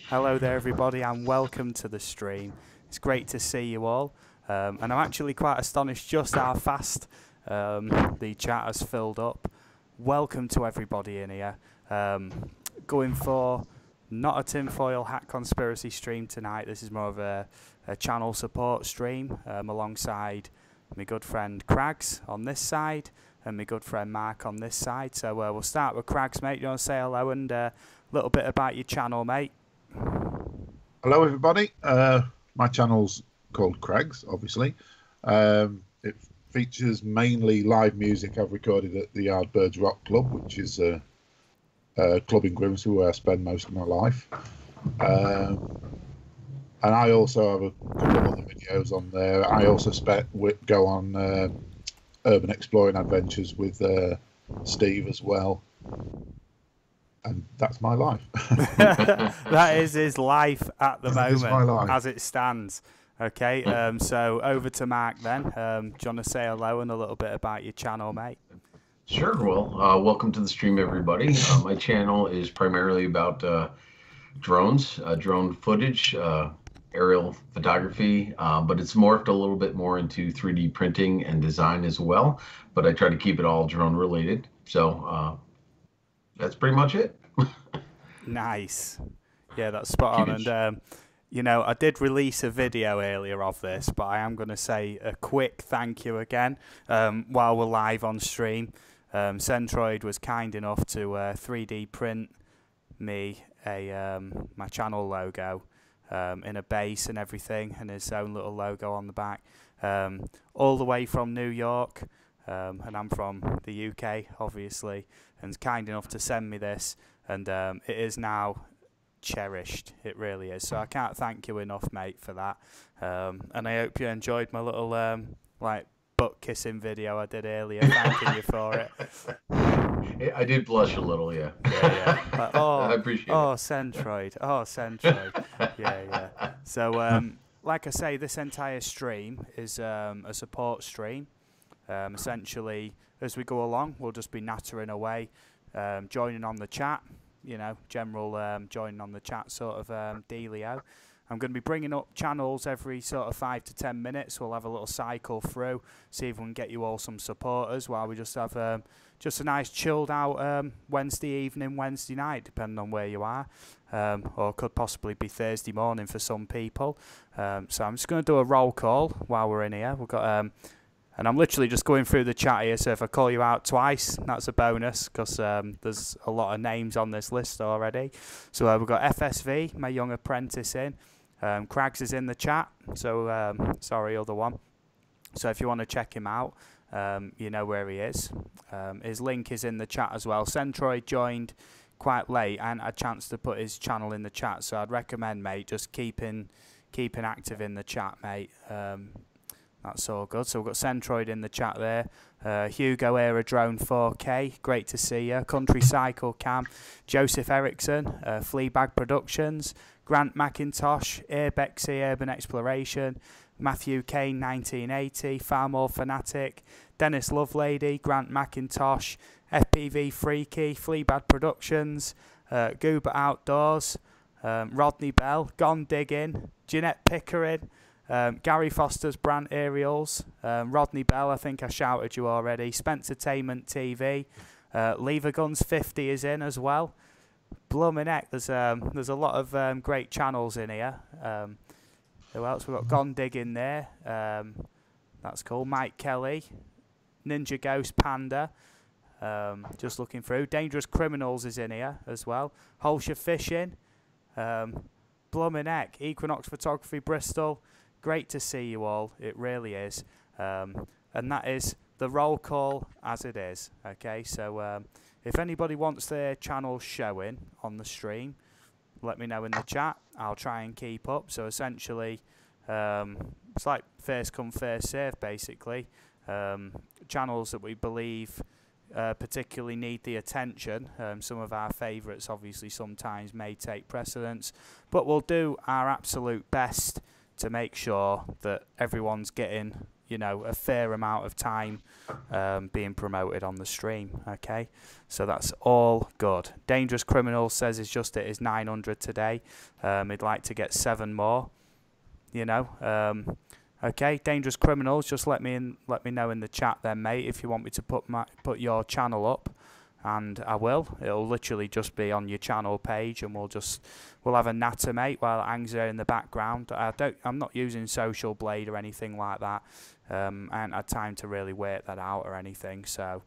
Hello there everybody and welcome to the stream. It's great to see you all and I'm actually quite astonished just how fast the chat has filled up. Welcome to everybody in here. Going for not a tinfoil hat conspiracy stream tonight. This is more of a channel support stream alongside my good friend Kraggs on this side and my good friend Mark on this side. So we'll start with Kraggs, mate. You want to say hello and a little bit about your channel, mate? Hello everybody, my channel's called Kraggs, obviously. It features mainly live music I've recorded at the Yardbirds Rock Club, which is a club in Grimsby where I spend most of my life. And I also have a couple of other videos on there. I also go on urban exploring adventures with Steve as well. And that's my life. That is his life at the moment, as it stands. Okay, so over to Mark then. Do you want to say hello and a little bit about your channel, mate? Sure. Well, welcome to the stream, everybody. My channel is primarily about drones, drone footage, aerial photography, but it's morphed a little bit more into 3D printing and design as well. But I try to keep it all drone related. So that's pretty much it. Nice. Yeah, that's spot on. And, you know, I did release a video earlier of this, but I am going to say a quick thank you again while we're live on stream. Centroid was kind enough to 3D print me my channel logo in a base and everything, and his own little logo on the back, all the way from New York. And I'm from the UK, obviously, and kind enough to send me this, and it is now cherished. It really is. So I can't thank you enough, mate, for that. And I hope you enjoyed my little like butt kissing video I did earlier, thanking you for it. I did blush a little, yeah. Yeah. Like, I oh, appreciate Centroid. Oh, Centroid. Yeah. So, like I say, this entire stream is a support stream. Essentially, as we go along, we'll just be nattering away, joining on the chat, general joining on the chat sort of dealio. I'm going to be bringing up channels every sort of 5 to 10 minutes. We'll have a little cycle through, see if we can get you all some supporters while we just have just a nice chilled out Wednesday evening, Wednesday night, depending on where you are, or could possibly be Thursday morning for some people. So I'm just going to do a roll call while we're in here. We've got, and I'm literally just going through the chat here, so if I call you out twice, that's a bonus, because there's a lot of names on this list already. So we've got FSV, my young apprentice in. Kraggs is in the chat, so sorry, other one. So if you want to check him out, you know where he is. His link is in the chat as well. Centroid joined quite late and had a chance to put his channel in the chat, so I'd recommend, mate, just keeping active in the chat, mate. That's all good. So we've got Centroid in the chat there. Hugo Aerodrone 4K, great to see you. Country Cycle Cam, Joseph Eriksson, Fleabag Productions, Grant McIntosh, Airbexy Urban Exploration, Matthew Kane 1980, Far More Fanatic, Dennis Lovelady, Grant McIntosh, FPV Freaky, Fleabag Productions, Goober Outdoors, Rodney Bell, Gone Digging, Jeanette Pickering, Gary Foster's Brant Aerials, Rodney Bell, I think I shouted you already, Spencertainment TV, Lever Guns 50 is in as well. Bloomin' heck, there's a lot of great channels in here. Who else? We've got Gone Digging there. That's cool. Mike Kelly, Ninja Ghost Panda. Just looking through. Dangerous Criminals is in here as well. Holsher Fishing. Bloomin' heck. Equinox Photography Bristol. Great to see you all. It really is. And that is the roll call as it is. Okay, so if anybody wants their channel showing on the stream, let me know in the chat. I'll try and keep up. So essentially, it's like first come, first serve, basically. Channels that we believe particularly need the attention. Some of our favourites, obviously, sometimes may take precedence. But we'll do our absolute best to make sure that everyone's getting, a fair amount of time being promoted on the stream. Okay, so that's all good. Dangerous Criminal says it's just at his 900 today. He'd like to get 7 more. Okay, Dangerous Criminals, just let me know in the chat then, mate, if you want me to put your channel up, and I will. It'll literally just be on your channel page, and we'll have a natter, mate, while it hangs there in the background. I'm not using Social Blade or anything like that. I haven't had time to really work that out or anything, so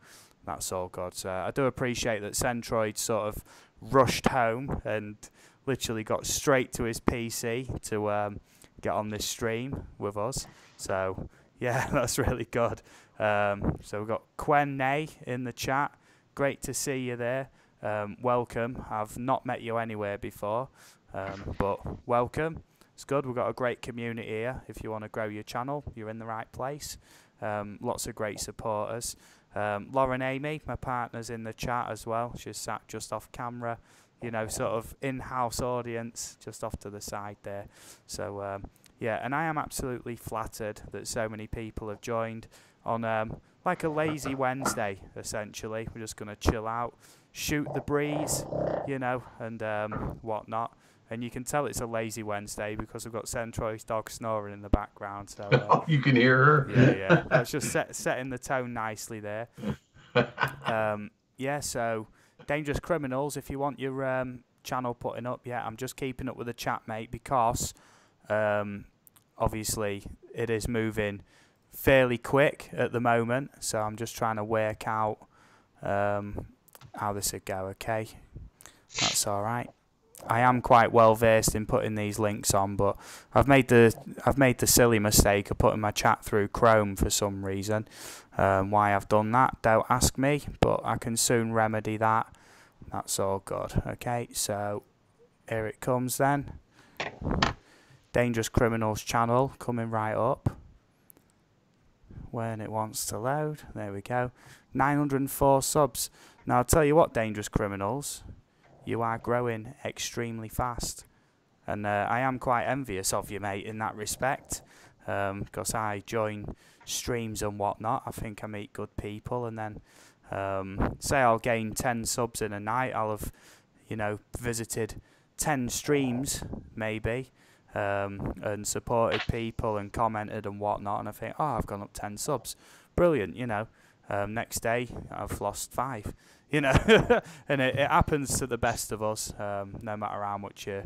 that's all good. So I do appreciate that Centroid sort of rushed home and literally got straight to his PC to get on this stream with us. So yeah, that's really good. So we've got Quen Nay in the chat. Great to see you there. Welcome. I've not met you anywhere before, but welcome. It's good. We've got a great community here. If you want to grow your channel, you're in the right place. Lots of great supporters. Lauren Amy, my partner's in the chat as well. She's sat just off camera, sort of in-house audience, just off to the side there. So, yeah, and I am absolutely flattered that so many people have joined on like a lazy Wednesday, essentially. We're just going to chill out, shoot the breeze, and whatnot. And you can tell it's a lazy Wednesday because we've got Centroid's dog snoring in the background. So you can hear her. Yeah. That's just setting the tone nicely there. Yeah, so Dangerous Criminals, if you want your channel putting up, yeah, I'm just keeping up with the chat, mate, because obviously it is moving fairly quick at the moment. So I'm just trying to work out how this would go, okay? That's all right. I am quite well versed in putting these links on, but I've made the silly mistake of putting my chat through Chrome for some reason. Why I've done that, don't ask me, but I can soon remedy that. That's all good. Okay, so here it comes then. Dangerous Criminals channel coming right up when it wants to load. There we go. 904 subs. Now, I'll tell you what, dangerous criminals, you are growing extremely fast. And I am quite envious of you, mate, in that respect. Because I join streams and whatnot. I think I meet good people. And then, say I'll gain 10 subs in a night. I'll have, visited 10 streams, maybe. And supported people and commented and whatnot. And I think, I've gone up 10 subs. Brilliant, next day, I've lost 5. And it happens to the best of us, no matter how much you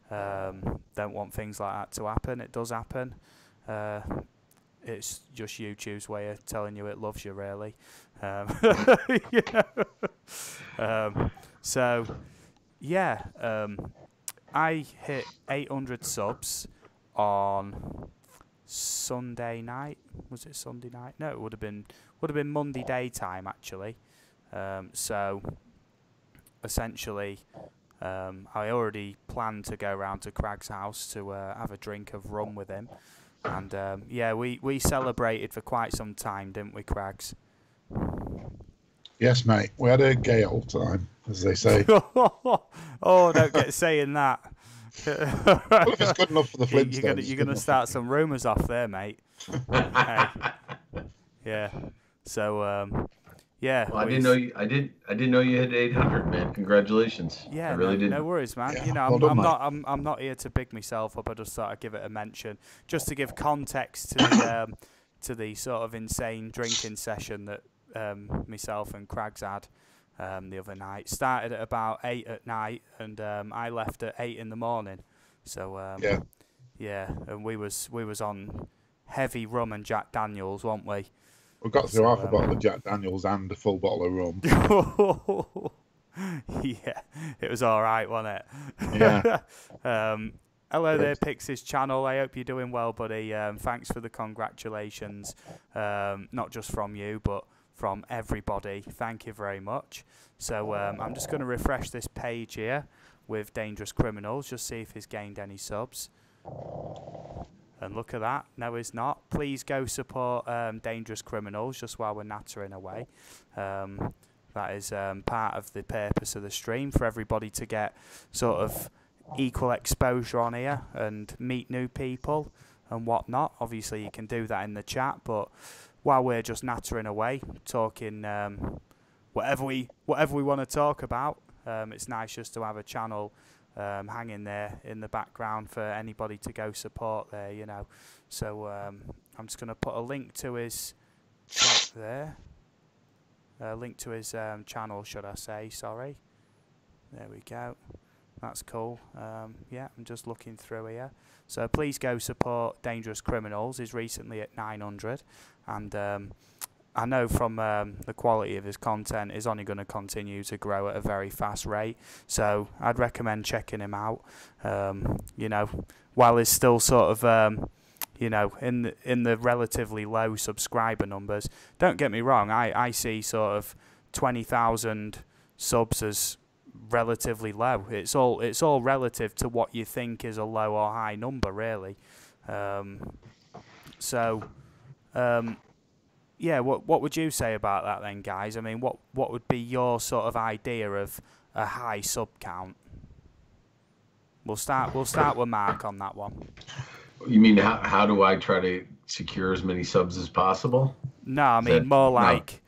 don't want things like that to happen. It does happen. It's just YouTube's way of telling you it loves you, really. So, yeah, I hit 800 subs on Sunday night. Was it Sunday night? No, it would have been Monday daytime, actually. So essentially, I already planned to go round to Kraggs' house to have a drink of rum with him, and we celebrated for quite some time, didn't we, Kraggs? Yes, mate. We had a gay old time, as they say. Oh, don't get saying that. Well, if it's good enough for the Flintstones, you're gonna start some rumours off there, mate. Hey. Yeah. So, yeah. Well, I didn't know you hit 800, man. Congratulations. Yeah, I really didn't. No worries, man. Yeah, well done, I'm not here to big myself up. I just thought I'd give it a mention, just to give context to the sort of insane drinking session that myself and Kraggs had the other night. Started at about 8 at night, and I left at 8 in the morning. So yeah, and we was on heavy rum and Jack Daniels, weren't we? We got through half a bottle of Jack Daniels and a full bottle of rum. Yeah, it was all right, wasn't it? Yeah. Hello there, Pixie's channel. I hope you're doing well, buddy. Thanks for the congratulations, not just from you, but from everybody. Thank you very much. So I'm just going to refresh this page here with Dangerous Criminals, just see if he's gained any subs. And look at that. No, he's not. Please go support Dangerous Criminals just while we're nattering away. That is part of the purpose of the stream, for everybody to get sort of equal exposure on here and meet new people and whatnot. Obviously, you can do that in the chat, but while we're just nattering away, talking whatever we want to talk about, it's nice just to have a channel hanging there in the background for anybody to go support there, So I'm just going to put a link to his chat there. A link to his channel, should I say, sorry. There we go. That's cool. Yeah, I'm just looking through here. So please go support Dangerous Criminals. He's recently at 900. And I know from the quality of his content is only going to continue to grow at a very fast rate. So I'd recommend checking him out. While he's still sort of, in the relatively low subscriber numbers. Don't get me wrong. I see sort of 20,000 subs as relatively low. It's all relative to what you think is a low or high number, really. Yeah, what would you say about that then, guys? I mean, what would be your sort of idea of a high sub count? We'll start with Mark on that one. You mean how do I try to secure as many subs as possible? No, I mean more like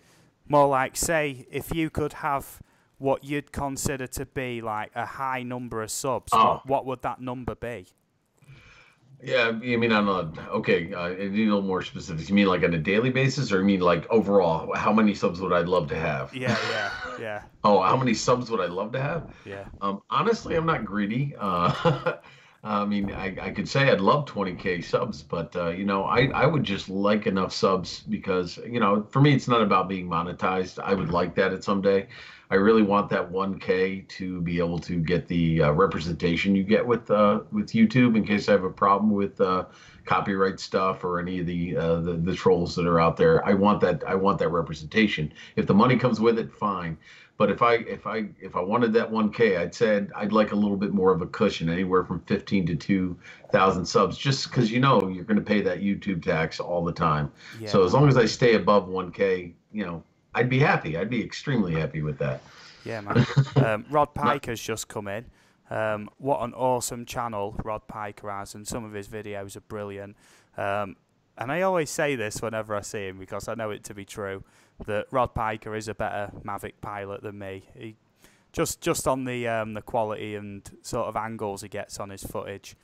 say if you could have what you'd consider to be like a high number of subs, what would that number be? Yeah, you mean on a, okay, I need a little more specifics. You mean like on a daily basis, or you mean like overall, how many subs would I love to have? Yeah. Oh, how many subs would I love to have? Yeah. Honestly, I'm not greedy. I mean, I could say I'd love 20K subs, but I would just like enough subs because, for me, it's not about being monetized. I would like that at someday. I really want that 1K to be able to get the representation you get with YouTube in case I have a problem with copyright stuff or any of the trolls that are out there. I want that representation. If the money comes with it, fine. But if I wanted that 1K, I'd say I'd like a little bit more of a cushion, anywhere from 15 to 2,000 subs, just because you're going to pay that YouTube tax all the time. Yeah. So as long as I stay above 1K, I'd be happy. I'd be extremely happy with that. Yeah, man. Rod Not- Piker's just come in. What an awesome channel Rod Piker has, and some of his videos are brilliant. And I always say this whenever I see him because I know it to be true, that Rod Piker is a better Mavic pilot than me. He just on the quality and sort of angles he gets on his footage,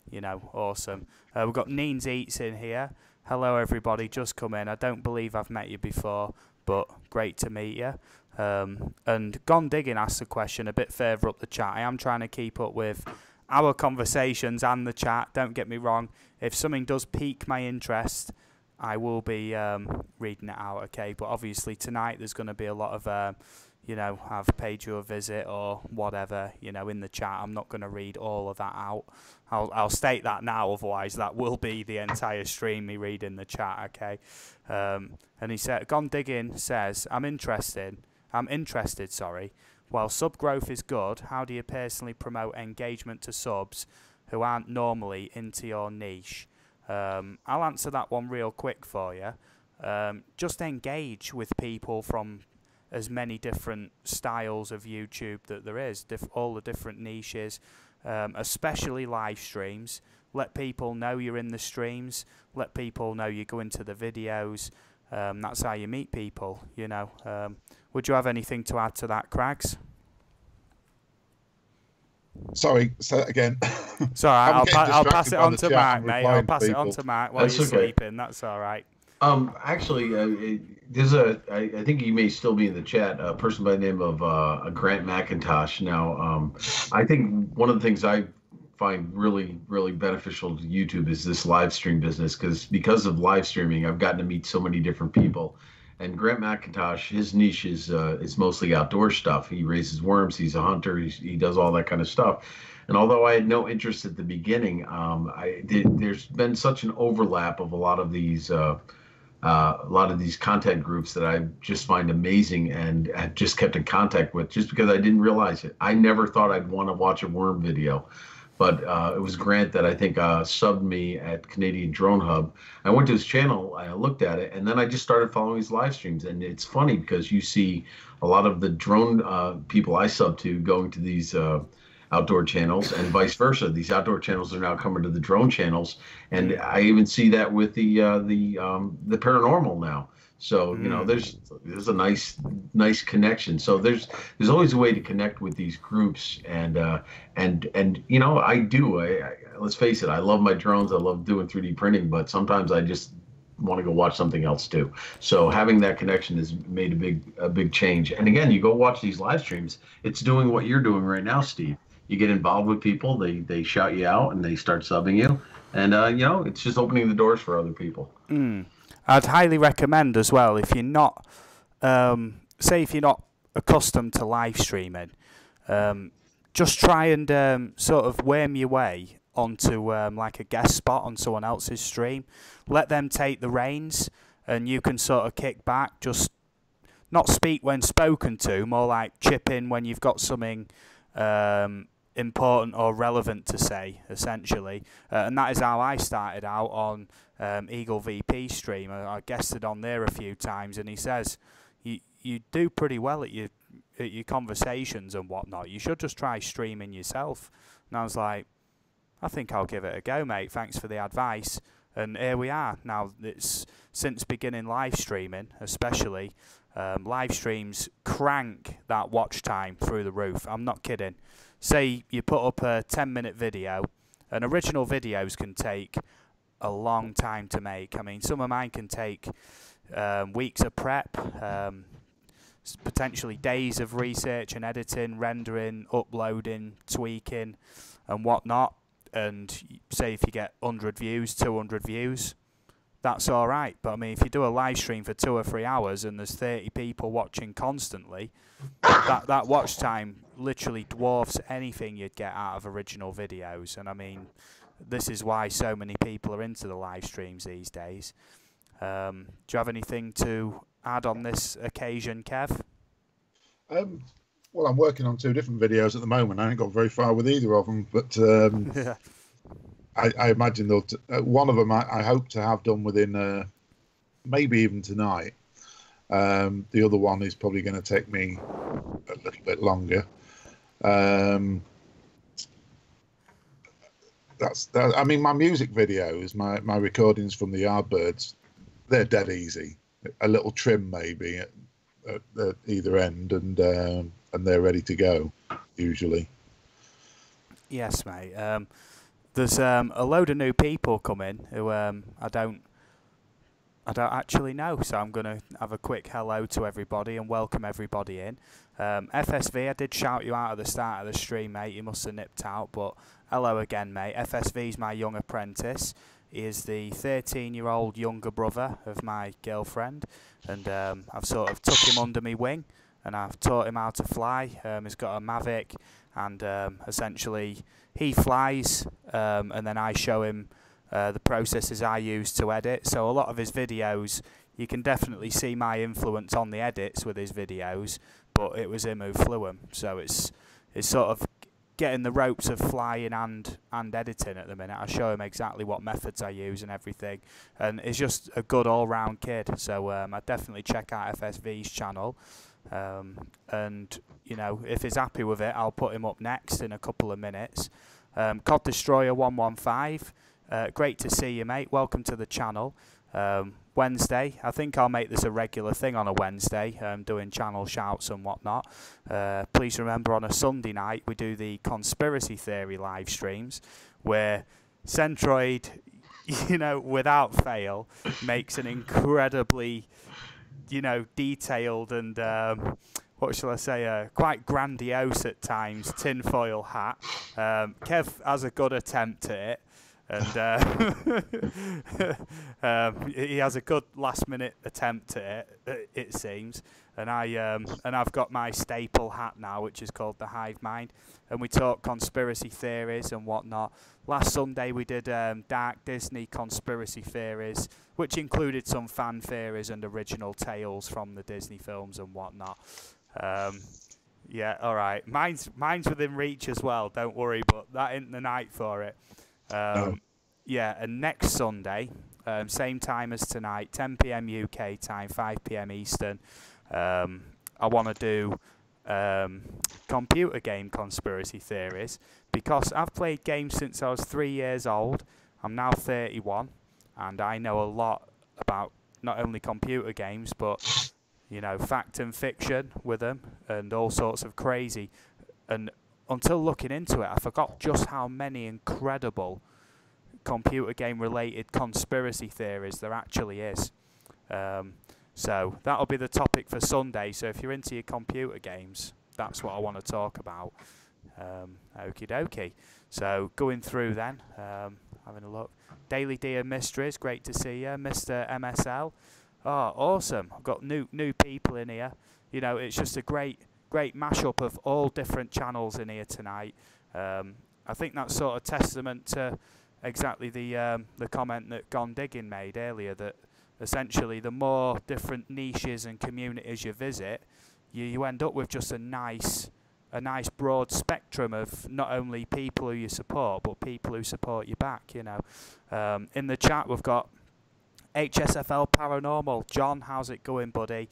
you know, awesome. We've got Neens Eats in here. Hello everybody, just come in. I don't believe I've met you before, but great to meet you. And Gone Digging asked a question a bit further up the chat. I am trying to keep up with our conversations and the chat. Don't get me wrong. If something does pique my interest, I will be reading it out, okay? But obviously tonight there's going to be a lot of, you know, I've paid you a visit or whatever, you know, in the chat. I'm not going to read all of that out. I'll state that now, otherwise that will be the entire stream, me reading the chat, okay? And he said, Gone Digging says, I'm interested, sorry. While sub growth is good, how do you personally promote engagement to subs who aren't normally into your niche? I'll answer that one real quick for you. Just engage with people from as many different styles of YouTube that there is, all the different niches, especially live streams. Let people know you're in the streams. Let people know you go into the videos. That's how you meet people, you know. Would you have anything to add to that, Kraggs? Sorry, say that again. Sorry, I'll pass it on to Mark, mate. I'll pass it on to Mark while you're sleeping. That's all right. Actually, there's I think you may still be in the chat, a person by the name of Grant McIntosh. Now, I think one of the things I find really, really beneficial to YouTube is this live stream business, because of live streaming, I've gotten to meet so many different people. And Grant McIntosh, his niche is mostly outdoor stuff. He raises worms. He's a hunter. He does all that kind of stuff. And although I had no interest at the beginning, there's been such an overlap of a lot of these content groups that I just find amazing and have just kept in contact with, just because I didn't realize it. I never thought I'd want to watch a worm video. But it was Grant that I think subbed me at Canadian Drone Hub. I went to his channel, I looked at it, and then I just started following his live streams. And it's funny because you see a lot of the drone people I sub to going to these outdoor channels, and vice versa. These outdoor channels are now coming to the drone channons, and I even see that with the paranormal now. So you know, there's a nice connection. So there's always a way to connect with these groups, and you know, I let's face it, I love my drones. I love doing 3D printing, but sometimes I just want to go watch something else too. So having that connection has made a big change. And again, you go watch these live streams. It's doing what you're doing right now, Steve. You get involved with people. They shout you out and they start subbing you, and you know, it's just opening the doors for other people. I'd highly recommend as well, if you're not, if you're not accustomed to live streaming, just try and sort of worm your way onto like a guest spot on someone else's stream. Let them take the reins, and you can sort of kick back. Just not speak when spoken to, more like chip in when you've got something important or relevant to say, essentially. And that is how I started out on Eagle VP stream. I guested on there a few times, and he says you do pretty well at your conversations and whatnot. You should just try streaming yourself. And I was like, I think I'll give it a go, mate. Thanks for the advice. And here we are now. It's since beginning live streaming, especially live streams crank that watch time through the roof. I'm not kidding. Say you put up a 10-minute video, and original videos can take a long time to make. I mean, some of mine can take weeks of prep, potentially days of research and editing, rendering, uploading, tweaking, and whatnot. And say if you get 100 views, 200 views, that's all right. But I mean, if you do a live stream for 2 or 3 hours and there's 30 people watching constantly, that watch time literally dwarfs anything you'd get out of original videos. And I mean, this is why so many people are into the live streams these days. Do you have anything to add on this occasion, Kev? Well, I'm working on 2 different videos at the moment. I ain't got very far with either of them, but Yeah. I imagine one of them I hope to have done within maybe even tonight. The other one is probably going to take me a little bit longer. I mean, my music videos, my recordings from the Yardbirds, they're dead easy. A little trim maybe at either end, and they're ready to go usually. Yes, mate. There's a load of new people coming who I don't actually know, so I'm going to have a quick hello to everybody and welcome everybody in. FSV, I did shout you out at the start of the stream, mate. You must have nipped out, but hello again, mate. FSV's my young apprentice. He is the 13-year-old younger brother of my girlfriend, and I've sort of took him under my wing, and I've taught him how to fly. He's got a Mavic, and essentially he flies, and then I show him the processes I use to edit. So a lot of his videos, you can definitely see my influence on the edits with his videos, but it was him who flew them. So it's sort of getting the ropes of flying and editing at the minute. I show him exactly what methods I use and everything, and he's just a good all-round kid. So I definitely check out FSV's channel, and you know, if he's happy with it, I'll put him up next in a couple of minutes. COD Destroyer 115, great to see you, mate. Welcome to the channel. Wednesday, I think I'll make this a regular thing on a Wednesday, doing channel shouts and whatnot. Please remember, on a Sunday night we do the conspiracy theory live streams, where Centroid, you know, without fail, makes an incredibly, you know, detailed and what shall I say, quite grandiose at times tinfoil hat. Kev has a good attempt at it, and he has a good last-minute attempt at it, it seems. And I've got my staple hat now, which is called the Hive Mind, and we talk conspiracy theories and whatnot. Last Sunday we did dark Disney conspiracy theories, which included some fan theories and original tales from the Disney films and whatnot. Yeah, all right. Mine's within reach as well. Don't worry, but that ain't the night for it. No. Yeah, and next Sunday, same time as tonight, 10 p.m. UK time, 5 p.m. Eastern. I want to do computer game conspiracy theories, because I've played games since I was 3 years old. I'm now 31, and I know a lot about not only computer games, but, you know, fact and fiction with them, and all sorts of crazy. And until looking into it, I forgot just how many incredible computer game related conspiracy theories there actually is. So that'll be the topic for Sunday. So if you're into your computer games, that's what I want to talk about. Okie dokie. So going through then, having a look. Daily Dear Mysteries, great to see you. Mr. MSL. Oh, awesome. I've got new people in here. You know, it's just a great mashup of all different channels in here tonight. I think that's sort of testament to exactly the comment that Gone Digging made earlier, that essentially the more different niches and communities you visit, you end up with just a nice broad spectrum of not only people who you support, but people who support you back, you know. In the chat we've got HSFL Paranormal. John, how's it going, buddy?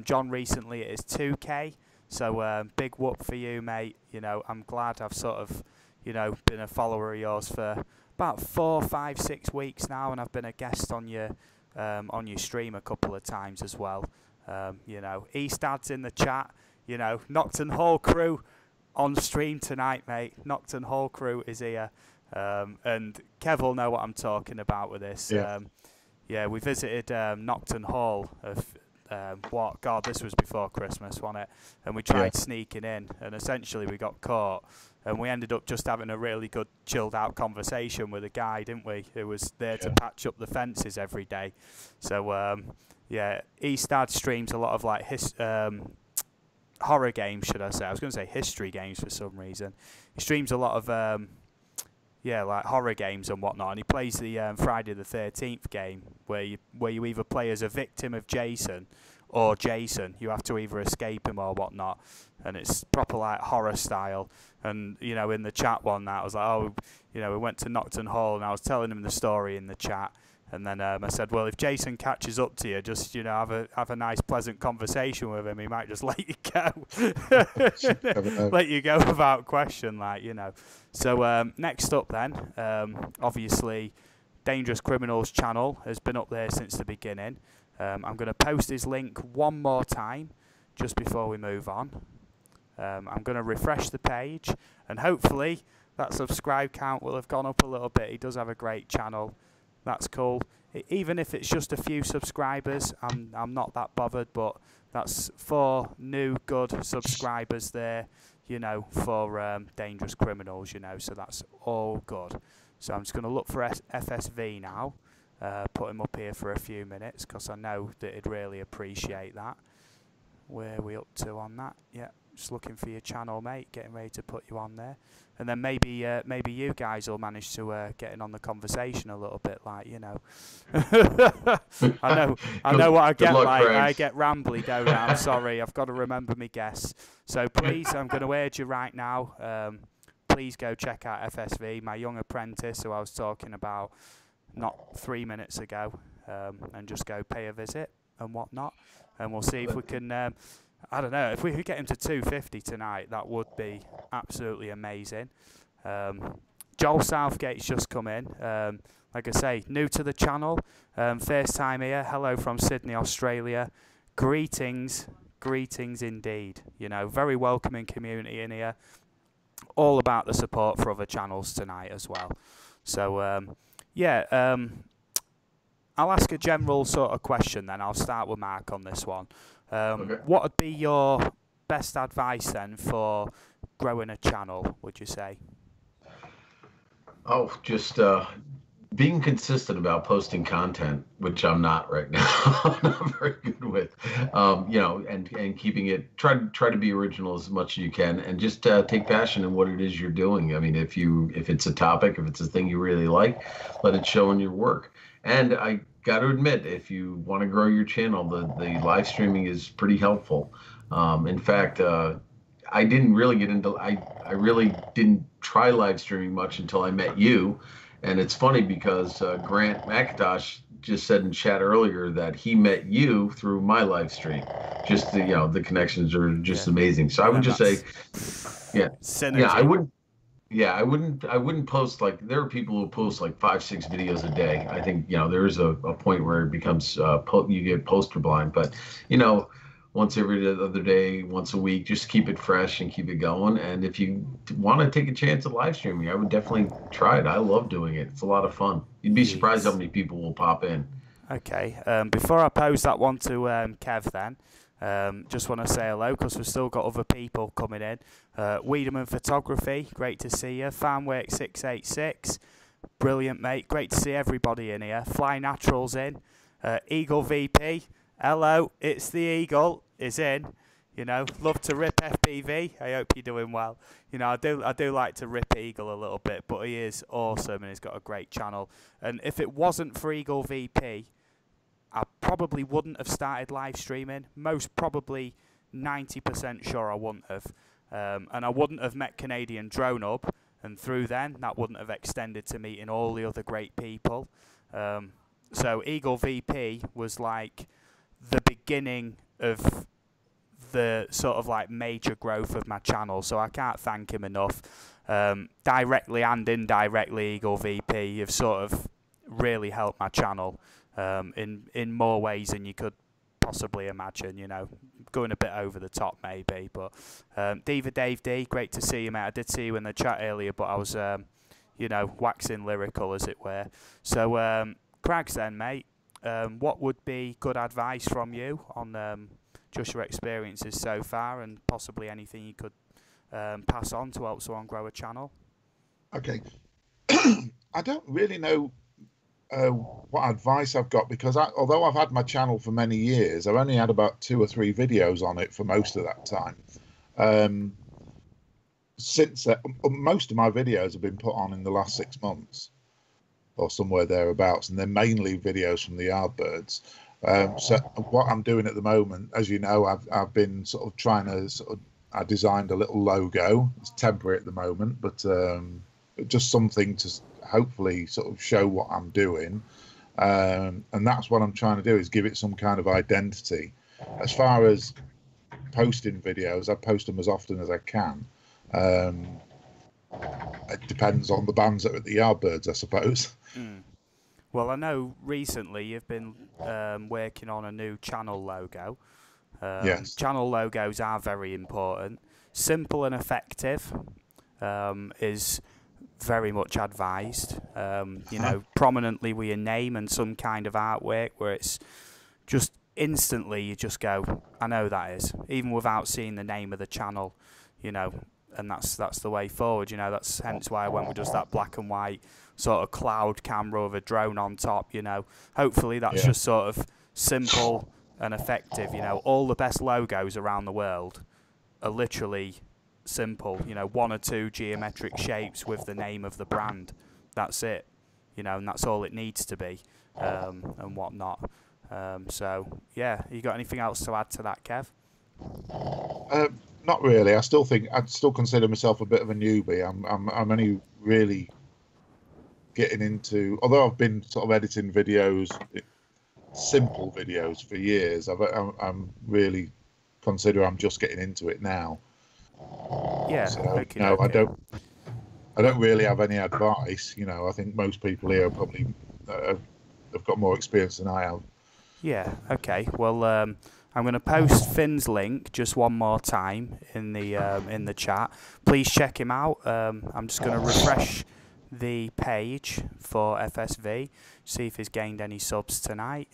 John recently it is 2K, so big whoop for you, mate. You know, I'm glad I've sort of, you know, been a follower of yours for about 4, 5, 6 weeks now, and I've been a guest on your stream a couple of times as well. You know, Eastad's in the chat. You know, Nocturne Hall crew on stream tonight, mate. Nocturne Hall crew is here, and Kev will know what I'm talking about with this. Yeah. Yeah, we visited Nocturne Hall. What? God, this was before Christmas, wasn't it? And we tried sneaking in, and essentially we got caught. And we ended up just having a really good, chilled-out conversation with a guy, didn't we? Who was there to patch up the fences every day. So, yeah, Eastad streams a lot of like horror games, should I say? I was going to say history games for some reason. He streams a lot of like horror games and whatnot, and he plays the Friday the 13th game where you either play as a victim of Jason or Jason. You have to either escape him or whatnot, and it's proper like horror style. And you know, in the chat one night I was like, oh, you know, we went to Nocturne Hall, and I was telling him the story in the chat, And then I said, well, if Jason catches up to you, just, you know, have a nice, pleasant conversation with him. He might just let you go. Let you go without question, like, you know. So next up then, obviously, Dangerous Criminals channel has been up there since the beginning. I'm going to post his link one more time just before we move on. I'm going to refresh the page, and hopefully that subscribe count will have gone up a little bit. He does have a great channel. That's cool. Even if it's just a few subscribers, I'm not that bothered, but that's 4 new good subscribers there, you know, for Dangerous Criminals, you know, so that's all good. So I'm just going to look for FSV now, put him up here for a few minutes, because I know that he'd really appreciate that. Where are we up to on that? Yeah, just looking for your channel, mate, getting ready to put you on there. And then maybe you guys will manage to get in on the conversation a little bit, like, you know. I know what I get like. Kraggs. I get rambly, don't I? I'm sorry. I've got to remember my guests. So please, I'm going to urge you right now. Please go check out FSV, my young apprentice who I was talking about not 3 minutes ago, and just go pay a visit and whatnot. And we'll see if we can. I don't know, if we could get him to 250 tonight, that would be absolutely amazing. Joel Southgate's just come in. Like I say, new to the channel, first time here. Hello from Sydney, Australia. Greetings indeed. You know, very welcoming community in here. All about the support for other channels tonight as well. So, yeah, I'll ask a general sort of question then. I'll start with Mark on this one. Okay. What would be your best advice then for growing a channel, would you say? Oh, just being consistent about posting content, which I'm not right now. I'm not very good with, you know, and keeping it, try to be original as much as you can, and just take passion in what it is you're doing. I mean, if it's a topic, if it's a thing you really like, let it show in your work. And I got to admit, if you want to grow your channel, the live streaming is pretty helpful. In fact, I didn't really get into, I really didn't try live streaming much until I met you. And it's funny because Grant McIntosh just said in chat earlier that he met you through my live stream. Just the, you know, the connections are just amazing. So I would just say, synergy. Yeah, I wouldn't. Yeah, I wouldn't post, like, there are people who post like 5-6 videos a day. I think, you know, there is a point where it becomes you get poster blind, but, you know, once every other day, once a week, just keep it fresh and keep it going. And if you want to take a chance at live streaming, I would definitely try it. I love doing it. It's a lot of fun. You'd be surprised how many people will pop in. Okay. Before I pose that one to Kev then, just want to say hello because we've still got other people coming in. Wiedemann Photography, great to see you. Farmwork 686, brilliant, mate. Great to see everybody in here. Fly Naturals in. Eagle VP, hello, it's the Eagle, is in. You know, love to rip FPV. I hope you're doing well. You know, I do like to rip Eagle a little bit, but he is awesome and he's got a great channel. And if it wasn't for Eagle VP, I probably wouldn't have started live streaming. Most probably 90% sure I wouldn't have. And I wouldn't have met Canadian Drone Hub. And through then, that wouldn't have extended to meeting all the other great people. So Eagle VP was like the beginning of the sort of like major growth of my channel. So I can't thank him enough. Directly and indirectly, Eagle VP, you've sort of really helped my channel. In more ways than you could possibly imagine, you know, going a bit over the top maybe, but Diva Dave D, great to see you, mate. I did see you in the chat earlier, but I was, you know, waxing lyrical, as it were. So, Kraggs then, mate, what would be good advice from you on just your experiences so far and possibly anything you could pass on to help someone grow a channel? Okay. I don't really know what advice I've got, because although I've had my channel for many years, I've only had about 2 or 3 videos on it for most of that time. Since most of my videos have been put on in the last 6 months or somewhere thereabouts, and they're mainly videos from the Yardbirds. So what I'm doing at the moment, as you know, I've been sort of trying to I designed a little logo. It's temporary at the moment, but just something to hopefully sort of show what I'm doing. And that's what I'm trying to do, is give it some kind of identity. As far as posting videos, I post them as often as I can. It depends on the bands that are at the Yardbirds, I suppose. Well, I know recently you've been working on a new channel logo. Yes. Channel logos are very important. Simple and effective is very much advised. You know, prominently with your name and some kind of artwork where it's just instantly you just go, I know that is, even without seeing the name of the channel, you know, and that's the way forward. You know, that's hence why I went with just that black and white sort of cloud camera with a drone on top. You know, hopefully that's just sort of simple and effective. You know, all the best logos around the world are literally simple. You know, one or two geometric shapes with the name of the brand. That's it. You know, and that's all it needs to be, and whatnot. So yeah, you got anything else to add to that, Kev? Not really. I'd still consider myself a bit of a newbie. I'm only really getting into, although I've been sort of editing videos, simple videos for years. I'm really consider I'm just getting into it now. Yeah. So, Okay, no, okay. I don't really have any advice. You know, I think most people here probably have got more experience than I have. Yeah. Okay. Well, I'm going to post Finn's link just one more time in the chat. Please check him out. I'm just going to refresh the page for FSV, see if he's gained any subs tonight.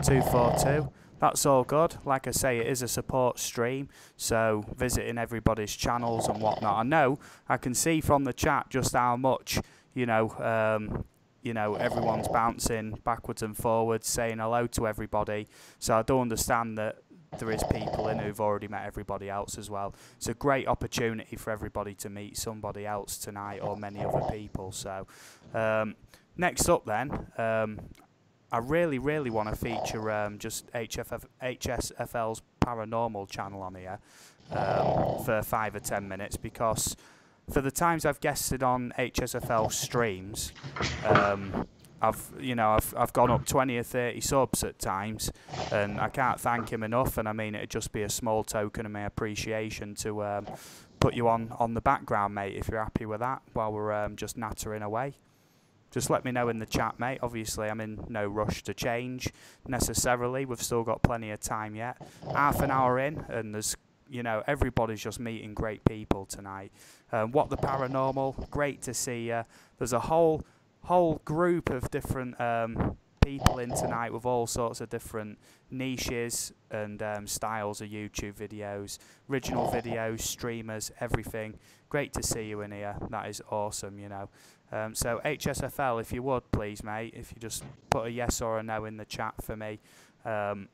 242. That's all good. Like I say, it is a support stream, so visiting everybody's channels and whatnot. I know I can see from the chat just how much you know, everyone's bouncing backwards and forwards, saying hello to everybody. So I do understand that there is people in who've already met everybody else as well. It's a great opportunity for everybody to meet somebody else tonight, or many other people. So next up then, I really want to feature just HSFL's Paranormal channel on here for 5 or 10 minutes, because for the times I've guested on HSFL streams, I've gone up 20 or 30 subs at times, and I can't thank him enough. And I mean, it'd just be a small token of my appreciation to put you on the background, mate, if you're happy with that, while we're just nattering away. Just let me know in the chat, mate. Obviously, I'm in no rush to change necessarily. We've still got plenty of time yet. Half an hour in, and there's, you know, everybody's just meeting great people tonight. What the Paranormal, great to see you. There's a whole group of different people in tonight with all sorts of different niches and styles of YouTube videos, original videos, streamers, everything. Great to see you in here. That is awesome, you know. So HSFL, if you would, please, mate, if you just put a yes or a no in the chat for me, and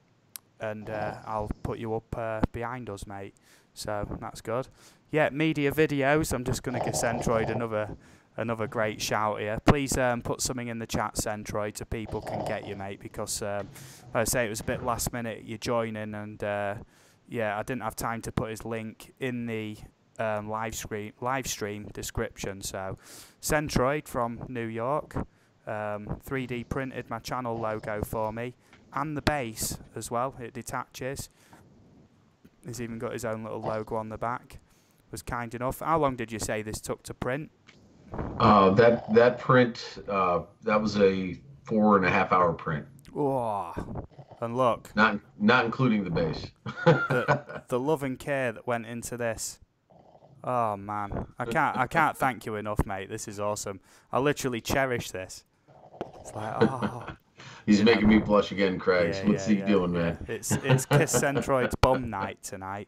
I'll put you up behind us, mate. So that's good. Yeah, media videos. I'm just going to give Centroid another great shout here. Please put something in the chat, Centroid, so people can get you, mate, because like I say, it was a bit last minute you joining, and yeah, I didn't have time to put his link in the live stream description. So Centroid from New York 3D printed my channel logo for me, and the base as well. It detaches. He's even got his own little logo on the back. Was kind enough. How long did you say this took to print? That print, that was a 4.5 hour print. Oh, and look, not including the base. the love and care that went into this. Oh man, I can't thank you enough, mate. This is awesome. I literally cherish this. It's like, oh. He's making me blush again, Kraggs. Yeah, What's he doing, man? It's Kiss Centroid's bum night tonight.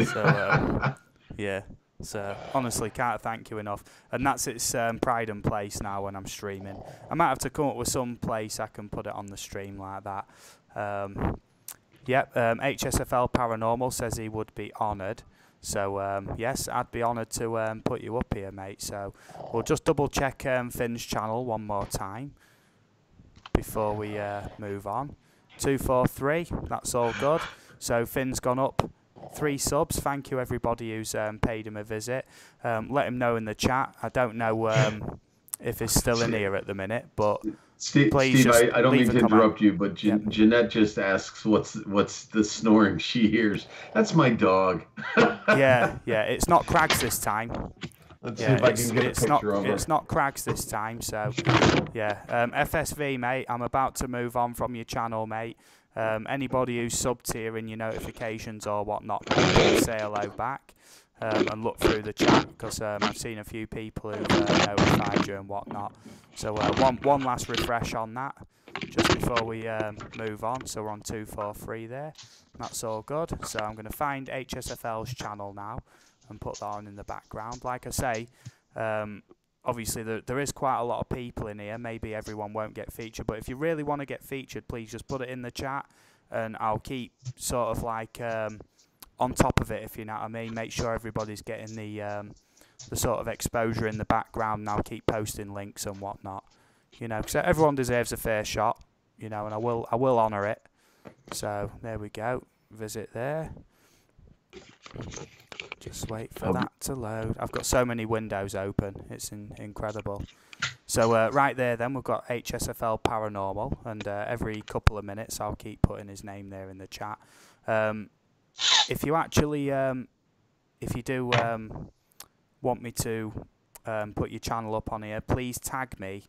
So yeah. So honestly, can't thank you enough. And that's its pride and place now when I'm streaming. I might have to come up with some place I can put it on the stream like that. HSFL Paranormal says he would be honoured. So yes, I'd be honoured to put you up here, mate. So we'll just double check Finn's channel one more time before we move on. 243, that's all good. So Finn's gone up 3 subs. Thank you everybody who's paid him a visit. Let him know in the chat. I don't know if he's still in here at the minute, but Steve, just I don't mean leave a to comment. interrupt you, but Yep. Jeanette just asks, what's the snoring she hears? That's my dog. Yeah, it's not Kraggs this time. Let's see if I can get a picture of her. It's not Kraggs this time, so yeah. FSV, mate, I'm about to move on from your channel, mate. Anybody who's sub-tier in your notifications or whatnot, mate, say hello back and look through the chat, because I've seen a few people who've notified you and whatnot. So one last refresh on that, just before we move on. So we're on 243 there. That's all good. So I'm going to find HSFL's channel now and put that on in the background. Like I say, obviously there is quite a lot of people in here. Maybe everyone won't get featured, but if you really want to get featured, please just put it in the chat, and I'll keep sort of like on top of it, if you know what I mean. Make sure everybody's getting the sort of exposure in the background, and I'll keep posting links and whatnot. You know, because everyone deserves a fair shot. You know, and I will honour it. So there we go. Visit there. Just wait for that to load. I've got so many windows open. It's incredible. So right there then, we've got HSFL Paranormal, and every couple of minutes I'll keep putting his name there in the chat. If you actually, if you do want me to put your channel up on here, please tag me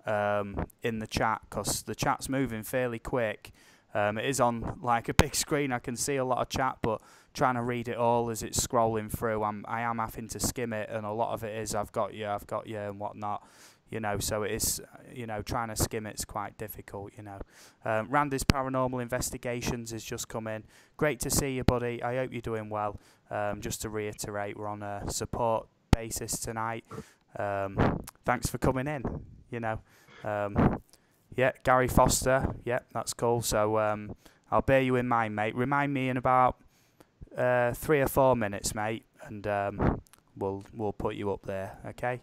in the chat, because the chat's moving fairly quick. It is on like a big screen. I can see a lot of chat, but trying to read it all as it's scrolling through, I am having to skim it, and a lot of it is I've got you and whatnot, you know. So it is, you know, trying to skim it's quite difficult, you know. Randy's Paranormal Investigations has just come in. Great to see you, buddy. I hope you're doing well. Just to reiterate, we're on a support basis tonight. Thanks for coming in, you know. Yeah, Gary Foster. Yeah, that's cool. So I'll bear you in mind, mate. Remind me in about 3 or 4 minutes, mate, and we'll put you up there. Okay.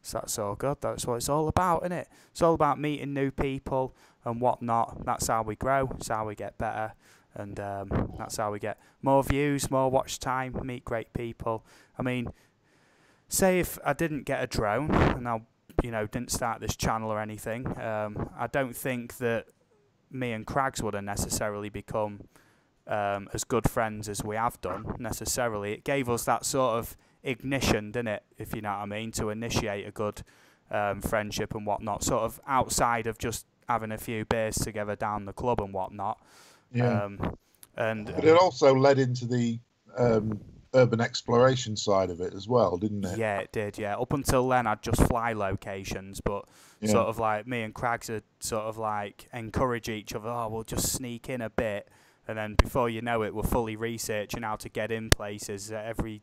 So that's all good. That's what it's all about, isn't it? It's all about meeting new people and whatnot. That's how we grow. It's how we get better, and that's how we get more views, more watch time, meet great people. I mean, say if I didn't get a drone and I, you know, didn't start this channel or anything, I don't think that me and Kraggs would have necessarily become as good friends as we have done, necessarily. It gave us that sort of ignition, didn't it, if you know what I mean, to initiate a good friendship and whatnot, sort of outside of just having a few beers together down the club and whatnot. Yeah. And but it also led into the urban exploration side of it as well, didn't it? Yeah, it did, yeah. Up until then, I'd just fly locations, but sort of like me and Kraggs would sort of like encourage each other, oh, we'll just sneak in a bit, and then before you know it, we're fully researching how to get in places at every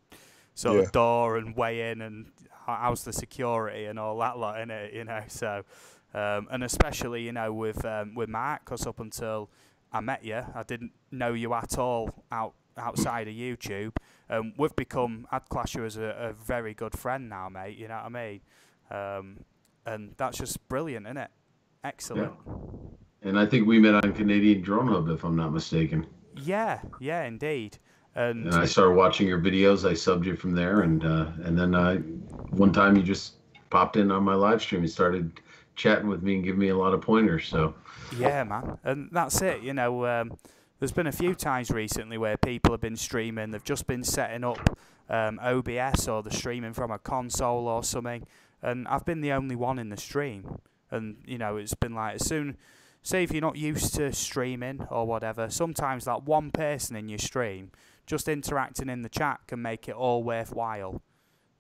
sort of door and way in, and how's the security and all that lot in it, you know. So, and especially, you know, with Mark, because up until I met you, I didn't know you at all outside of YouTube. We've become, I'd class you as a very good friend now, mate, you know what I mean? And that's just brilliant, isn't it? Excellent. Yeah. And I think we met on Canadian Drone Hub, if I'm not mistaken. Yeah, indeed. And I started watching your videos. I subbed you from there, and then one time you just popped in on my live stream and started chatting with me and giving me a lot of pointers. So yeah, man, and that's it. You know, there's been a few times recently where people have been streaming. They've just been setting up OBS, or they're streaming from a console or something, and I've been the only one in the stream. And you know, it's been like, as soon, say if you're not used to streaming or whatever, sometimes that one person in your stream just interacting in the chat can make it all worthwhile.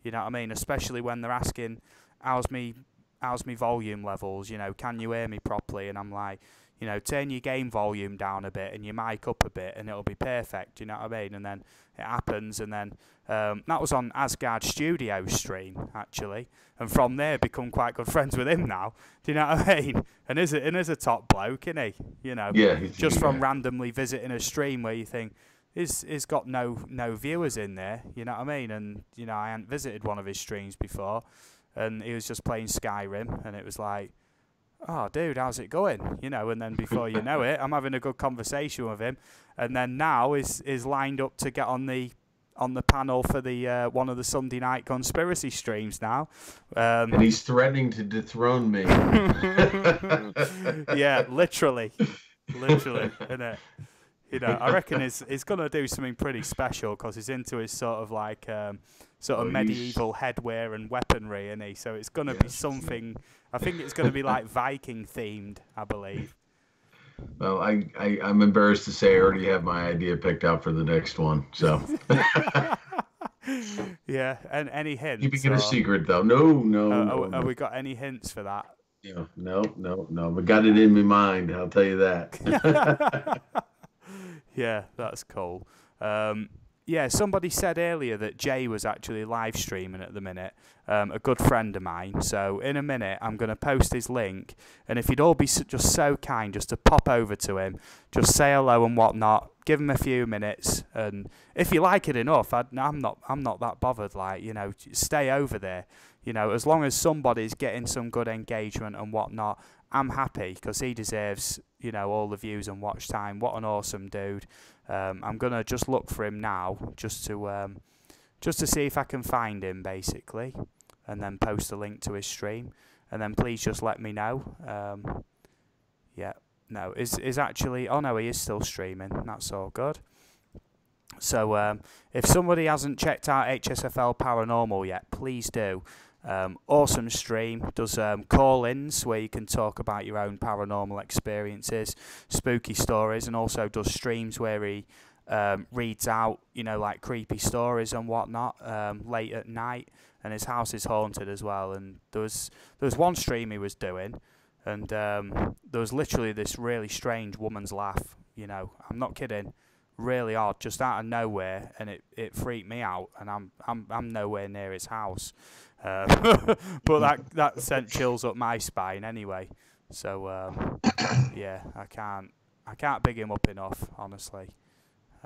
You know what I mean? Especially when they're asking, how's me volume levels? You know, can you hear me properly? And I'm like, you know, turn your game volume down a bit and your mic up a bit, and it'll be perfect. You know what I mean? And then it happens, and then that was on Asgard Studios stream actually, and from there become quite good friends with him now. Do you know what I mean? And is a top bloke, isn't he? You know, just from randomly visiting a stream where you think, he's got no viewers in there, you know what I mean? And, you know, I hadn't visited one of his streams before, and he was just playing Skyrim, and it was like, oh, dude, how's it going? You know, and then before you know it, I'm having a good conversation with him, and then now is lined up to get on the on the panel for the one of the Sunday night conspiracy streams now. And he's threatening to dethrone me. Yeah, literally, isn't it? You know, I reckon he's going to do something pretty special because he's into his sort of like medieval headwear and weaponry, isn't he? So it's going to be something. I think it's going to be like Viking themed, I believe. Well, I'm embarrassed to say I already have my idea picked out for the next one. So. Yeah, and any hints? Keeping it a secret, though. No. Have we got any hints for that? Yeah, no. We got it in my mind. I'll tell you that. Yeah, that's cool. Yeah, somebody said earlier that Jay was actually live streaming at the minute, a good friend of mine. So in a minute, I'm going to post his link, and if you'd all be just so kind just to pop over to him, just say hello and whatnot, give him a few minutes, and if you like it enough, I'm not that bothered. Like, you know, stay over there. You know, as long as somebody's getting some good engagement and whatnot, I'm happy because he deserves, you know, all the views and watch time. What an awesome dude. I'm gonna just look for him now, just to see if I can find him, basically, and then post a link to his stream, and then please just let me know. Yeah, no, is actually, oh no, he is still streaming. That's all good. So if somebody hasn't checked out HSFL Paranormal yet, please do. Awesome stream, does call-ins where you can talk about your own paranormal experiences, spooky stories, and also does streams where he reads out, you know, like creepy stories and whatnot late at night, and his house is haunted as well. And there was one stream he was doing, and there was literally this really strange woman's laugh, you know, I'm not kidding, really odd, just out of nowhere, and it freaked me out, and I'm nowhere near his house. But that sent chills up my spine anyway. So yeah, I can't big him up enough, honestly.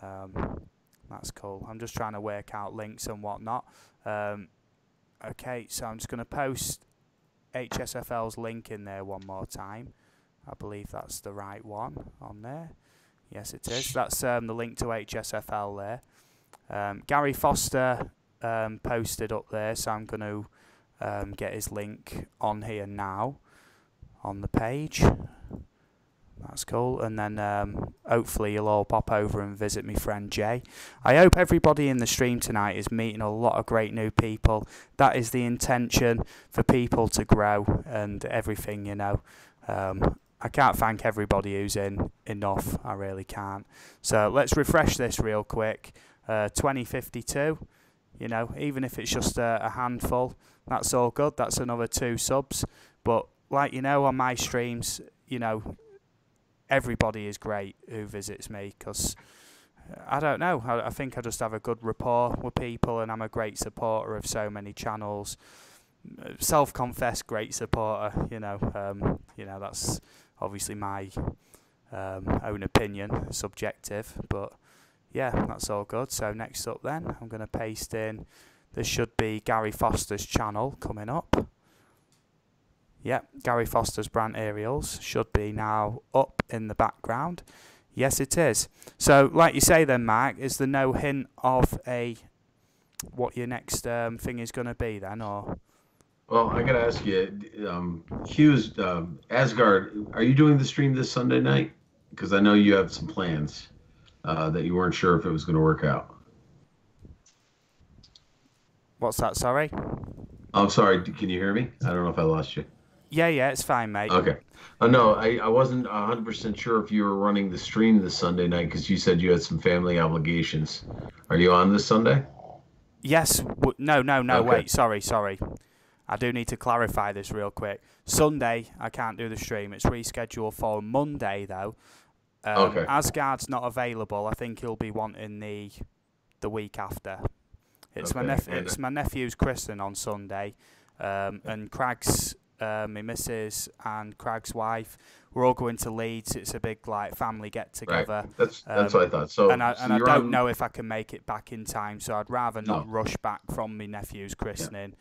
That's cool. I'm just trying to work out links and whatnot. Okay, so I'm just going to post HSFL's link in there one more time. I believe that's the right one on there. Yes, it is. That's the link to HSFL there. Gary Foster posted up there, so I'm going to get his link on here now on the page. That's cool. And then hopefully you'll all pop over and visit my friend Jay. I hope everybody in the stream tonight is meeting a lot of great new people. That is the intention, for people to grow and everything, you know. I can't thank everybody who's in enough. I really can't. So let's refresh this real quick. 2052. You know, even if it's just a handful, that's all good. That's another 2 subs. But like, you know, on my streams, you know, everybody is great who visits me, because I don't know, I think I just have a good rapport with people, and I'm a great supporter of so many channels. Self-confessed great supporter, you know. That's obviously my own opinion, subjective, but yeah, that's all good. So next up then, I'm going to paste in, there should be Gary Foster's channel coming up. Yep, Gary Foster's Brant Aerials should be now up in the background. Yes, it is. So, like you say then, Mark, is there no hint of what your next thing is going to be then, or? Well, I got to ask you, Hughes, Asgard, are you doing the stream this Sunday night? Because I know you have some plans that you weren't sure if it was going to work out. What's that, sorry? I'm sorry, can you hear me? I don't know if I lost you. Yeah, it's fine, mate. Okay. No, I wasn't 100% sure if you were running the stream this Sunday night, because you said you had some family obligations. Are you on this Sunday? Yes. No, Okay. wait, sorry. I do need to clarify this real quick. Sunday, I can't do the stream. It's rescheduled for Monday, though. Okay. Asgard's not available. I think he'll be wanting the week after. It's my nephew's christening on Sunday, and Kraggs, my missus and Kraggs' wife, we're all going to Leeds. It's a big family get together. Right. That's what I thought. So I don't know if I can make it back in time, so I'd rather not rush back from my nephew's christening.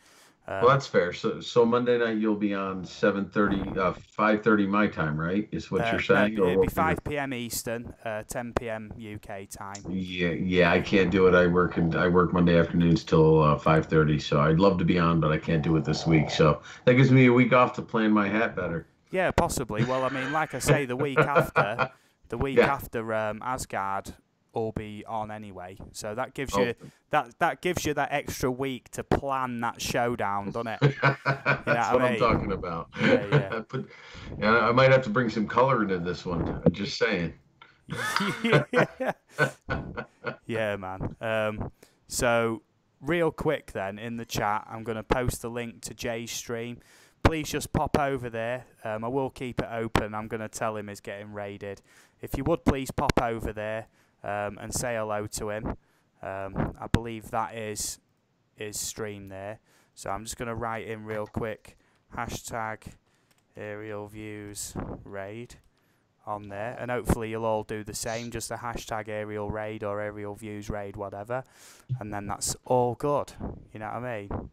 Well, that's fair. So Monday night you'll be on 7:30, 5:30 my time, right? Is what you're No, saying, or it'd be what was 5 p.m. Eastern, 10 p.m. UK time. Yeah, I can't do it. I work Monday afternoons till 5:30. So I'd love to be on, but I can't do it this week. So that gives me a week off to plan my hat better. Yeah, possibly. Well, I mean, like I say, the week Yeah. after Asgard will be on anyway. So that gives Oh, you that gives you that extra week to plan that showdown, doesn't it? that's what I'm talking about. Yeah, yeah. Yeah, I might have to bring some color into this one. I'm just saying. Yeah. Yeah, man. So real quick then in the chat, I'm going to post the link to Jay's stream. Please just pop over there. I will keep it open. I'm going to tell him he's getting raided. If you would please pop over there and say hello to him. I believe that is his stream there. So I'm just going to write in real quick hashtag aerial views raid on there, and hopefully you'll all do the same, just a hashtag aerial raid or aerial views raid, whatever, and then that's all good, you know what I mean?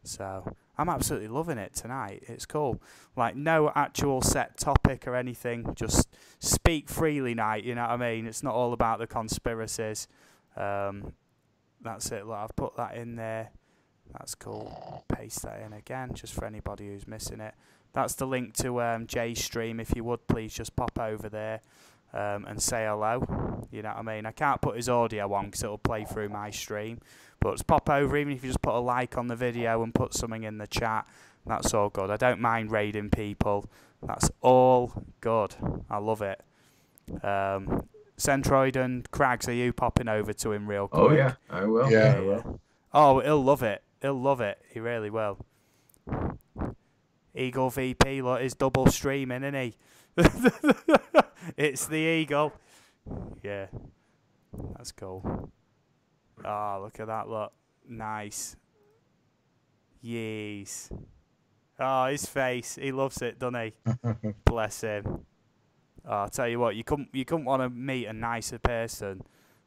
So I'm absolutely loving it tonight. It's cool. Like, no actual set topic or anything, just speak freely night, you know what I mean? It's not all about the conspiracies. That's it. Look, I've put that in there. That's cool. Paste that in again, just for anybody who's missing it. That's the link to Jay's stream. If you would, please just pop over there and say hello. You know what I mean? I can't put his audio on because it'll play through my stream. But just pop over, even if you just put a like on the video and put something in the chat. That's all good. I don't mind raiding people. That's all good. I love it. Centroid and Kraggs, are you popping over to him real quick? Oh yeah, I will. Yeah. I will. Oh, he'll love it. He'll love it. He really will. Eagle VP, look, he's double streaming, isn't he? It's the Eagle. Yeah. That's cool. Oh, look at that, look. Nice. Yes. Oh, his face. He loves it, doesn't he? Bless him. Oh, I'll tell you what, you couldn't want to meet a nicer person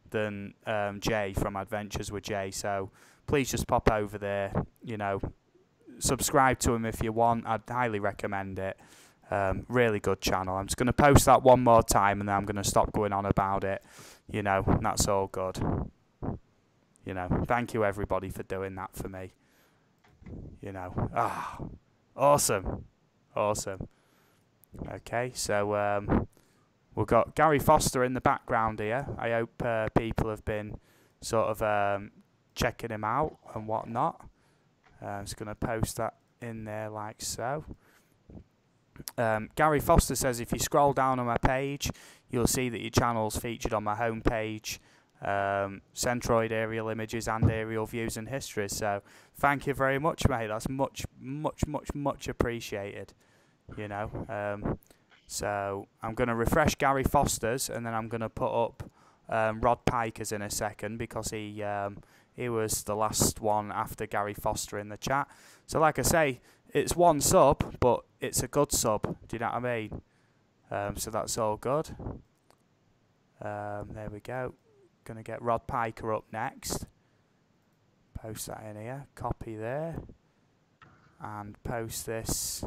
than Jay from Adventures with Jay. So please just pop over there, you know. Subscribe to him if you want. I'd highly recommend it. Really good channel. I'm just going to post that one more time and then I'm going to stop going on about it. You know, and that's all good. You know, thank you everybody for doing that for me. You know, awesome. Awesome. Okay, so we've got Gary Foster in the background here. I hope people have been sort of checking him out and whatnot. I'm just going to post that in there like so. Gary Foster says, if you scroll down on my page, you'll see that your channel's featured on my homepage. Centroid aerial images and aerial views and histories. So thank you very much, mate. That's much appreciated. You know. So I'm going to refresh Gary Foster's and then I'm going to put up Rod Piker's in a second because he was the last one after Gary Foster in the chat. So like I say, it's one sub, but it's a good sub. Do you know what I mean? So that's all good. There we go. Going to get Rod Piker up next. Post that in here. Copy there. And post this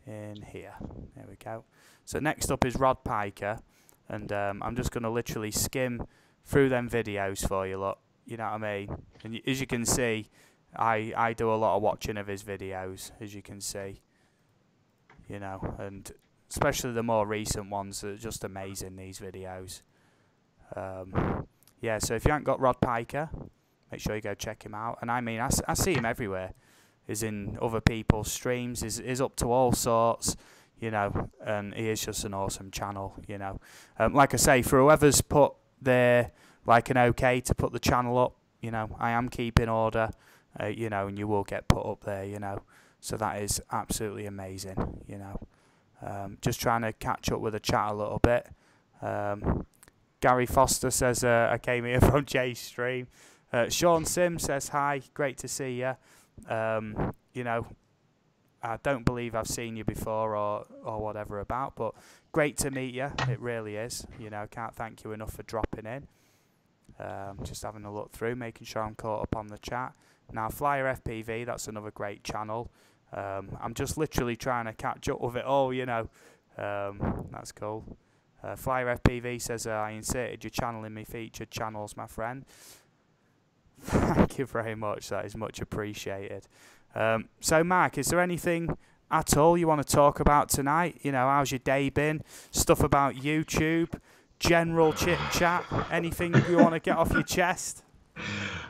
in here. There we go. So next up is Rod Piker. And I'm just going to literally skim through them videos for you, look. You know what I mean? And as you can see, I do a lot of watching of his videos, as you can see. You know, and especially the more recent ones are just amazing, these videos. Yeah, so if you haven't got Rod Piker, make sure you go check him out. And I mean, I see him everywhere. He's in other people's streams. He's up to all sorts, you know, and he is just an awesome channel, you know. Like I say, for whoever's put their, like, an okay to put the channel up, you know, I am keeping order, you know, and you will get put up there, you know. So that is absolutely amazing, you know. Just trying to catch up with the chat a little bit. Gary Foster says, I came here from Jay's stream. Sean Sim says, hi, great to see you. You know, I don't believe I've seen you before or whatever about, but great to meet you. It really is. You know, can't thank you enough for dropping in. Just having a look through, making sure I'm caught up on the chat. Now, Flyer FPV, that's another great channel. I'm just literally trying to catch up with it all, you know. That's cool. Flyer FPV says, I inserted your channel in my featured channels, my friend. Thank you very much. That is much appreciated. So, Mark, is there anything at all you want to talk about tonight? You know, how's your day been? Stuff about YouTube? General chit-chat? Anything you want to get off your chest?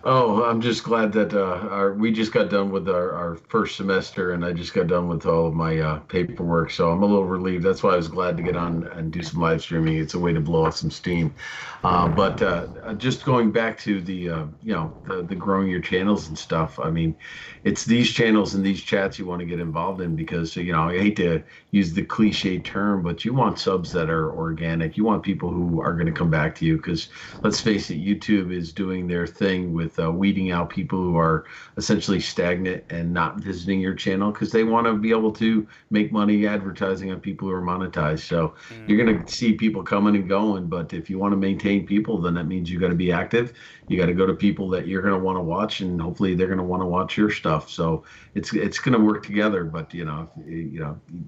Oh, I'm just glad that we just got done with our first semester, and I just got done with all of my paperwork. So I'm a little relieved. That's why I was glad to get on and do some live streaming. It's a way to blow off some steam. But just going back to the growing your channels and stuff. I mean, it's these channels and these chats you want to get involved in because, you know, I hate to use the cliche term, but you want subs that are organic. You want people who are going to come back to you because, let's face it, YouTube is doing their thing with weeding out people who are essentially stagnant and not visiting your channel because they want to be able to make money advertising on people who are monetized. So you're going to see people coming and going, but if you want to maintain people, then that means you got to be active. You got to go to people that you're going to want to watch, and hopefully they're going to want to watch your stuff. So it's going to work together, but you know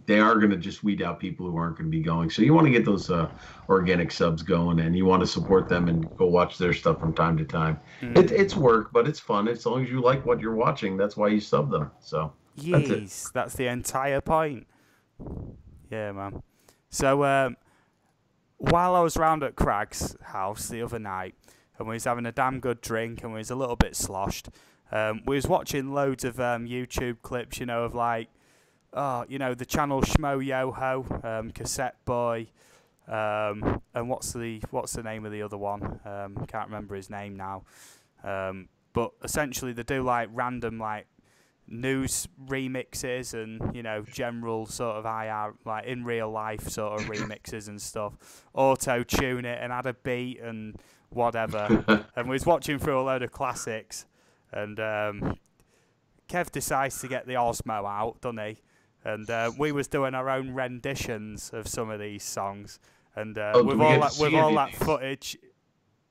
they are going to just weed out people who aren't going to be going. So you want to get those organic subs going, and you want to support them and go watch their stuff from time to time. It's work, but it's fun. As long as you like what you're watching, that's why you sub them. So yes, that's the entire point. Yeah, man. So while I was round at Kraggs' house the other night, and we was having a damn good drink, and we was a little bit sloshed, we was watching loads of YouTube clips, you know, of like, you know, the channel Schmo Yoho, Cassette Boy, and what's the name of the other one? Can't remember his name now. But essentially they do like random like news remixes and, you know, general sort of IR, like in real life sort of remixes and stuff. Auto-tune it and add a beat and whatever. And we was watching through a load of classics, and Kev decides to get the Osmo out, doesn't he? And we was doing our own renditions of some of these songs. And with all that footage,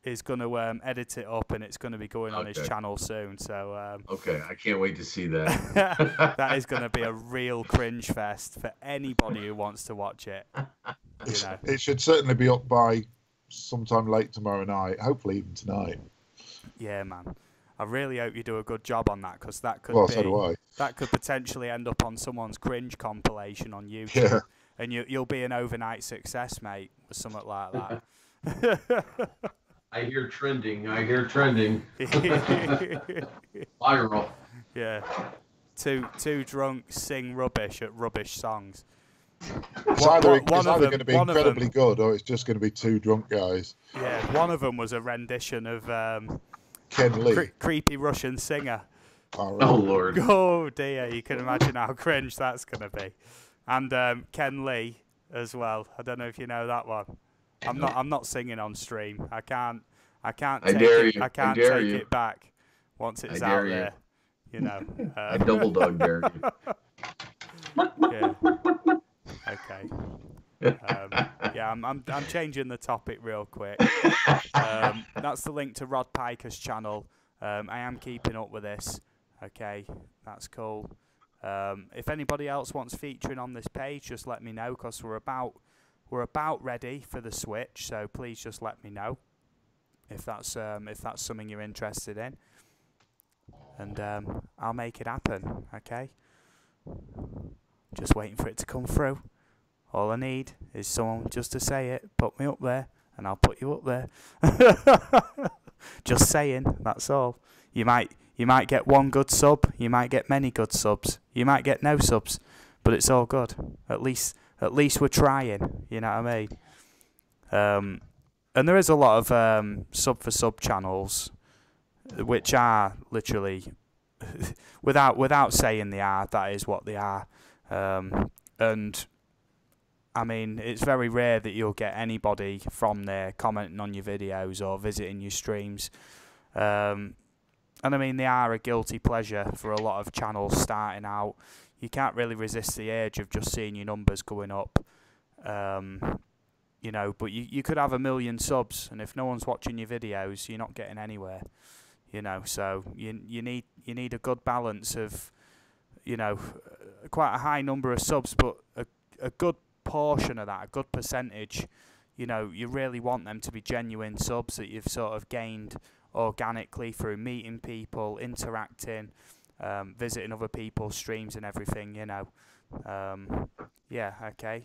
is going to edit it up, and it's going to be going on his channel soon. So okay, I can't wait to see that. That is going to be a real cringe fest for anybody who wants to watch it. You know. It should certainly be up by sometime late tomorrow night, hopefully even tonight. Yeah, man. I really hope you do a good job on that, because that could so do I. That could potentially end up on someone's cringe compilation on YouTube. Yeah. And you'll be an overnight success, mate, or something like that. I hear trending. Viral. Yeah. Two drunks sing rubbish at rubbish songs. It's either going to be incredibly good, or it's just going to be two drunk guys. Yeah, one of them was a rendition of Ken Lee, creepy Russian singer. Oh Lord. Oh dear, you can imagine how cringe that's going to be. And Ken Lee as well. I don't know if you know that one. I'm not singing on stream. I can't take it back once it's out there. You know. I double dog dare you. Yeah. Okay. Yeah, I'm changing the topic real quick. That's the link to Rod Piker's channel. I am keeping up with this. Okay, that's cool. If anybody else wants featuring on this page, just let me know, because we're about ready for the Switch. So please just let me know if that's something you're interested in, and I'll make it happen. Okay. Just waiting for it to come through. All I need is someone just to say it, put me up there, and I'll put you up there. Just saying, that's all. You might get one good sub, you might get many good subs, you might get no subs, but it's all good. At least we're trying, you know what I mean? And there is a lot of sub for sub channels, which are literally, without saying they are, that is what they are. And I mean, it's very rare that you'll get anybody from there commenting on your videos or visiting your streams. And I mean, they are a guilty pleasure for a lot of channels starting out. You can't really resist the urge of just seeing your numbers going up. You know, but you could have 1 million subs, and if no one's watching your videos, you're not getting anywhere. you know. So you need a good balance of, you know, quite a high number of subs, but a good portion of that, a good percentage, you know, you really want them to be genuine subs that you've sort of gained organically through meeting people, interacting, visiting other people's streams and everything, you know. Yeah, okay.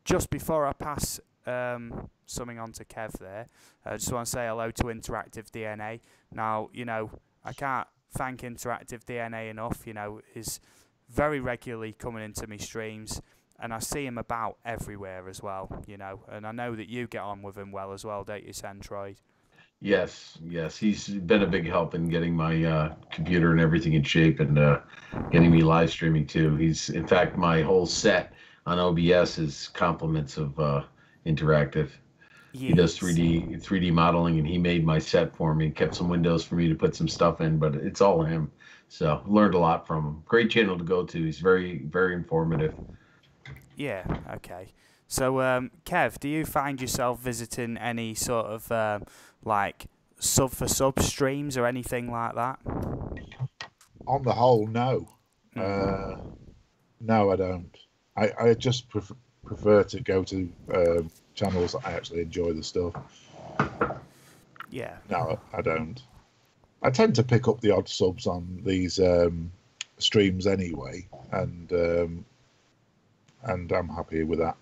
Just before I pass something on to Kev there, I just want to say hello to Interactive DNA. Now, you know, I can't thank Interactive DNA enough. You know, is very regularly coming into my streams, and I see him about everywhere as well, you know. And I know that you get on with him well as well, don't you, Centroid? Yes, yes, he's been a big help in getting my computer and everything in shape, and getting me live streaming too. He's, in fact, my whole set on OBS is compliments of Interactive. Yes. He does 3D modeling, and he made my set for me, kept some windows for me to put some stuff in, but it's all him. So learned a lot from him. Great channel to go to. He's very, very informative. Yeah, okay. So, Kev, do you find yourself visiting any sort of like sub for sub streams or anything like that? On the whole, no. No, I don't. I just prefer to go to channels that I actually enjoy the stuff. Yeah. No, I don't. I tend to pick up the odd subs on these streams anyway, and I'm happy with that.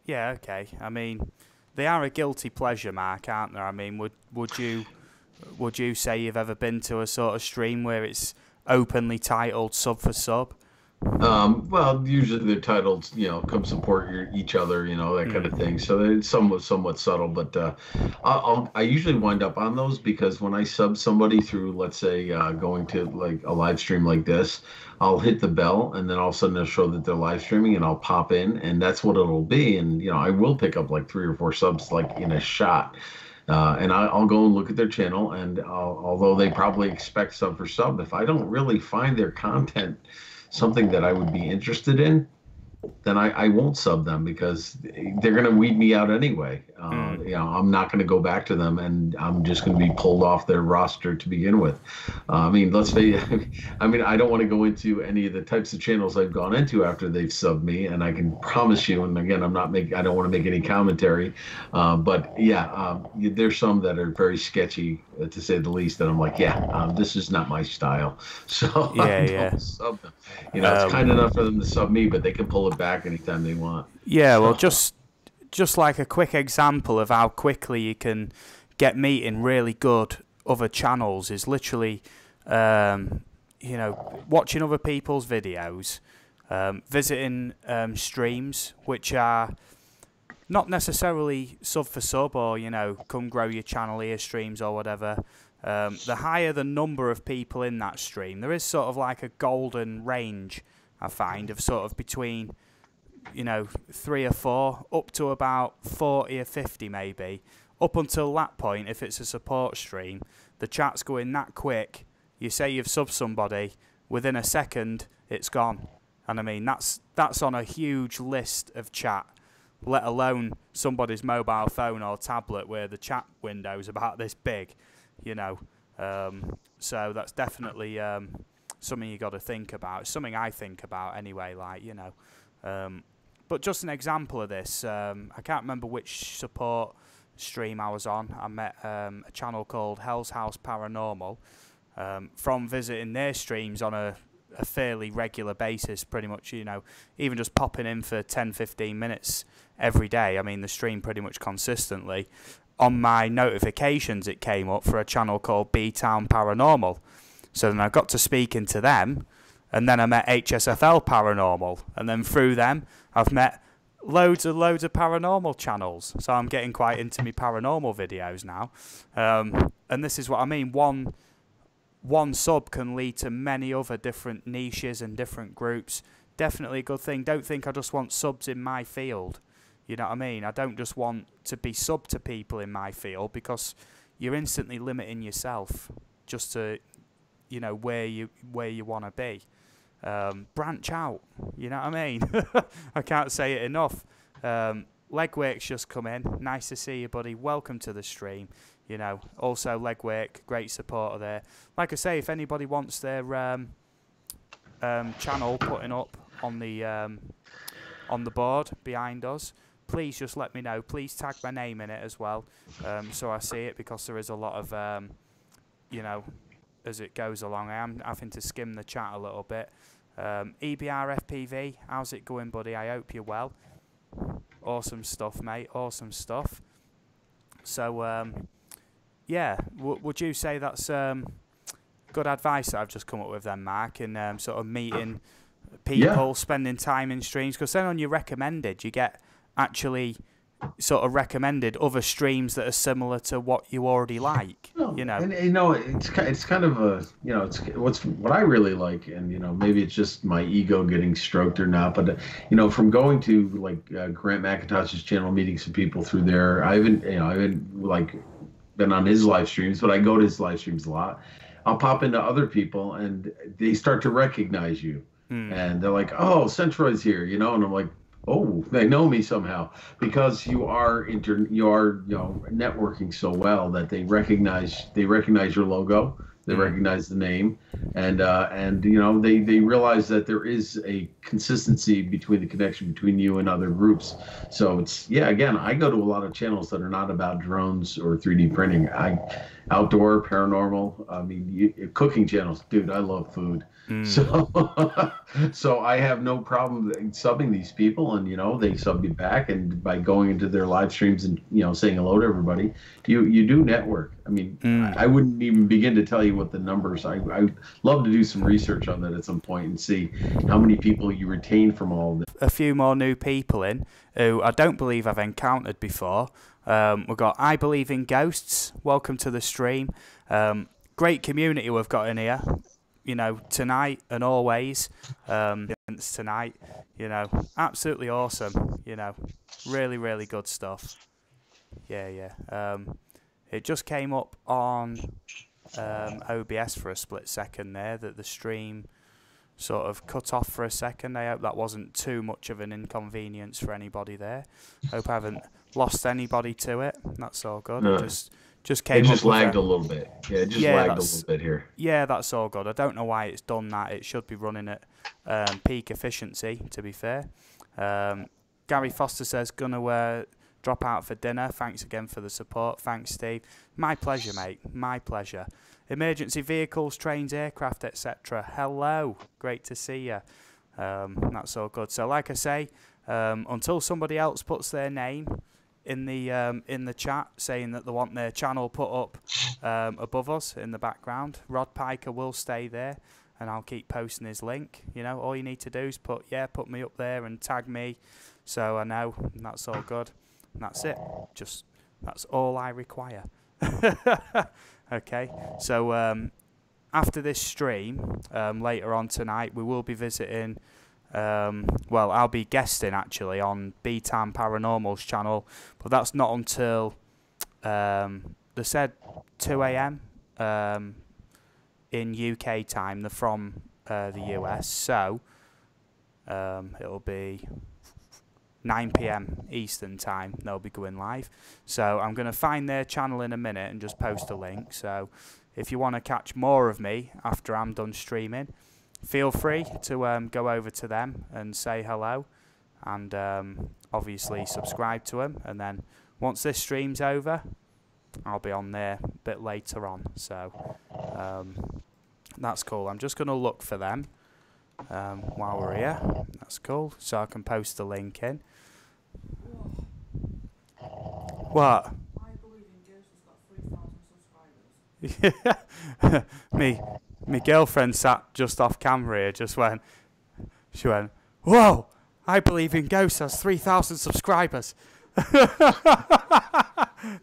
Yeah, okay. I mean, they are a guilty pleasure, Mark, aren't they? I mean, would you say you've ever been to a sort of stream where it's openly titled sub for sub? Well, usually they're titled, you know, come support each other, you know, that kind of thing. So it's somewhat subtle, but I usually wind up on those because when I sub somebody through, let's say, going to like a live stream like this, I'll hit the bell, and then all of a sudden it'll show that they're live streaming, and I'll pop in, and that's what it'll be. And you know, I will pick up like 3 or 4 subs like in a shot. And I'll go and look at their channel, and although they probably expect sub for sub, if I don't really find their content something that I would be interested in, then I won't sub them because they're going to weed me out anyway. You know, I'm not going to go back to them, and I'm just going to be pulled off their roster to begin with. I mean, let's face it. I mean, I don't want to go into any of the types of channels I've gone into after they've subbed me, and I can promise you, and again, I don't want to make any commentary, but yeah, there's some that are very sketchy, to say the least, that I'm like, this is not my style. So I don't sub them. You know, it's kind enough for them to sub me, but they can pull it back anytime they want. Yeah, well, just like a quick example of how quickly you can get meeting really good other channels is literally, you know, watching other people's videos, visiting streams which are not necessarily sub for sub or, you know, come grow your channel here streams or whatever. The higher the number of people in that stream, there is sort of like a golden range, I find, of sort of between, you know, 3 or 4 up to about 40 or 50 maybe. Up until that point, if it's a support stream, the chat's going that quick. You say you've subbed somebody, within a second it's gone. And I mean, that's on a huge list of chat, let alone somebody's mobile phone or tablet where the chat window's about this big, you know. So that's definitely something you got to think about. It's something I think about anyway, like, you know. But just an example of this, I can't remember which support stream I was on. I met a channel called Hell's House Paranormal. From visiting their streams on a fairly regular basis, pretty much, you know, even just popping in for 10-15 minutes every day. I mean, the stream pretty much consistently. On my notifications, it came up for a channel called B-Town Paranormal. So then I got to speaking to them, and then I met HSFL Paranormal, and then through them, I've met loads of paranormal channels. So I'm getting quite into my paranormal videos now. And this is what I mean. One sub can lead to many other different niches and different groups. Definitely a good thing. Don't think I just want subs in my field. You know what I mean? I don't just want to be sub to people in my field, because you're instantly limiting yourself just to, you know, where you want to be. Branch out. You know what I mean? I can't say it enough. Legwake's just come in. Nice to see you, buddy. Welcome to the stream. You know, also Legwake, great supporter there. Like I say, if anybody wants their channel putting up on the board behind us, please just let me know. Please tag my name in it as well, so I see it, because there is a lot of, you know, as it goes along, I am having to skim the chat a little bit. EBR FPV, how's it going, buddy? I hope you're well. Awesome stuff, mate. Awesome stuff. So, yeah, would you say that's good advice that I've just come up with then, Mark, in sort of meeting people, spending time in streams? Because then on your recommended, you get actually sort of recommended other streams that are similar to what you already like. You know, and you know, it's kind of a, you know, it's what I really like, and you know, maybe it's just my ego getting stroked or not, but you know, from going to like Grant McIntosh's channel, meeting some people through there, I haven't like been on his live streams, but I go to his live streams a lot. I'll pop into other people, and they start to recognize you, and they're like, "Oh, Centroid's here," you know, and I'm like, "Oh, they know me somehow," because you are networking so well that they recognize your logo, they recognize the name, and you know, they realize that there is a consistency between the connection between you and other groups. So it's, yeah, again, I go to a lot of channels that are not about drones or 3D printing. Outdoor, paranormal, I mean, cooking channels, dude, I love food. So I have no problem subbing these people, and you know, they sub you back, and by going into their live streams and, you know, saying hello to everybody, you do network. I mean, I wouldn't even begin to tell you what the numbers. I love to do some research on that at some point and see how many people you retain from all of this. A few more new people in who I don't believe I've encountered before. We've got I Believe in Ghosts. Welcome to the stream. Great community we've got in here. You know, tonight and always. Tonight, you know, absolutely awesome. You know, really, really good stuff. Yeah. It just came up on OBS for a split second there that the stream sort of cut off for a second. I hope that wasn't too much of an inconvenience for anybody there. Hope I haven't lost anybody to it. That's all good. No. Just came. It just lagged a little bit. Yeah, it just lagged a little bit here. Yeah, that's all good. I don't know why it's done that. It should be running at peak efficiency, to be fair. Gary Foster says, gonna drop out for dinner. Thanks again for the support. Thanks, Steve. My pleasure, mate. My pleasure. Emergency vehicles, trains, aircraft, etc. Hello. Great to see you. That's all good. So, like I say, until somebody else puts their name in the chat saying that they want their channel put up above us in the background, Rod Piker will stay there, and I'll keep posting his link. You know, all you need to do is put me up there and tag me, so I know. And that's all good. And that's it. That's all I require. Okay. So after this stream, later on tonight, we will be visiting. Well, I'll be guesting actually on B-Time Paranormal's channel, but that's not until they said 2 a.m. In UK time. They're from the US, so it'll be 9 p.m. Eastern time. They'll be going live. So I'm going to find their channel in a minute and just post a link. So if you want to catch more of me after I'm done streaming, feel free to go over to them and say hello, and obviously subscribe to them. And then once this stream's over, I'll be on there a bit later on. So that's cool. I'm just going to look for them while we're here. That's cool. So I can post the link in. What? I Believe in Ghosts has got 3,000 subscribers. My girlfriend sat just off camera here, she went, whoa, I Believe in Ghosts has 3,000 subscribers.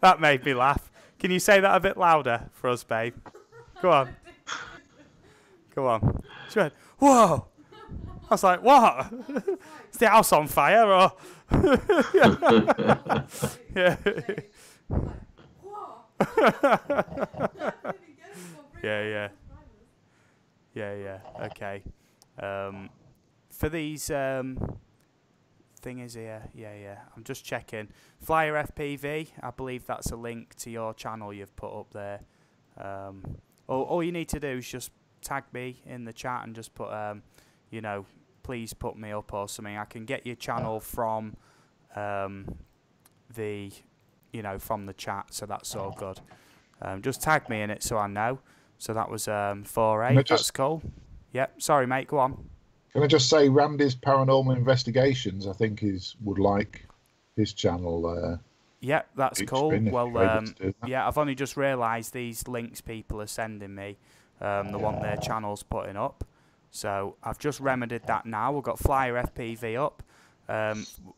That made me laugh. Can you say that a bit louder for us, babe? Go on. Go on. She went, whoa. I was like, what? Is the house on fire? Or yeah. Yeah. Okay. For these thing is here. Yeah. I'm just checking. Flyer FPV, I believe that's a link to your channel you've put up there. All you need to do is just tag me in the chat and just put, you know, please put me up or something. I can get your channel from the, you know, from the chat, so that's all good. Just tag me in it so I know. So that was 4A. That's cool. Yep. Sorry, mate. Go on. Can I just say, Randy's Paranormal Investigations, I think, would like his channel. Yeah, that's cool. Well, yeah, I've only just realised these links people are sending me, the one their channel's putting up. So I've just remedied that now. We've got Flyer FPV up.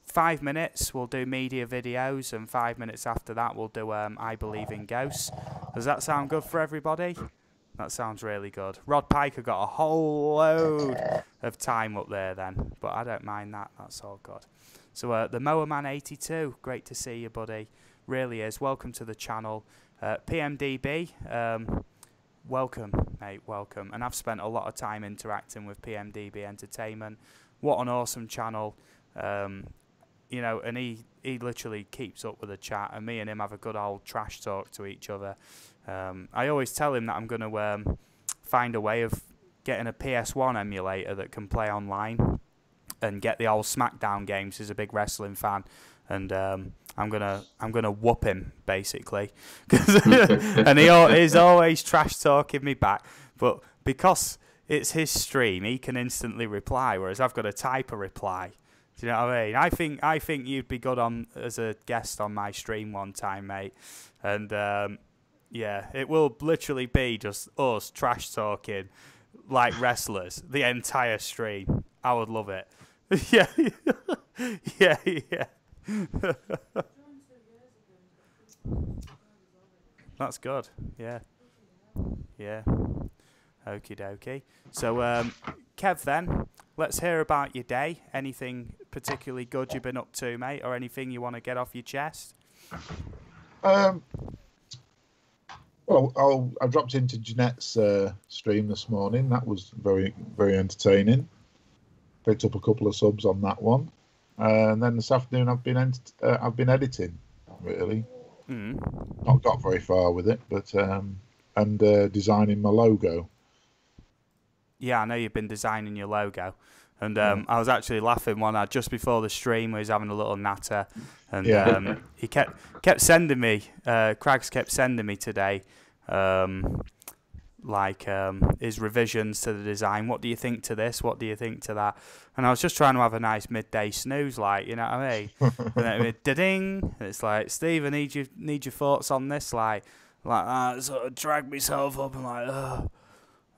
5 minutes, we'll do media videos, and 5 minutes after that, we'll do I Believe in Ghosts. Does that sound good for everybody? That sounds really good. Rod Piker got a whole load of time up there then, but I don't mind that. That's all good. So the Mower Man 82, great to see you, buddy. Really is. Welcome to the channel. PMDB, welcome, mate, welcome. And I've spent a lot of time interacting with PMDB Entertainment. What an awesome channel. You know, and he literally keeps up with the chat, and me and him have a good old trash talk to each other. I always tell him that I'm going to find a way of getting a PS1 emulator that can play online and get the old SmackDown games. He's a big wrestling fan, and I'm gonna whoop him basically, and he's always trash talking me back. But because it's his stream, he can instantly reply, whereas I've got to type a reply. Do you know what I mean? I think you'd be good on as a guest on my stream one time, mate. And yeah, it will literally be just us trash talking like wrestlers the entire stream. I would love it. Yeah. That's good. Yeah. Okie dokie. So, Kev, then, let's hear about your day. Anything particularly good you've been up to, mate, or anything you want to get off your chest? Well, I dropped into Jeanette's stream this morning. That was very, very entertaining. Picked up a couple of subs on that one, and then this afternoon I've been editing. Really, not got very far with it, but and designing my logo. Yeah, I know you've been designing your logo, and I was actually laughing just before the stream. We was having a little natter, and he kept sending me. Kraggs kept sending me today. His revisions to the design. What do you think to this? What do you think to that? And I was just trying to have a nice midday snooze, like, you know what I mean? And then it ding. It's like, Steve, I need your thoughts on this, like that. Sort of drag myself up and like,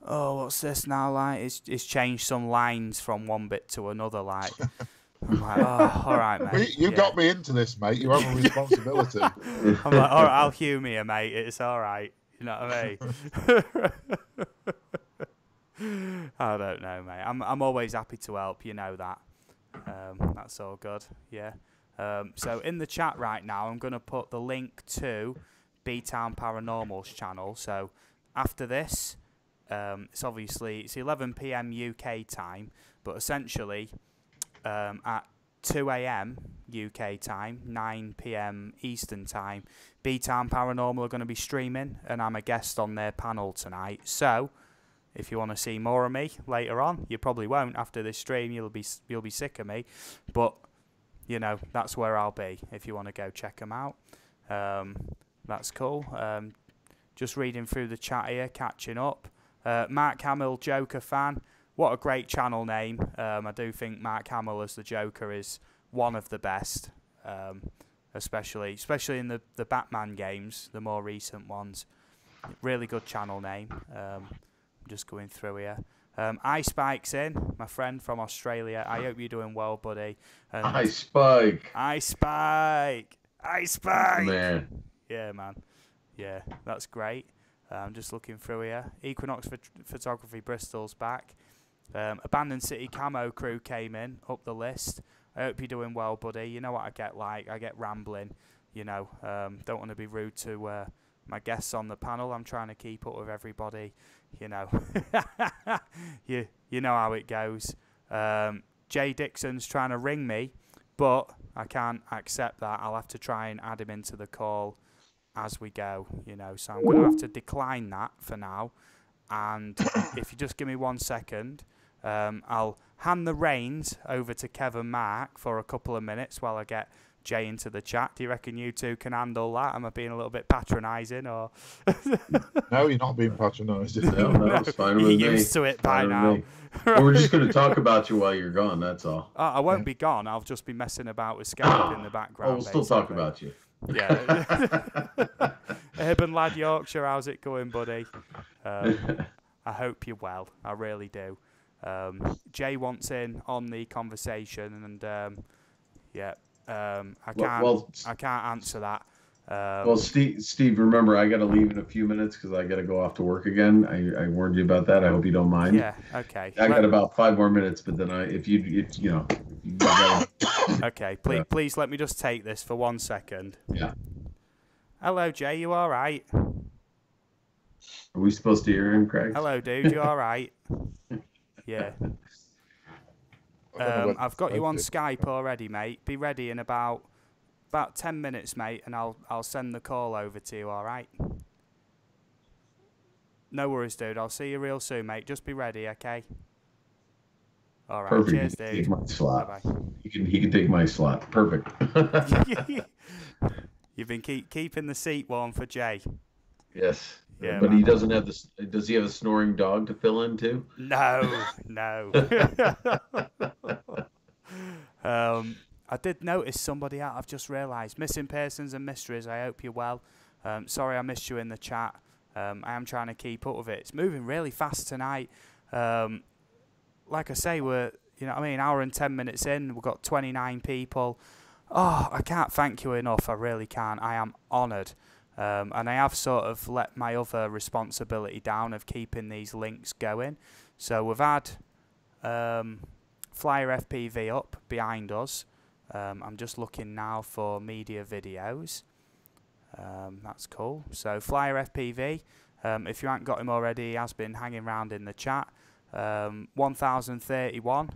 oh, what's this now? Like, it's changed some lines from one bit to another, like. I'm like, oh, all right, mate. You got me into this, mate. You have a responsibility. I'm like, all right, I'll humour you, mate. It's all right. You know what I mean? I don't know, mate. I'm always happy to help. You know that. That's all good. Yeah. So in the chat right now, I'm going to put the link to B-Town Paranormal's channel. So after this, it's 11 p.m. UK time, but essentially at 2 a.m. UK time, 9 p.m. Eastern time, B-Town Paranormal are going to be streaming, and I'm a guest on their panel tonight. So, if you want to see more of me later on, you probably won't after this stream. You'll be sick of me, but you know that's where I'll be. If you want to go check them out, that's cool. Just reading through the chat here, catching up. Mark Hamill, Joker fan. What a great channel name. I do think Mark Hamill as the Joker is one of the best, especially in the Batman games, the more recent ones. Really good channel name. I'm just going through here. iSpike's in, my friend from Australia. I hope you're doing well, buddy. iSpike. Man. Yeah, man. Yeah, that's great. I'm just looking through here. Equinox Photography Bristol's back. Abandoned City Camo Crew came in, up the list. I hope you're doing well, buddy. You know what I get like. I get rambling, you know. Don't want to be rude to my guests on the panel. I'm trying to keep up with everybody, you know. You know how it goes. Jay Dixon's trying to ring me, but I can't accept that. I'll have to try and add him into the call as we go, so I'm going to have to decline that for now. And if you just give me 1 second, I'll hand the reins over to Kevin Mark for a couple of minutes while I get Jay into the chat. Do you reckon you two can handle that? Am I being a little bit patronising, or? No, you're not being patronised. No, it's fine with me. You're used to it by now. Well, we're just going to talk about you while you're gone, that's all. I won't be gone. I'll just be messing about with Skype in the background. We'll still talk about you. Yeah. Urban Lad Yorkshire, how's it going, buddy? I hope you're well. I really do. Jay wants in on the conversation, and I can't answer that. Well, Steve, remember I got to leave in a few minutes because I got to go off to work again. I warned you about that. I hope you don't mind. Yeah. Okay. I got about 5 more minutes, but then if you gotta... Okay. Please let me just take this for 1 second. Yeah. Hello, Jay. You all right? Are we supposed to hear him, Kraggs? Hello, dude. You all right? Yeah. I've got you on Skype already, mate. Be ready in about 10 minutes, mate, and I'll send the call over to you, all right? No worries, dude. I'll see you real soon, mate. Just be ready, okay? All right. Perfect. Cheers, dude. Take my slot. Bye-bye. He can take my slot. Perfect. You've been keeping the seat warm for Jay. Yes. Yeah, but man. he doesn't have this. Does he have a snoring dog to fill in too? No. I did notice somebody out. I've just realised. Missing persons and mysteries. I hope you're well. Sorry I missed you in the chat. I am trying to keep up with it. It's moving really fast tonight. Like I say, we're hour and 10 minutes in. We've got 29 people. Oh, I can't thank you enough. I really can't. I am honoured. And I have sort of let my other responsibility down of keeping these links going. So we've had Flyer FPV up behind us. I'm just looking now for media videos. That's cool. So Flyer FPV, if you haven't got him already, he has been hanging around in the chat. 1031.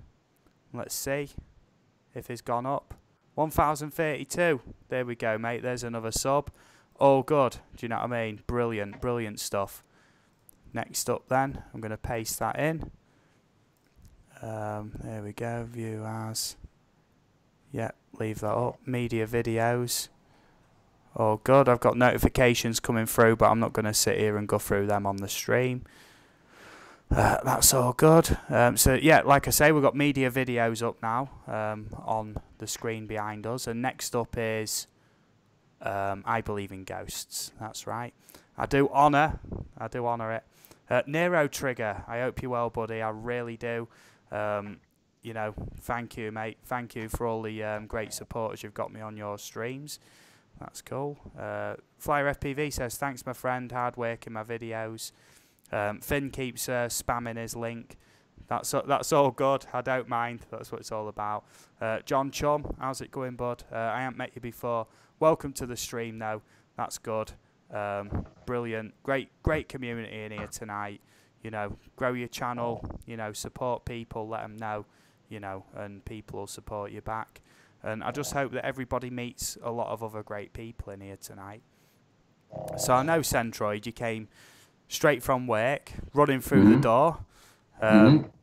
Let's see if he's gone up. 1032. There we go, mate. There's another sub. All good. Do you know what I mean? Brilliant stuff. Next up then, I'm going to paste that in. There we go. View as. Yep, leave that up. Media videos. Oh, good. I've got notifications coming through, but I'm not going to sit here and go through them on the stream. That's all good. So, yeah, like I say, we've got media videos up now on the screen behind us. And next up is I Believe in Ghosts. That's right. I do honour it. Nero Trigger, I hope you're well, buddy. I really do. Thank you, mate. Thank you for all the great supporters you've got me on your streams. That's cool. Flyer FPV says, thanks, my friend. Hard work in my videos. Finn keeps spamming his link. That's all good. I don't mind. That's what it's all about. John Chum, how's it going, bud? I haven't met you before. Welcome to the stream, though. That's good. Brilliant. Great community in here tonight. Grow your channel. Support people. Let them know. And people will support you back. And I just hope that everybody meets a lot of other great people in here tonight. So I know, Centroid, you came straight from work, running through the door,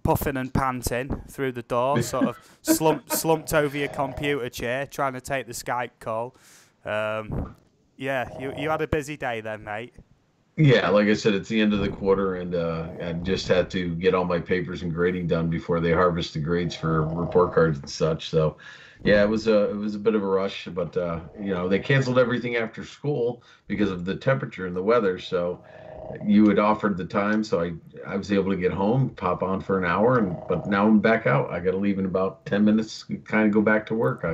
puffing and panting through the door, sort of slumped over your computer chair, trying to take the Skype call. Yeah, you had a busy day then, mate. Yeah, like I said, it's the end of the quarter, and I just had to get all my papers and grading done before they harvest the grades for report cards and such. So, yeah, it was a bit of a rush, but they canceled everything after school because of the temperature and the weather. So, you had offered the time, so I was able to get home, pop on for an hour, but now I'm back out. I got to leave in about 10 minutes, kind of go back to work.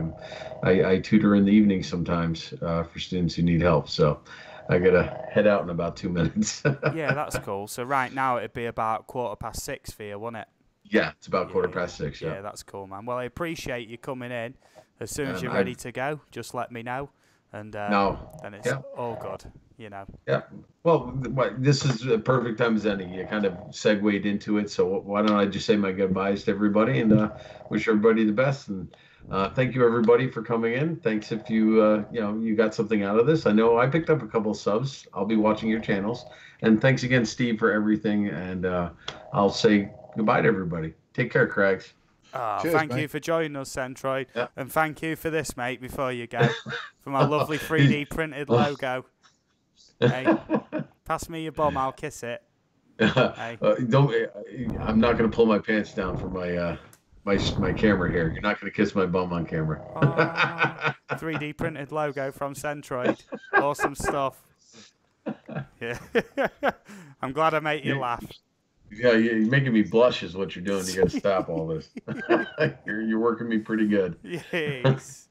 I tutor in the evening sometimes for students who need help, so I got to head out in about 2 minutes. Yeah, that's cool. So right now it'd be about 6:15 for you, wouldn't it? Yeah, it's about 6:15. Yeah, that's cool, man. Well, I appreciate you coming in. As soon as you're ready to go, just let me know. and No. then it's Yeah. all good, you know. Yeah. Well, this is a perfect time as any. You kind of segued into it, so why don't I just say my goodbyes to everybody and wish everybody the best. And thank you everybody for coming in. Thanks if you you got something out of this. I know I picked up a couple of subs. I'll be watching your channels. And thanks again, Steve, for everything. And I'll say goodbye to everybody. Take care, Kraggs. Cheers, Thank mate. you for joining us, Centroid. Yeah. And thank you for this, mate, before you go, for my lovely 3D printed logo. Hey, pass me your bum, I'll kiss it. Hey. Don't. I'm not going to pull my pants down for my my camera here. You're not going to kiss my bum on camera. 3D printed logo from Centroid. Awesome stuff. Yeah. I'm glad I made you laugh. Yeah, you're making me blush is what you're doing. You got to stop all this. You're working me pretty good. Yes.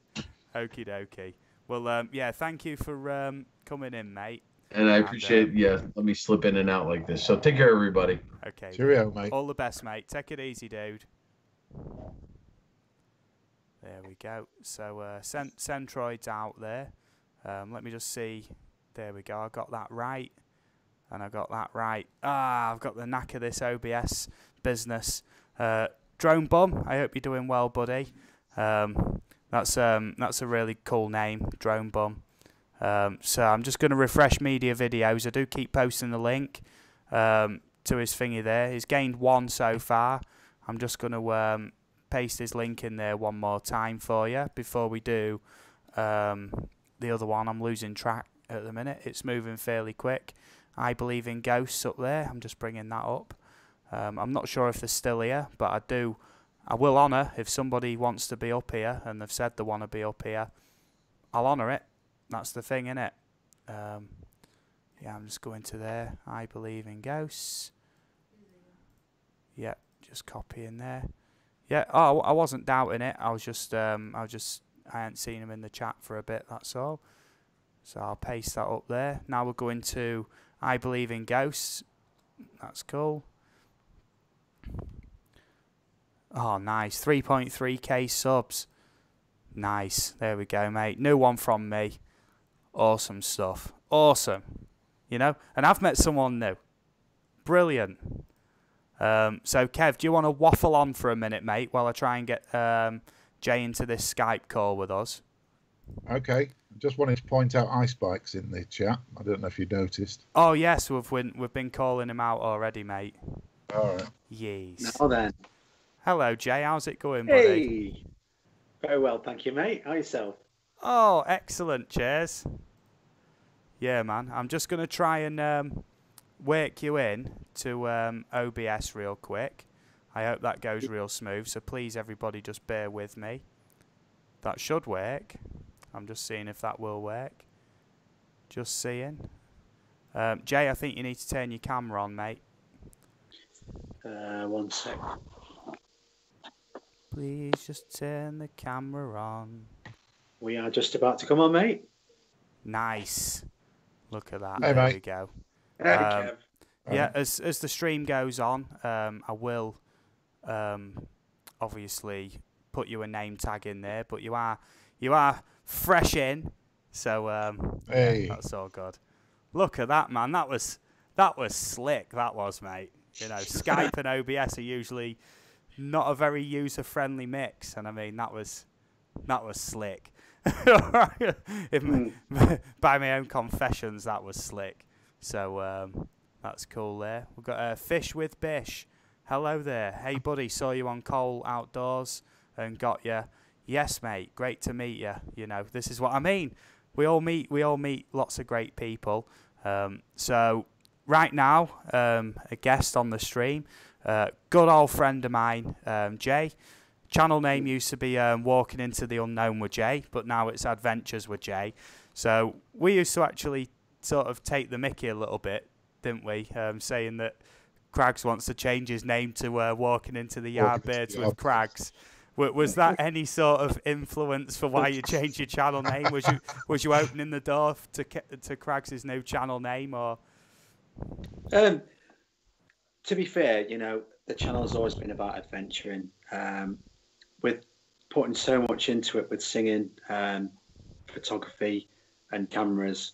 Okie dokie. Well, yeah, thank you for coming in, mate. And I appreciate, let me slip in and out like this. So take care, everybody. Okay. Cheerio, mate. All the best, mate. Take it easy, dude. There we go. So, Centroid's out there. Let me just see. There we go. I got that right. And I got that right. I've got the knack of this OBS business. Drone Bum, I hope you're doing well, buddy. That's a really cool name, Drone Bum. So I'm just going to refresh media videos. I do keep posting the link to his thingy there. He's gained 1 so far. I'm just going to paste his link in there one more time for you before we do the other one. I'm losing track at the minute. It's moving fairly quick. I Believe in Ghosts up there. I'm just bringing that up. I'm not sure if they're still here, but I will honour if somebody wants to be up here and they've said they want to be up here. I'll honour it. That's the thing, innit? Yeah, I'm just going to there. I Believe in Ghosts. Yeah, just copying there. Yeah, I wasn't doubting it. I hadn't seen him in the chat for a bit, that's all. So I'll paste that up there. Now we're going to I Believe in Ghosts. That's cool. Oh, nice. 3.3k subs. Nice. There we go, mate. New one from me. Awesome stuff. Awesome. You know? And I've met someone new. Brilliant. So, Kev, do you want to waffle on for a minute, mate, while I try and get Jay into this Skype call with us? Okay. Just wanted to point out Ice Bikes in the chat. I don't know if you noticed. Oh, yes. We've been calling him out already, mate. All right. Yes. Now then. Hello, Jay. How's it going, buddy? Hey. Very well, thank you, mate. How yourself? Oh, excellent. Cheers. Yeah, man. I'm just going to try and work you in to OBS real quick. I hope that goes real smooth. So please, everybody, just bear with me. That should work. I'm just seeing if that will work. Just seeing. Jay, I think you need to turn your camera on, mate. 1 sec. Please just turn the camera on. We are just about to come on, mate. Nice. Look at that. Hey, there mate. we go. Hey, Kev. Yeah, as the stream goes on, I will obviously put you a name tag in there, but you are fresh in, so Hey. yeah, that's all good. Look at that, man. That was slick. That was, mate. You know, Skype and OBS are usually not a very user-friendly mix, and I mean that was slick. By my own confessions, that was slick. So that's cool there. We've got Fish with Bish. Hello there. Hey, buddy. Saw you on Cole Outdoors and got you. Yes, mate. Great to meet you. You know, this is what I mean. We all meet lots of great people. So right now, a guest on the stream, good old friend of mine, Jay. Channel name used to be Walking into the Unknown with Jay, but now it's Adventures with Jay. So we used to actually sort of take the mickey a little bit, didn't we? Saying that Kraggs wants to change his name to Walking into the Yardbirds with Kraggs. Was that any sort of influence for why you changed your channel name? Was you opening the door to Kraggs' new channel name, or? To be fair, you know, the channel's always been about adventuring. With putting so much into it with singing, photography, and cameras,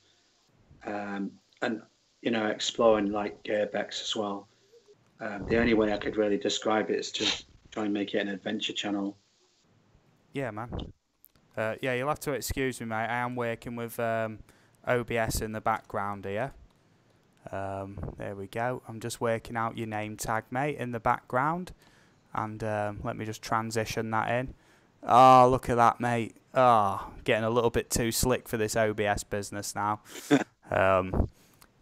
and exploring like Gearbex as well. The only way I could really describe it is to try and make it an adventure channel. Yeah, man. Yeah, you'll have to excuse me, mate. I am working with OBS in the background here. There we go. I'm just working out your name tag, mate, in the background. And let me just transition that in. Oh, look at that, mate. Oh, getting a little bit too slick for this OBS business now.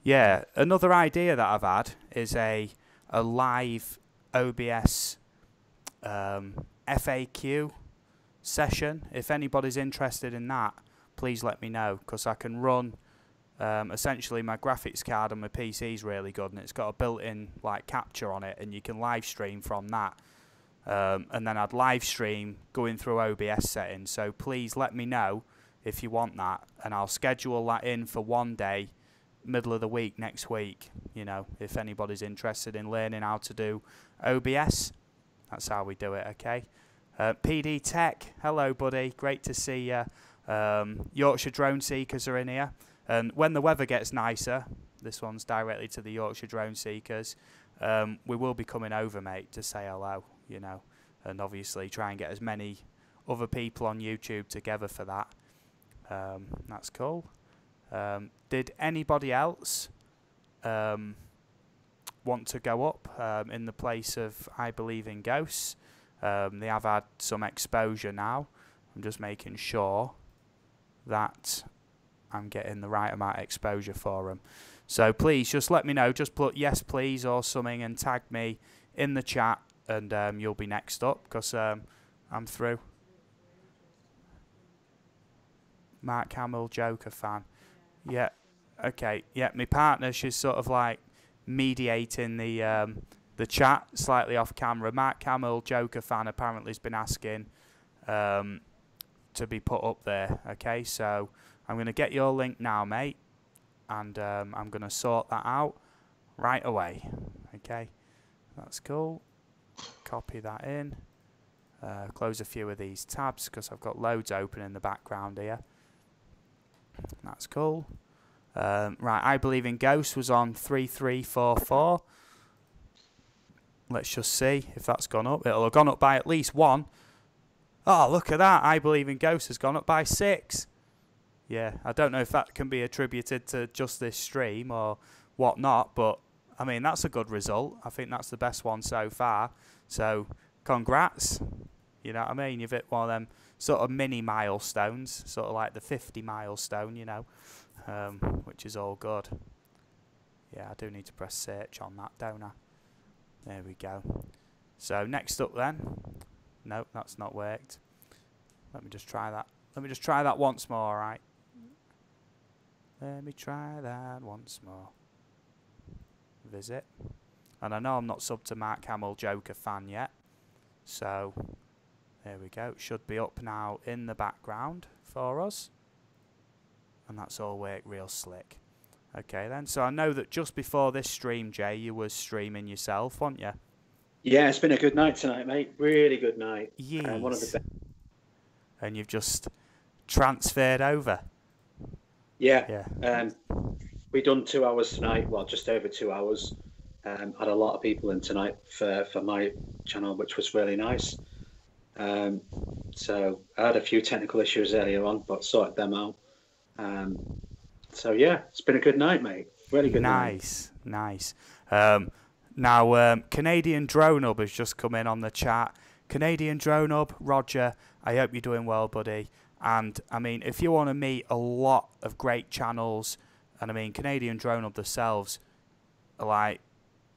Yeah, another idea that I've had is a live OBS FAQ session. If anybody's interested in that, please let me know, because I can run essentially my graphics card on my PC is really good, and it's got a built-in like capture on it, and you can live stream from that. And then I'd live stream going through OBS settings. So please let me know if you want that, and I'll schedule that in for one day, middle of the week next week. You know, if anybody's interested in learning how to do OBS, that's how we do it. Okay. PD Tech, hello buddy, great to see you. Yorkshire Drone Seekers are in here, and when the weather gets nicer, this one's directly to the Yorkshire Drone Seekers, we will be coming over, mate, to say hello, you know, and obviously try and get as many other people on YouTube together for that. That's cool. Did anybody else want to go up in the place of I Believe in Ghosts? They have had some exposure now. I'm just making sure that I'm getting the right amount of exposure for them. So please just let me know. Just put yes please or something and tag me in the chat, and you'll be next up, because I'm through. Mark Hamill, Joker fan. Yeah, okay. Yeah, my partner, she's sort of like mediating the chat slightly off camera. Mark Hamill, Joker fan, apparently has been asking to be put up there. Okay, so I'm going to get your link now, mate, and I'm going to sort that out right away. Okay, that's cool. Copy that in. Close a few of these tabs because I've got loads open in the background here. That's cool. Right, I Believe in Ghosts was on 3344. Let's just see if that's gone up. It'll have gone up by at least one. Oh, look at that. I Believe in Ghosts has gone up by 6. Yeah, I don't know if that can be attributed to just this stream or whatnot, but, I mean, that's a good result. I think that's the best one so far. So, congrats. You know what I mean? You've hit one of them sort of mini milestones, sort of like the 50 milestone, you know, which is all good. Yeah, I do need to press search on that, don't I? There we go. So next up then. Nope, that's not worked. Let me just try that. Let me just try that once more, alright? Let me try that once more. Visit. And I know I'm not subbed to Mark Hamill Joker fan yet. So there we go. It should be up now in the background for us. And that's all worked real slick. Okay then, so I know that just before this stream, Jay, you was streaming yourself, weren't you? Yeah, it's been a good night tonight, mate. Really good night. Yes. One of the best. And you've just transferred over. Yeah. We done 2 hours tonight. Well, just over 2 hours. Had a lot of people in tonight for my channel, which was really nice. So I had a few technical issues earlier on, but sorted them out. So yeah, it's been a good night, mate. Really good night. Nice. Now, Canadian Drone Hub has just come in on the chat. Canadian Drone Hub, Roger, I hope you're doing well, buddy. And, I mean, if you want to meet a lot of great channels, and, I mean, Canadian Drone Hub themselves are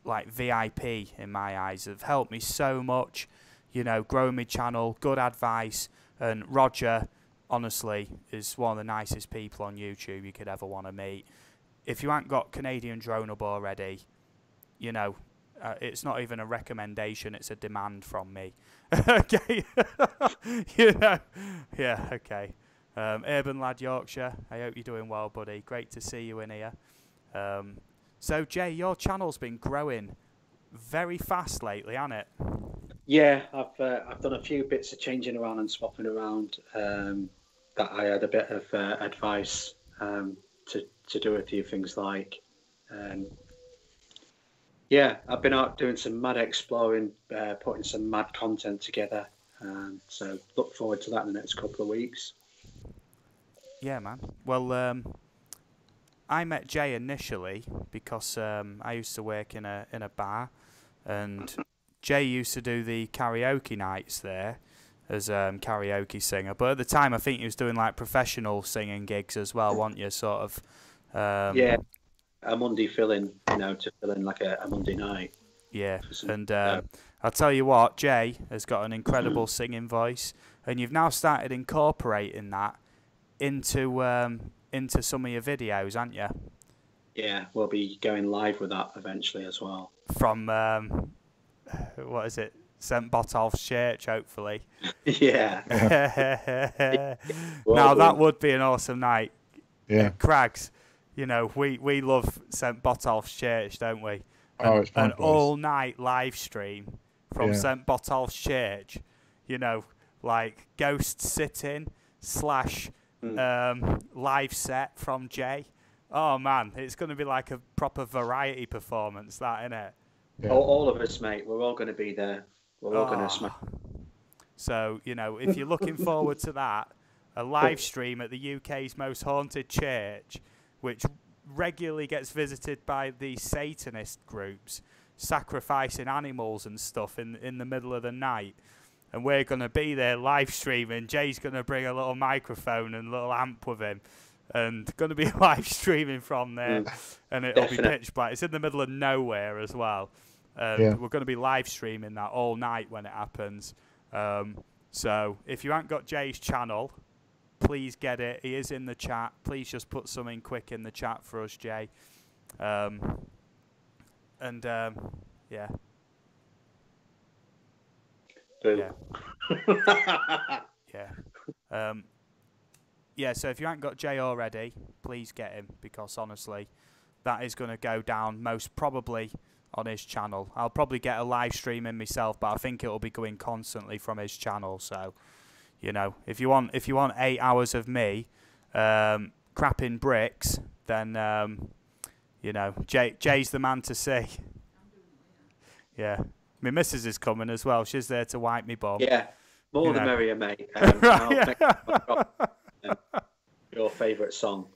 like VIP in my eyes. Have helped me so much, you know, growing my channel, good advice. And Roger, honestly, is one of the nicest people on YouTube you could ever want to meet. If you haven't got Canadian Drone Hub already, you know, it's not even a recommendation, it's a demand from me. Okay. You know, yeah, okay. Urban Lad Yorkshire, I hope you're doing well, buddy. Great to see you in here. So, Jay, your channel's been growing very fast lately, hasn't it? Yeah, I've done a few bits of changing around and swapping around that I had a bit of advice to do a few things like. Yeah, I've been out doing some mad exploring, putting some mad content together. So look forward to that in the next couple of weeks. Yeah, man. Well, I met Jay initially because I used to work in a bar, and Jay used to do the karaoke nights there as karaoke singer. But at the time, I think he was doing like professional singing gigs as well, weren't you? Sort of. Yeah, a Monday fill-in, to fill in like a Monday night. Yeah, and I'll tell you what, Jay has got an incredible singing voice, and you've now started incorporating that into some of your videos, haven't you? Yeah, we'll be going live with that eventually as well. From what is it? St. Botolph's Church, hopefully. Yeah. Now that would be an awesome night. Yeah. Kraggs, we love St. Botolph's Church, don't we? It's an all-night live stream from St. Botolph's Church, like ghost sitting / live set from Jay. Oh man, it's going to be like a proper variety performance, that, isn't it? Yeah. All of us, mate. We're all going to be there. We're all going to smash. So, if you're looking forward to that, a live stream at the UK's most haunted church, which regularly gets visited by these Satanist groups, sacrificing animals and stuff in the middle of the night. And we're going to be there live streaming. Jay's going to bring a little microphone and a little amp with him. And going to be live streaming from there. And it'll be pitch black. It's in the middle of nowhere as well. We're going to be live streaming that all night when it happens. So if you haven't got Jay's channel, please get it. He is in the chat. Please just put something quick in the chat for us, Jay. Yeah. Boom. Yeah. Yeah, so if you haven't got Jay already, please get him, because honestly, that is going to go down most probably on his channel. I'll probably get a live stream in myself, but I think it'll be going constantly from his channel. So, if you want 8 hours of me crapping bricks, then Jay's the man to see. Yeah, my missus is coming as well. She's there to wipe me bum. Yeah, more the merrier, mate. Your favourite song.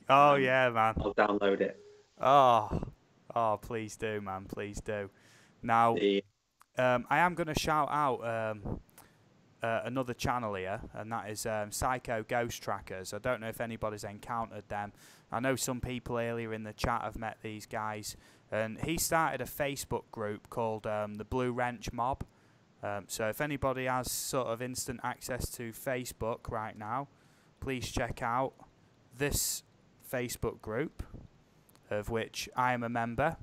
Oh yeah, man. I'll download it. Oh, please do, man. Please do. Now, I am going to shout out another channel here, and that is Psycho Ghost Trackers. I don't know if anybody's encountered them. I know some people earlier in the chat have met these guys, and he started a Facebook group called the Blue Wrench Mob. So if anybody has sort of instant access to Facebook right now, please check out this Facebook group, of which I am a member,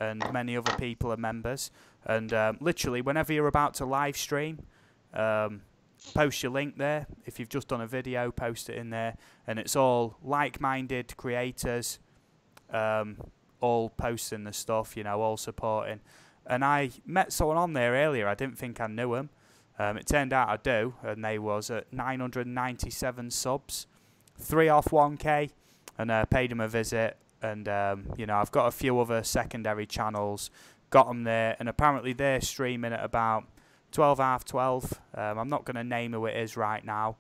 and many other people are members. And literally, whenever you're about to live stream, post your link there. If you've just done a video, post it in there. And it's all like-minded creators, all posting the stuff, all supporting. And I met someone on there earlier. I didn't think I knew him. It turned out I do, and they was at 997 subs, 3 off 1K, and paid him a visit. And I've got a few other secondary channels, got them there, and apparently they're streaming at about 12:30. I'm not going to name who it is right now.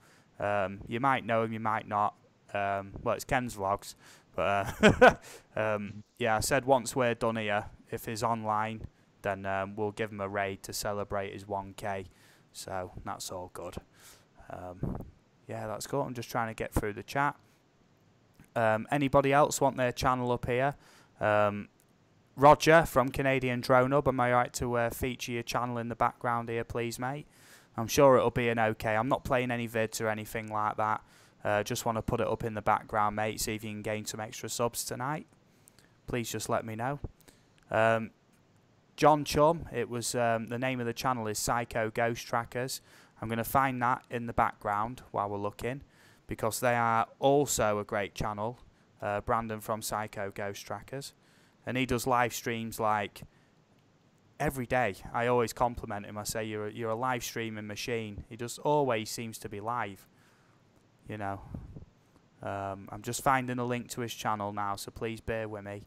You might know him, you might not. Well, it's Ken's Vlogs, but yeah, I said once we're done here, if he's online, then we'll give him a raid to celebrate his 1K. So that's all good. Yeah, that's cool. I'm just trying to get through the chat. Anybody else want their channel up here? Roger from Canadian Drone Hub, am I right to feature your channel in the background here, please, mate? I'm sure it'll be an okay. I'm not playing any vids or anything like that. Just want to put it up in the background, mate, see if you can gain some extra subs tonight. Please just let me know. John Chum, it was the name of the channel is Psycho Ghost Trackers. I'm going to find that in the background while we're looking, because they are also a great channel. Brandon from Psycho Ghost Trackers. And he does live streams like every day. I always compliment him. I say, you're a live streaming machine. He just always seems to be live, I'm just finding a link to his channel now, so please bear with me.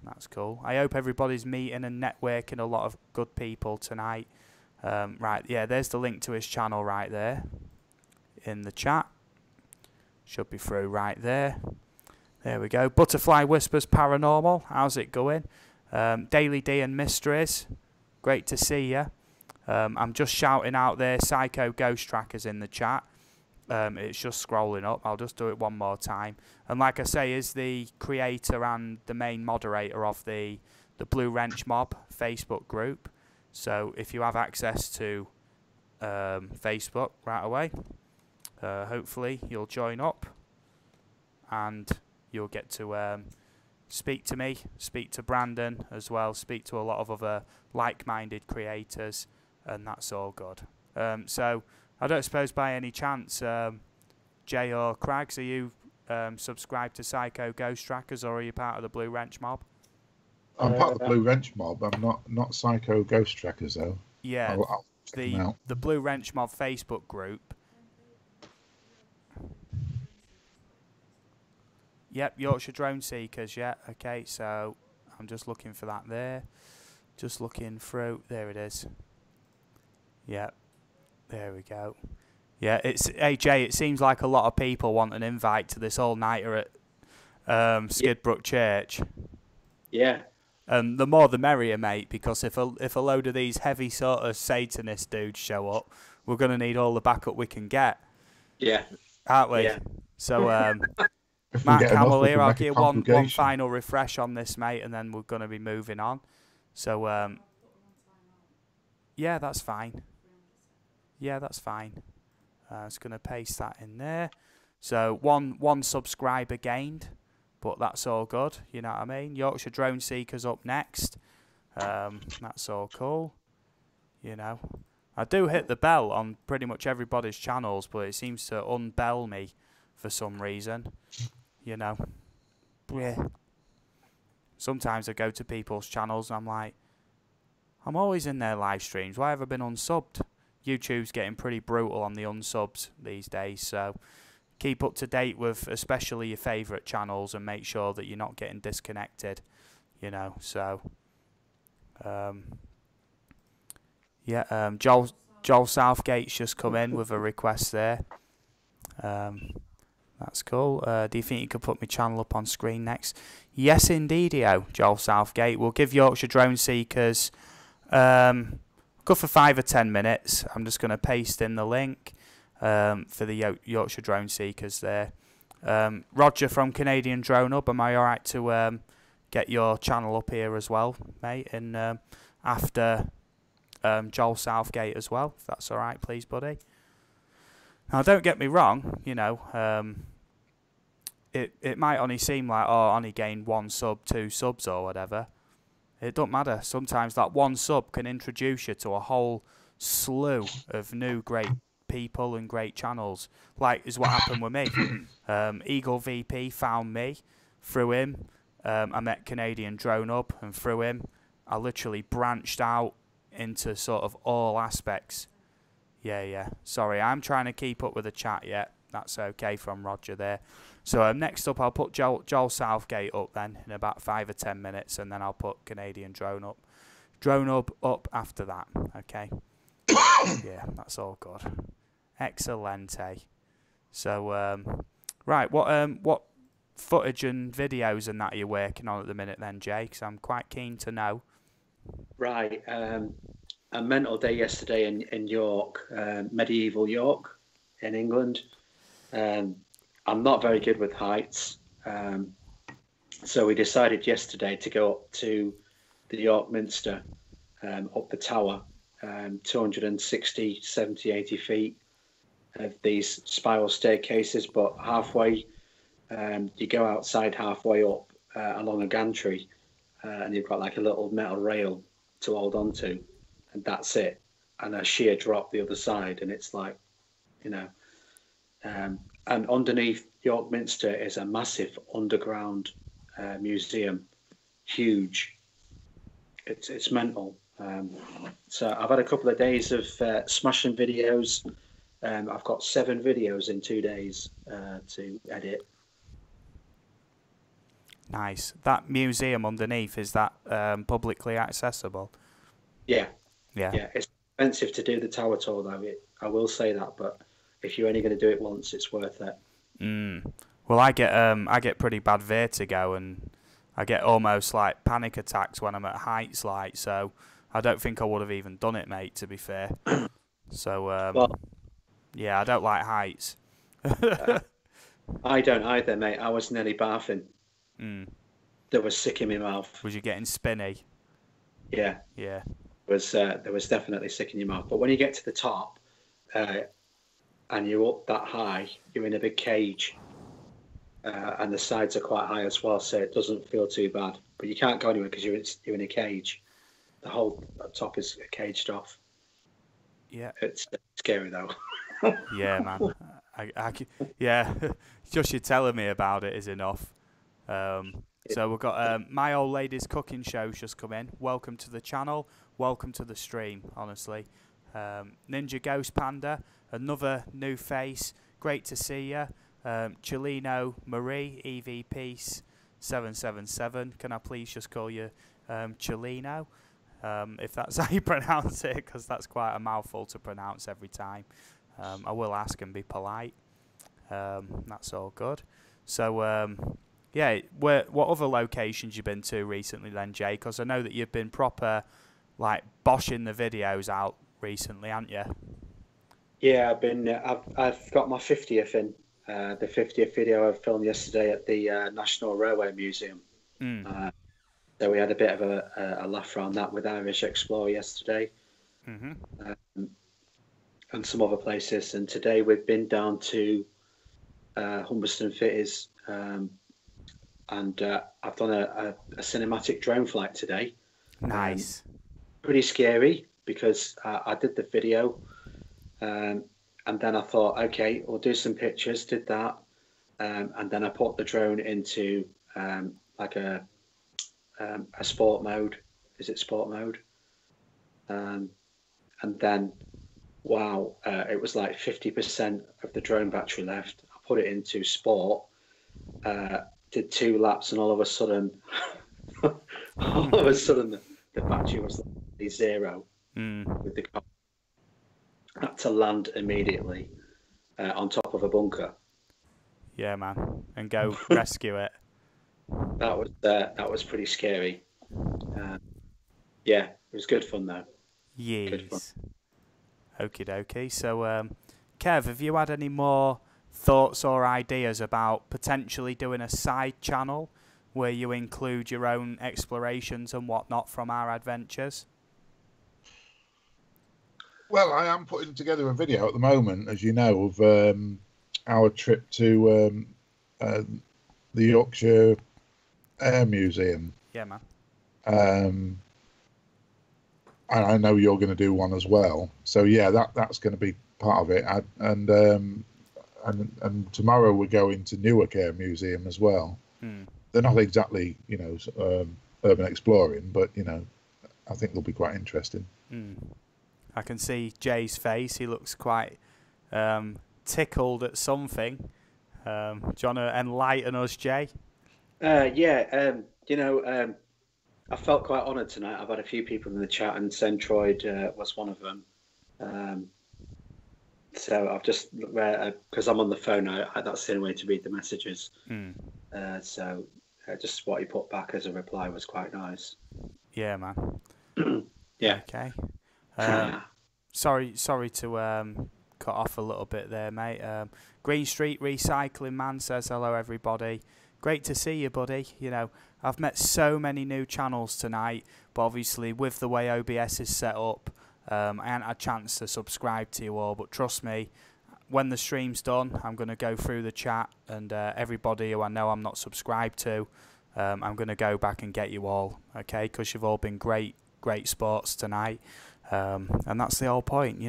That's cool. I hope everybody's meeting and networking a lot of good people tonight. Right, yeah, there's the link to his channel right there in the chat. Should be through right there. There we go. Butterfly Whispers Paranormal. How's it going? Daily D and Mysteries. Great to see you. I'm just shouting out there Psycho Ghost Trackers in the chat. It's just scrolling up. I'll just do it one more time. And like I say, is the creator and the main moderator of the Blue Wrench Mob Facebook group. So if you have access to Facebook right away, hopefully you'll join up and you'll get to speak to me, speak to Brandon as well, speak to a lot of other like-minded creators, and that's all good. So I don't suppose by any chance, Jay or Kraggs, are you subscribed to Psycho Ghost Trackers, or are you part of the Blue Wrench Mob? I'm part of the Blue Wrench Mob. I'm not Psycho Ghost Trackers though. Yeah, I'll check them out. the Blue Wrench Mob Facebook group. Yep, Yorkshire Drone Seekers. Yeah, okay. So I'm just looking for that there. Just looking through. There it is. Yep. There we go. Yeah, it's AJ. It seems like a lot of people want an invite to this all-nighter at Skidbrook Church. Yeah. The more the merrier, mate. Because if a load of these heavy sort of Satanist dudes show up, we're gonna need all the backup we can get. Yeah. Aren't we? Yeah. So, If we Matt get enough, Camel we here, can I'll make a give one congregation. final refresh on this, mate, and then we're gonna be moving on. So, yeah, that's fine. Yeah, that's fine. I was going to paste that in there. So one subscriber gained, but that's all good. You know what I mean? Yorkshire Drone Seekers up next. That's all cool. You know, I do hit the bell on pretty much everybody's channels, but it seems to unbell me for some reason. You know, yeah. Sometimes I go to people's channels and I'm like, I'm always in their live streams. Why have I been unsubbed? YouTube's getting pretty brutal on the unsubs these days, so keep up to date with especially your favourite channels and make sure that you're not getting disconnected, you know. So, yeah, Joel Southgate's just come in with a request there. That's cool. Do you think you could put my channel up on screen next? Yes, indeedio, Joel Southgate. We'll give Yorkshire Drone Seekers go for 5 or 10 minutes. I'm just going to paste in the link for the Yorkshire Drone Seekers there. Roger from Canadian Drone Hub, am I alright to get your channel up here as well, mate? And after Joel Southgate as well, if that's alright, please, buddy. Now, don't get me wrong, you know, it might only seem like, oh, I only gained 1 sub, 2 subs or whatever. It don't matter. Sometimes that 1 sub can introduce you to a whole slew of new great people and great channels. Like is what happened with me. Eagle VP found me. Through him, I met Canadian Drone Hub, and through him, I literally branched out into sort of all aspects. Yeah. Sorry, I'm trying to keep up with the chat yet. That's okay from Roger there. So next up, I'll put Joel Southgate up then in about 5 or 10 minutes, and then I'll put Canadian Drone Hub up after that. Okay. Yeah, that's all good. Excelente. So right, what footage and videos and that are you working on at the minute then, Jay? 'Cause I'm quite keen to know. Right. A mental day yesterday in York, medieval York in England. I'm not very good with heights, so we decided yesterday to go up to the York Minster, up the tower, 260, 70, 80 feet of these spiral staircases, but halfway, you go outside halfway up along a gantry, and you've got like a little metal rail to hold on to, and that's it, and a sheer drop the other side, and it's like, you know, and underneath York Minster is a massive underground museum, huge. It's mental. So I've had a couple of days of smashing videos, I've got 7 videos in 2 days to edit. Nice. That museum underneath, is that publicly accessible? Yeah. Yeah. Yeah, it's expensive to do the tower tour though. I will say that, but if you're only going to do it once, it's worth it. Well, I get pretty bad vertigo, and I get almost like panic attacks when I'm at heights, like, so I don't think I would have even done it, mate, to be fair. So Well, yeah, I don't like heights. I don't either, mate. I was nearly barfing. There was sick in my mouth. Was you getting spinny? Yeah. Yeah. There was definitely sick in your mouth. But when you get to the top, and you're up that high, you're in a big cage, and the sides are quite high as well, so it doesn't feel too bad. But you can't go anywhere because you're in a cage. The whole top is caged off. Yeah. It's scary though. Yeah, man. Yeah. Just you telling me about it is enough. So we've got My Old Lady's Cooking Show's just come in. Welcome to the channel. Welcome to the stream, honestly. Ninja Ghost Panda, another new face. Great to see you. Chilino Marie, EV Peace 777. Can I please just call you Chilino? If that's how you pronounce it, because that's quite a mouthful to pronounce every time. I will ask and be polite. That's all good. So, yeah, what other locations you been to recently then, Jay? Because I know that you've been proper, like, boshing the videos out recently, haven't you? Yeah, I've got my 50th in. The 50th video I filmed yesterday at the National Railway Museum. So we had a bit of a laugh around that with Irish Explorer yesterday, and some other places. And today we've been down to Humberston Fitters, and I've done a cinematic drone flight today. Nice. Pretty scary because I did the video, and then I thought, okay, we'll do some pictures. Did that, and then I put the drone into like a sport mode. Is it sport mode? And then, wow, it was like 50% of the drone battery left. I put it into sport, did 2 laps, and all of a sudden, the battery was like 0 with the car. I had to land immediately on top of a bunker. Yeah, man, and go rescue it. That was pretty scary. Yeah, it was good fun though. Yes. Good fun. Okie dokie. So, Kev, have you had any more thoughts or ideas about potentially doing a side channel where you include your own explorations and whatnot from our adventures? Well, I am putting together a video at the moment, as you know, of our trip to the Yorkshire Air Museum. Yeah, man. And I know you're going to do one as well. So yeah, that's going to be part of it. And tomorrow we're going to Newark Air Museum as well. They're not exactly, urban exploring, but I think they'll be quite interesting. I can see Jay's face. He looks quite tickled at something. Do you want to enlighten us, Jay? Yeah, I felt quite honoured tonight. I've had a few people in the chat, and Centroid was one of them. So I've just, because I'm on the phone, that's the only way to read the messages. So just what he put back as a reply was quite nice. Yeah, man. Yeah. Okay. Sorry to cut off a little bit there, mate. Green Street Recycling Man says hello, everybody. Great to see you, buddy. I've met so many new channels tonight, but obviously with the way OBS is set up, I hadn't had a chance to subscribe to you all. But trust me, when the stream's done, I'm going to go through the chat, and everybody who I know I'm not subscribed to, I'm going to go back and get you all, okay? Because you've all been great sports tonight. And that's the whole point,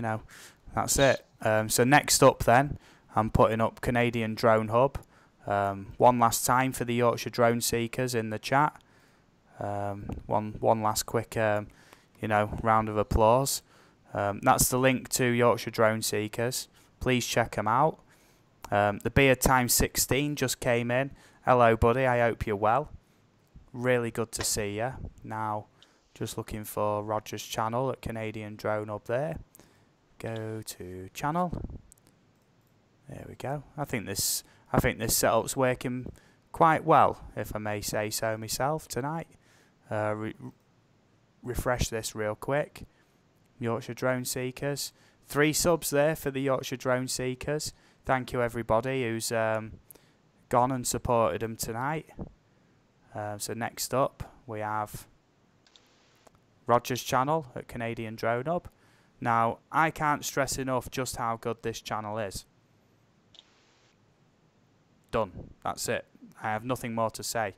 That's it. So next up then, I'm putting up Canadian Drone Hub. One last time for the Yorkshire Drone Seekers in the chat. One last quick, round of applause. That's the link to Yorkshire Drone Seekers. please check them out. The Beard Time 16 just came in. Hello, buddy. I hope you're well. Really good to see you. Now, just looking for Roger's channel at Canadian Drone up there. Go to channel. There we go. I think this setup's working quite well, if I may say so myself, tonight. Refresh this real quick. Yorkshire Drone Seekers. 3 subs there for the Yorkshire Drone Seekers. Thank you everybody who's gone and supported them tonight. So next up we have Roger's channel at Canadian Drone Hub. Now, I can't stress enough just how good this channel is. Done. That's it. I have nothing more to say.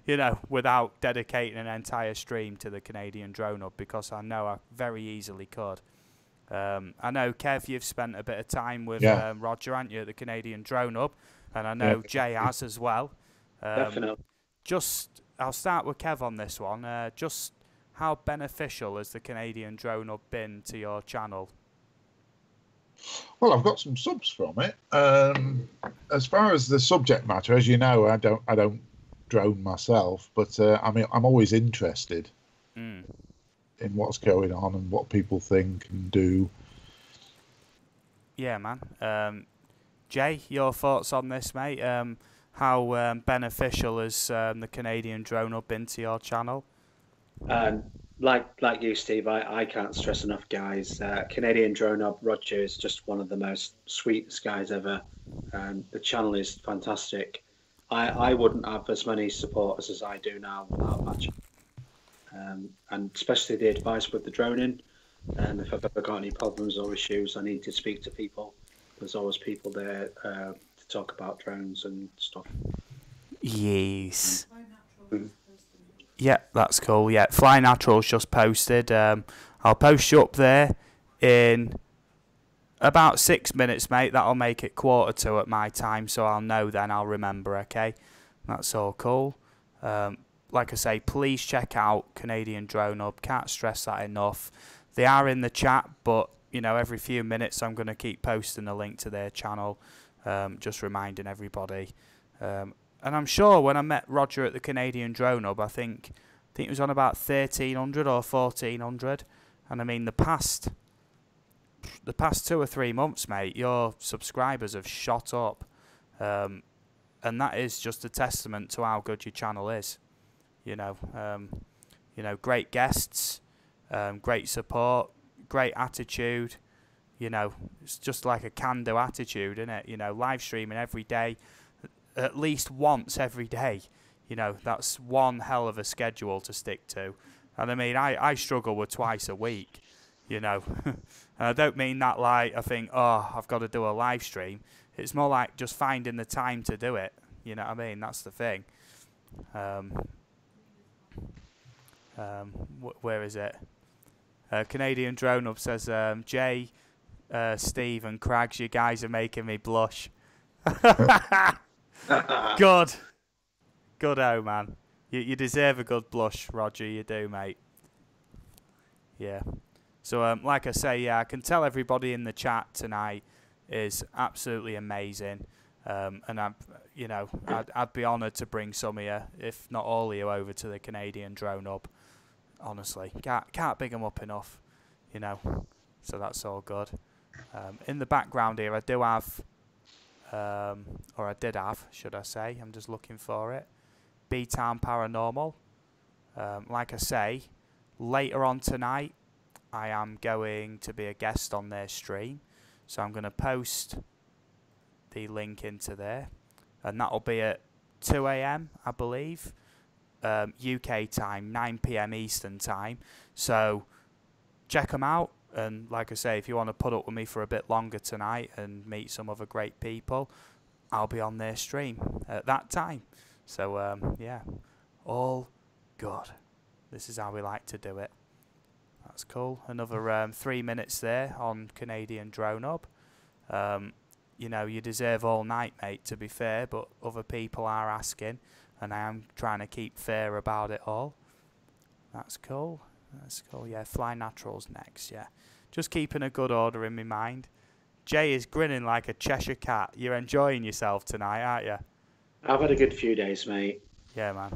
You know, without dedicating an entire stream to the Canadian Drone Hub, because I know I very easily could. I know, Kev, you've spent a bit of time with Roger, haven't you, at the Canadian Drone Hub? And I know Jay has as well. Definitely. I'll start with Kev on this one. Just how beneficial has the Canadian Drone Hub been to your channel? Well, I've got some subs from it. As far as the subject matter, as you know, I don't drone myself, but I mean, I'm always interested in what's going on and what people think and do. Yeah, man. Jay, your thoughts on this, mate? How beneficial has the Canadian Drone Hub been to your channel? Like you, Steve, I can't stress enough, guys. Canadian Drone Hub, Roger is just one of the most sweetest guys ever. The channel is fantastic. I wouldn't have as many supporters as I do now without that channel. And especially the advice with the droning. If I've ever got any problems or issues, I need to speak to people. There's always people there to talk about drones and stuff. Yes. Yeah, that's cool. Yeah, Fly Natural's just posted. I'll post you up there in about 6 minutes, mate. That'll make it 1:45 at my time, so I'll know then. I'll remember, okay? That's all cool. Like I say, please check out Canadian Drone Hub. Can't stress that enough. They are in the chat, but, you know, every few minutes I'm going to keep posting a link to their channel, just reminding everybody. And I'm sure when I met Roger at the Canadian Drone Hub, I think it was on about 1,300 or 1,400. And I mean, the past 2 or 3 months, mate, your subscribers have shot up. And that is just a testament to how good your channel is. You know, great guests, great support, great attitude. You know, it's just like a can-do attitude, isn't it? You know, live streaming every day. At least once every day, you know, that's one hell of a schedule to stick to. And I mean, I struggle with twice a week, you know. And I don't mean that like I think, oh, I've got to do a live stream. It's more like just finding the time to do it. You know what I mean? That's the thing. Where is it? Canadian Drone Hub says, Jay, Steve and Kraggs, you guys are making me blush. Good. Good-o, man. You deserve a good blush, Roger. You do, mate. Yeah. So, like I say, yeah, I can tell everybody in the chat tonight is absolutely amazing. And I'd be honoured to bring some of you, if not all of you, over to the Canadian Drone Hub. Honestly, can't big them up enough, you know. So that's all good. In the background here, I do have. Or I did have, should I say. I'm just looking for it. B-Town Paranormal. Like I say, later on tonight, I am going to be a guest on their stream. So I'm going to post the link into there. And that'll be at 2 AM, I believe. UK time, 9 PM Eastern time. So check them out. And like I say, if you want to put up with me for a bit longer tonight and meet some other great people, I'll be on their stream at that time. So, yeah, all good. This is how we like to do it. That's cool. Another 3 minutes there on Canadian Drone Hub. You know, you deserve all night, mate, to be fair, but other people are asking, and I am trying to keep fair about it all. That's cool. That's cool. Yeah, Fly Natural's next, yeah. Just keeping a good order in my mind. Jay is grinning like a Cheshire cat. You're enjoying yourself tonight, aren't you? I've had a good few days, mate. Yeah, man.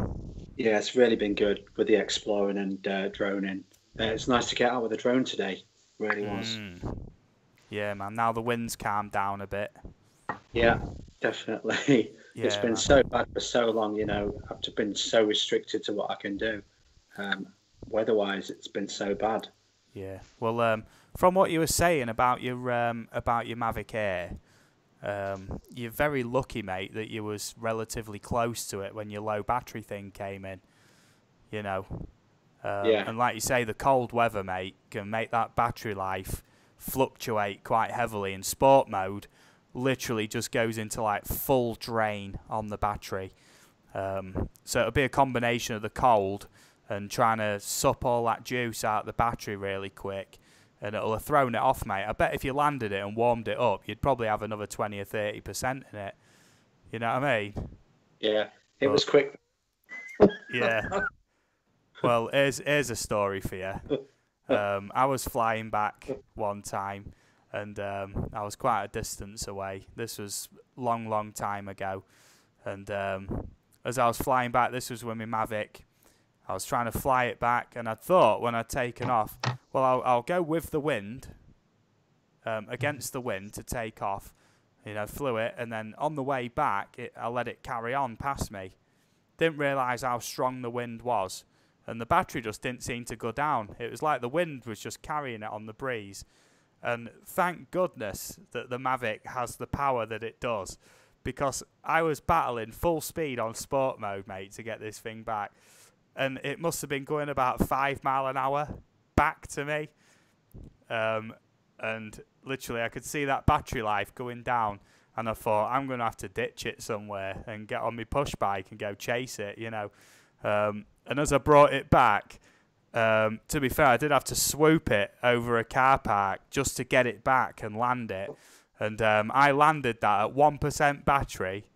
Yeah, it's really been good with the exploring and droning. It's nice to get out with a drone today. Really was. Yeah, man. Now the wind's calmed down a bit. Yeah, definitely. Yeah, It's been man. so bad for so long, you know. I've been so restricted to what I can do. Weather-wise, it's been so bad. Yeah. Well, from what you were saying about your Mavic Air, you're very lucky, mate, that you was relatively close to it when your low battery thing came in. You know. Yeah. And like you say, the cold weather, mate, can make that battery life fluctuate quite heavily. In sport mode, literally just goes into like full drain on the battery. So it'll be a combination of the cold and trying to sup all that juice out of the battery really quick, and it'll have thrown it off, mate. I bet if you landed it and warmed it up, you'd probably have another 20 or 30% in it. You know what I mean? Yeah, it was quick. Yeah. Well, here's a story for you. I was flying back one time, and I was quite a distance away. This was long time ago. And as I was flying back, this was with my Mavic. I was trying to fly it back, and I thought when I'd taken off, well, I'll go with the wind, against the wind to take off. You know, flew it, and then on the way back, I let it carry on past me. Didn't realise how strong the wind was. And the battery just didn't seem to go down. It was like the wind was just carrying it on the breeze. And thank goodness that the Mavic has the power that it does, because I was battling full speed on sport mode, mate, to get this thing back. And it must have been going about 5 miles an hour back to me. And literally I could see that battery life going down. And I thought, I'm going to have to ditch it somewhere and get on my push bike and go chase it, you know. And as I brought it back, to be fair, I did have to swoop it over a car park just to get it back and land it. And I landed that at 1% battery,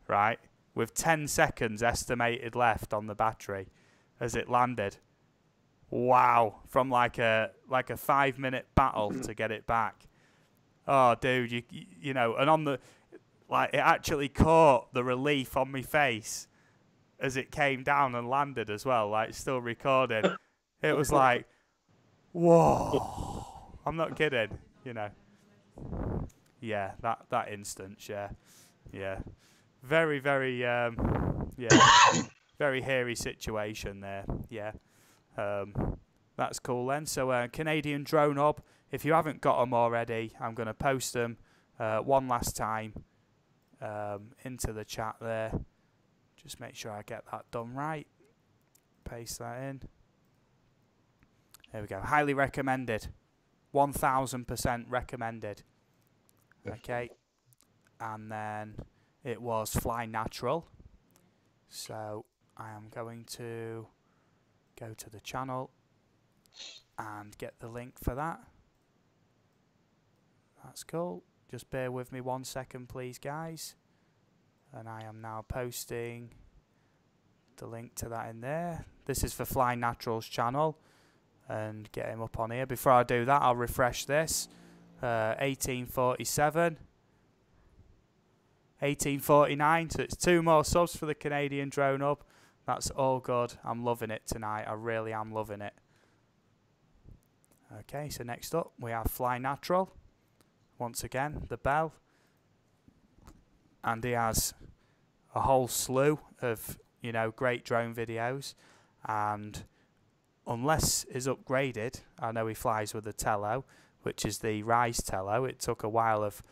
right, with 10 seconds estimated left on the battery as it landed. Wow, from like a 5-minute battle to get it back. Oh, dude, you know, and on the, like, it actually caught the relief on my face as it came down and landed as well, like still recording. It was like, whoa. I'm not kidding, you know. Yeah, that instance, yeah. Yeah. Very, very, yeah, very hairy situation there, yeah. That's cool then. So, Canadian Drone Hub, if you haven't got them already, I'm going to post them one last time into the chat there. Just make sure I get that done right. Paste that in. There we go. Highly recommended. 1000% recommended. Okay. And then it was Fly Natural. So I am going to go to the channel and get the link for that. That's cool. Just bear with me 1 second, please, guys. And I am now posting the link to that in there. This is for Fly Natural's channel, and get him up on here. Before I do that, I'll refresh this. 1847, 1849. So it's 2 more subs for the Canadian Drone Hub. That's all good. I'm loving it tonight. I really am loving it. Okay, so next up we have Fly Natural. Once again, the bell. And he has a whole slew of, you know, great drone videos. And unless he's upgraded, I know he flies with the Tello, which is the Rise Tello. It took a while of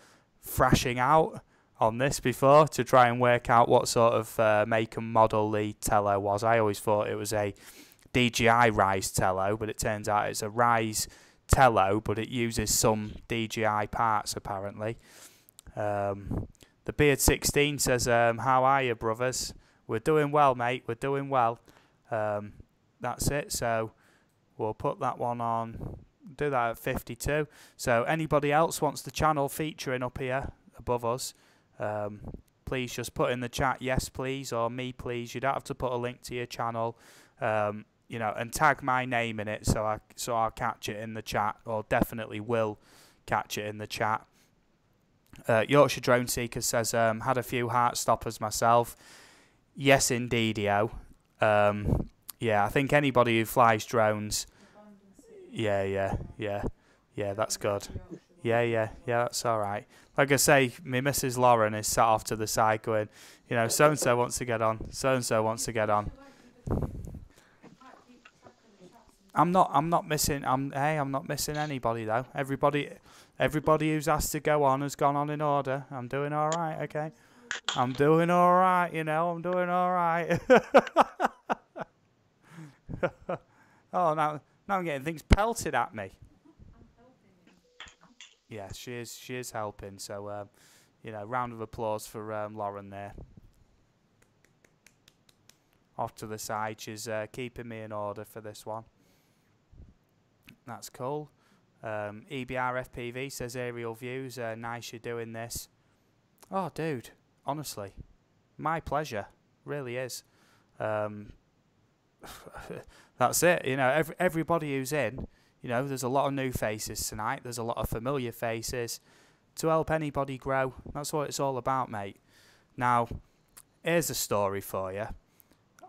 thrashing out on this before to try and work out what sort of make and model the Tello was. I always thought it was a DJI Rise Tello, but it turns out it's a Rise Tello, but it uses some DJI parts apparently. The Beard 16 says, how are you, brothers? We're doing well, mate. We're doing well. That's it. So we'll put that one on. Do that at 52. So anybody else wants the channel featuring up here above us, please just put in the chat, yes, please, or me, please. You don't have to put a link to your channel, you know, and tag my name in it so I'll catch it in the chat, or definitely will catch it in the chat. Yorkshire Drone Seeker says, had a few heart stoppers myself. Yes, indeedio. Yeah, I think anybody who flies drones. Yeah, that's good. Yeah, that's all right. Like I say, my Mrs. Lauren is sat off to the side going, so and so wants to get on, so and so wants to get on. I'm not missing. I'm not missing anybody though. Everybody who's asked to go on has gone on in order. I'm doing all right. Okay, I'm doing all right. I'm doing all right. Oh, now I'm getting things pelted at me. Yeah, she is helping. So, round of applause for Lauren there. Off to the side, she's keeping me in order for this one. That's cool. EBR FPV says aerial views. Nice you're doing this. Oh, dude, honestly, my pleasure. Really is. That's it. Everybody who's in. There's a lot of new faces tonight. There's a lot of familiar faces. To help anybody grow, that's what it's all about, mate. Now, here's a story for you.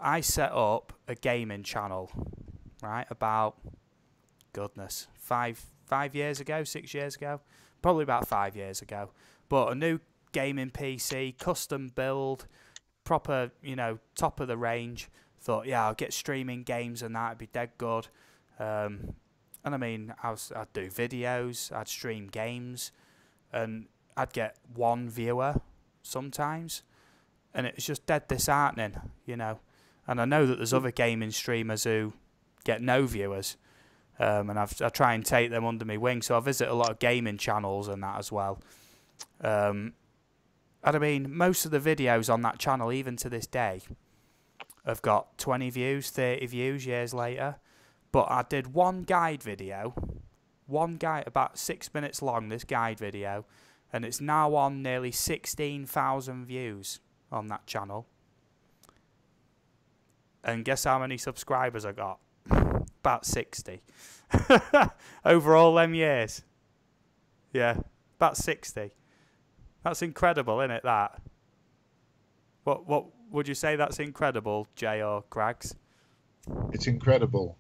I set up a gaming channel, right, about, goodness, 5 years ago, 6 years ago, probably about 5 years ago. But a new gaming PC, custom build, proper, top of the range. Thought, yeah, I'll get streaming games and that, it'd be dead good. And I mean, I'd do videos, I'd stream games, and I'd get one viewer sometimes, and it was just dead disheartening, And I know that there's other gaming streamers who get no viewers, and I try and take them under my wing. So I visit a lot of gaming channels and that as well. And I mean, most of the videos on that channel, even to this day, have got 20 views, 30 views years later. But I did one guide video, about 6 minutes long, this guide video, and it's now on nearly 16,000 views on that channel. And guess how many subscribers I got? About 60. Over all them years. Yeah, about 60. That's incredible, isn't it, that? What would you say that's incredible, Jay or Kraggs? It's incredible.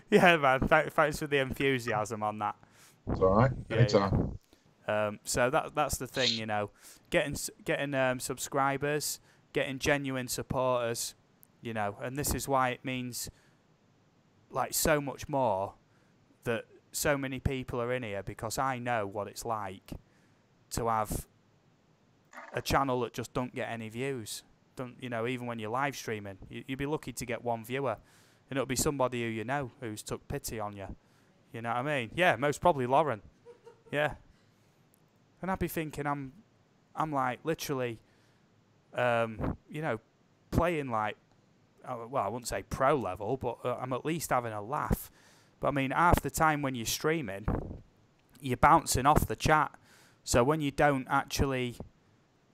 Yeah, man. Thanks for the enthusiasm on that. It's all right. Anytime. Yeah. So that's the thing, getting subscribers, getting genuine supporters, and this is why it means like so much more that so many people are in here, because I know what it's like to have a channel that just don't get any views. Even when you're live streaming, you'd be lucky to get one viewer, and it'll be somebody who who's took pity on you. You know what I mean? Yeah, most probably Lauren. Yeah. And I'd be thinking I'm like literally, playing like, well, I wouldn't say pro level, but I'm at least having a laugh. But I mean, half the time when you're streaming, you're bouncing off the chat. So when you don't actually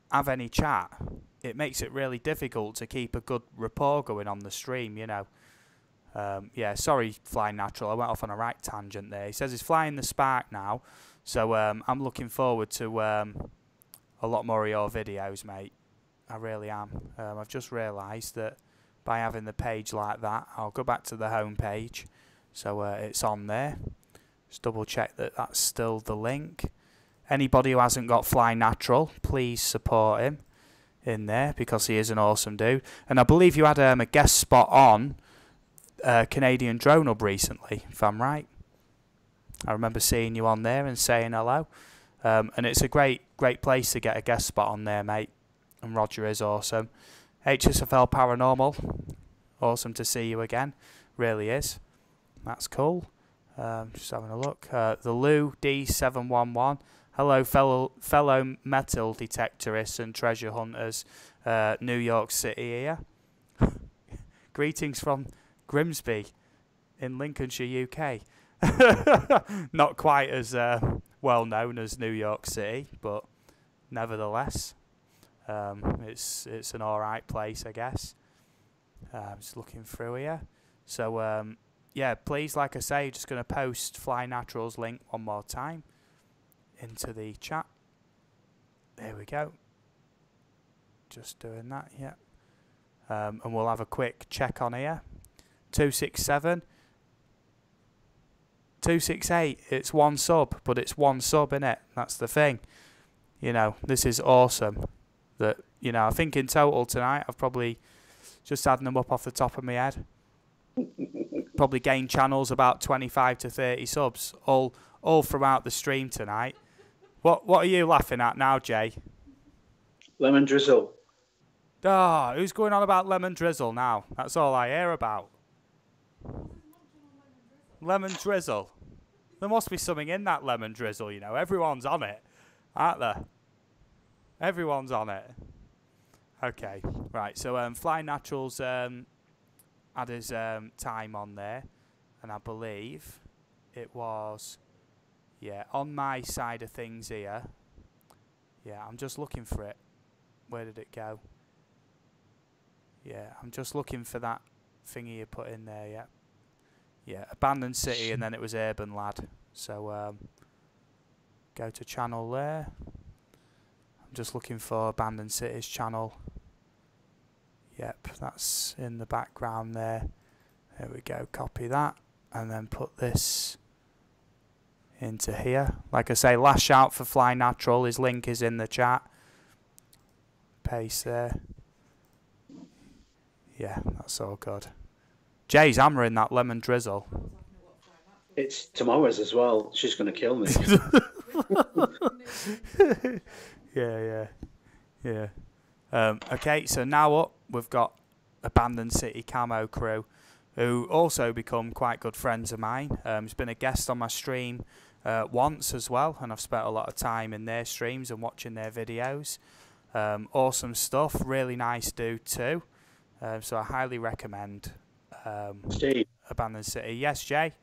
have any chat, it makes it really difficult to keep a good rapport going on the stream, Yeah, sorry, Flying Natural. I went off on a right tangent there. He says he's flying the Spark now. So I'm looking forward to a lot more of your videos, mate. I really am. I've just realised that by having the page like that, I'll go back to the home page. So it's on there. Just double check that that's still the link. Anybody who hasn't got Fly Natural, please support him in there, because he is an awesome dude. And I believe you had a guest spot on Canadian Drone Hub recently, if I'm right. I remember seeing you on there and saying hello. And it's a great place to get a guest spot on there, mate. And Roger is awesome. HSFL Paranormal, awesome to see you again. Really is. That's cool. Just having a look. The Lou D711. Hello, fellow metal detectorists and treasure hunters. New York City here. Greetings from Grimsby in Lincolnshire, UK. Not quite as well known as New York City, but nevertheless, it's an alright place, I guess. I'm just looking through here. So, yeah, please, like I say, just going to post Fly Natural's link one more time. into the chat. There we go. Just doing that, yeah. And we'll have a quick check on here. 267. 268. It's one sub, but it's one sub, innit? That's the thing. You know, this is awesome. That, you know, I think in total tonight, I've probably, just adding them up off the top of my head, probably gained channels about 25 to 30 subs, all throughout the stream tonight. What are you laughing at now, Jay? Lemon drizzle. Oh, who's going on about lemon drizzle now? That's all I hear about. Lemon drizzle. There must be something in that lemon drizzle, you know. Everyone's on it, aren't there? Everyone's on it. Okay, right. So Fly Naturals had his time on there, and I believe it was, yeah, on my side of things here. Yeah, I'm just looking for it. Where did it go? Yeah, I'm just looking for that thingy you put in there, yeah. Yeah, Abandoned City, and then it was Urban Lad. So, go to channel there. I'm just looking for Abandoned City's channel. Yep, that's in the background there. There we go, copy that. And then put this into here. Like I say, last shout for Fly Natural. His link is in the chat. Paste there. Yeah, that's all good. Jay's hammering that lemon drizzle. It's tomorrow's as well. She's going to kill me. Yeah. Okay, so now up, we've got Abandoned City Camo Crew, who also become quite good friends of mine. He's been a guest on my stream once as well, and I've spent a lot of time in their streams and watching their videos. Awesome stuff, really nice dude too. So I highly recommend Steve, Abandoned City. Yes, Jay?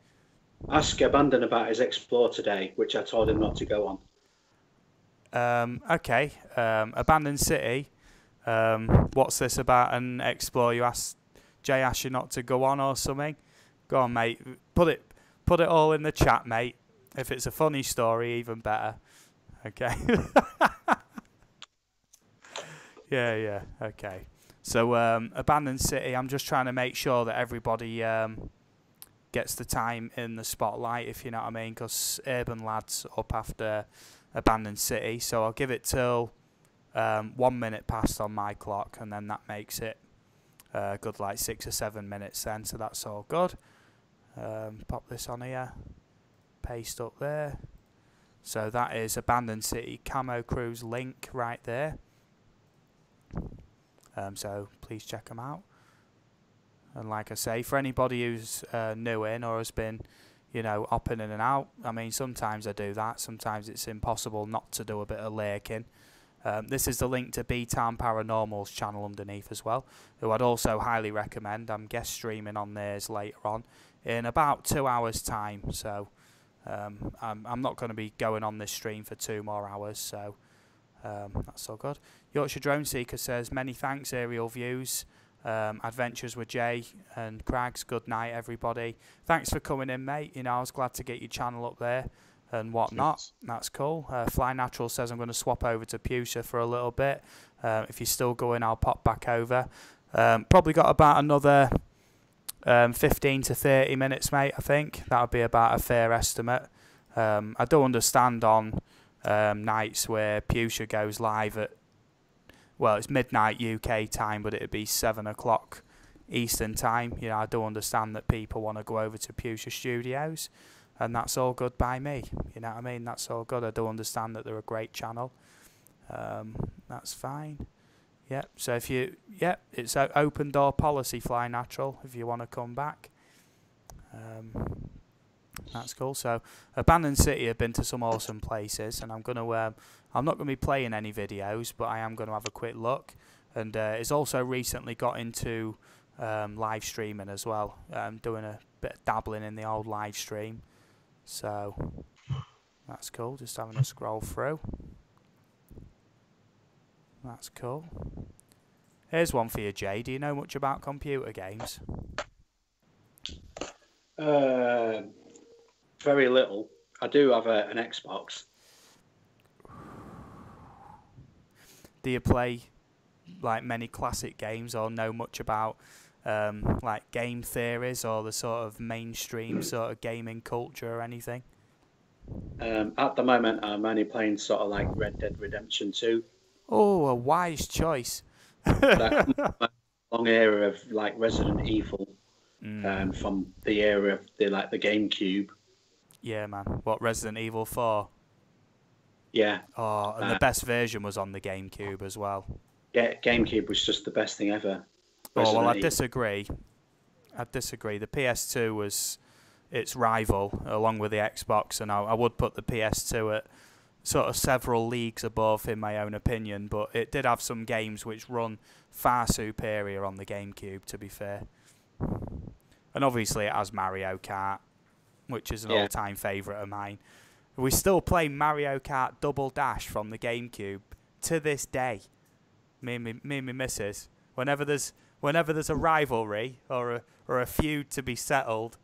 ask Abandon about his Explore today, which I told him not to go on. Okay, Abandoned City. What's this about an Explore? Jay asked you not to go on or something? Go on, mate. Put it all in the chat, mate. If it's a funny story, even better. Okay. Yeah. Okay. So, Abandoned City, I'm just trying to make sure that everybody gets the time in the spotlight, if you know what I mean, because Urban Lad's up after Abandoned City. So I'll give it till 1 minute past on my clock, and then that makes it good, like 6 or 7 minutes then, so that's all good. Pop this on here, paste up there. So that is Abandoned City Camo Crew's link right there. So please check them out. And like I say, for anybody who's new in or has been, you know, hopping in and out, I mean, sometimes I do that. Sometimes it's impossible not to do a bit of lurking. This is the link to B-Town Paranormal's channel underneath as well, who I'd also highly recommend. I'm guest streaming on theirs later on in about 2 hours' time. So I'm not going to be going on this stream for 2 more hours. So that's all good. Yorkshire Drone Seeker says, many thanks, aerial views. Adventures with Jay and Kraggs. Good night, everybody. Thanks for coming in, mate. You know, I was glad to get your channel up there and whatnot. Yes. That's cool. Fly Natural says I'm going to swap over to Pusha for a little bit. If you're still going, I'll pop back over. Probably got about another 15 to 30 minutes, mate, I think. That would be about a fair estimate. I do understand on nights where Pusha goes live at, well, it's midnight UK time, but it'd be 7 o'clock Eastern time. You know, I do understand that people want to go over to Pusha Studios, and that's all good by me. You know what I mean? That's all good. I do understand that they're a great channel. That's fine. Yep. So if you, yep, it's an open door policy, Fly Natural, if you want to come back. That's cool. So Abandoned City, have been to some awesome places, and I'm not gonna be playing any videos, but I am gonna have a quick look. And it's also recently got into live streaming as well. Doing a bit of dabbling in the old live stream. So that's cool. Just having a scroll through. That's cool. Here's one for you, Jay. Do you know much about computer games? Very little. I do have an Xbox. Do you play like many classic games or know much about like game theories or the sort of mainstream sort of gaming culture or anything? At the moment, I'm only playing sort of like Red Dead Redemption 2. Oh, a wise choice. But I come from a long era of like Resident Evil, from the era of the GameCube. Yeah, man. What, Resident Evil 4? Yeah. Oh, and the best version was on the GameCube as well. Yeah, GameCube was just the best thing ever. Oh, well, I Evil. disagree. The PS2 was its rival, along with the Xbox, and I would put the PS2 at sort of several leagues above, in my own opinion, but it did have some games which run far superior on the GameCube, to be fair. And obviously it has Mario Kart, which is an all-time favourite of mine. We still play Mario Kart Double Dash from the GameCube to this day. Me and my missus. Whenever there's a rivalry or a feud to be settled,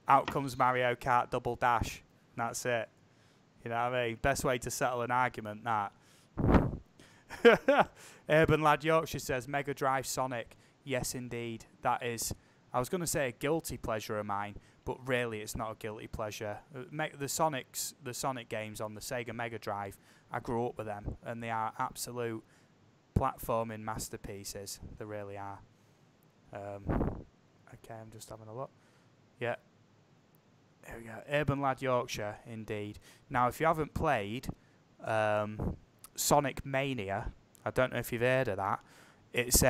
out comes Mario Kart Double Dash. And that's it. You know what I mean? Best way to settle an argument, that. Urban Lad Yorkshire says, Mega Drive Sonic. Yes, indeed. That is, I was going to say a guilty pleasure of mine, but really it's not a guilty pleasure. The Sonic games on the Sega Mega Drive, I grew up with them, and they are absolute platforming masterpieces. They really are. Okay, I'm just having a look. Yeah. There we go. Urban Lad Yorkshire, indeed. Now, if you haven't played Sonic Mania, I don't know if you've heard of that. It's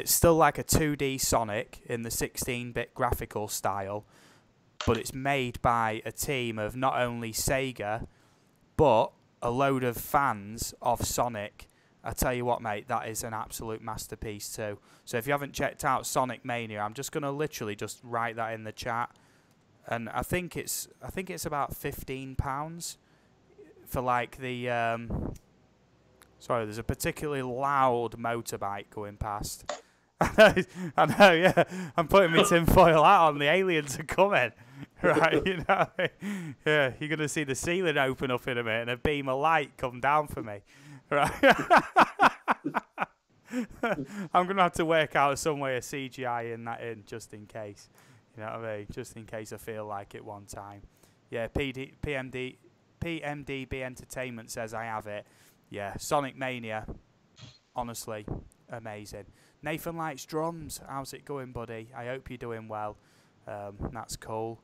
still like a 2D Sonic in the 16-bit graphical style, but it's made by a team of not only Sega, but a load of fans of Sonic. I tell you what, mate, that is an absolute masterpiece too. So if you haven't checked out Sonic Mania, I'm just going to literally just write that in the chat. And I think it's about £15 for like the sorry, there's a particularly loud motorbike going past. I know, yeah. I'm putting my tinfoil hat on. The aliens are coming, right? You know, yeah. You're gonna see the ceiling open up in a minute and a beam of light come down for me, right? I'm gonna have to work out some way of CGI in that in just in case. You know what I mean? Just in case I feel like it one time. Yeah, PMDB Entertainment says I have it. Yeah, Sonic Mania. Honestly, amazing. Nathan likes drums. How's it going, buddy? I hope you're doing well. That's cool.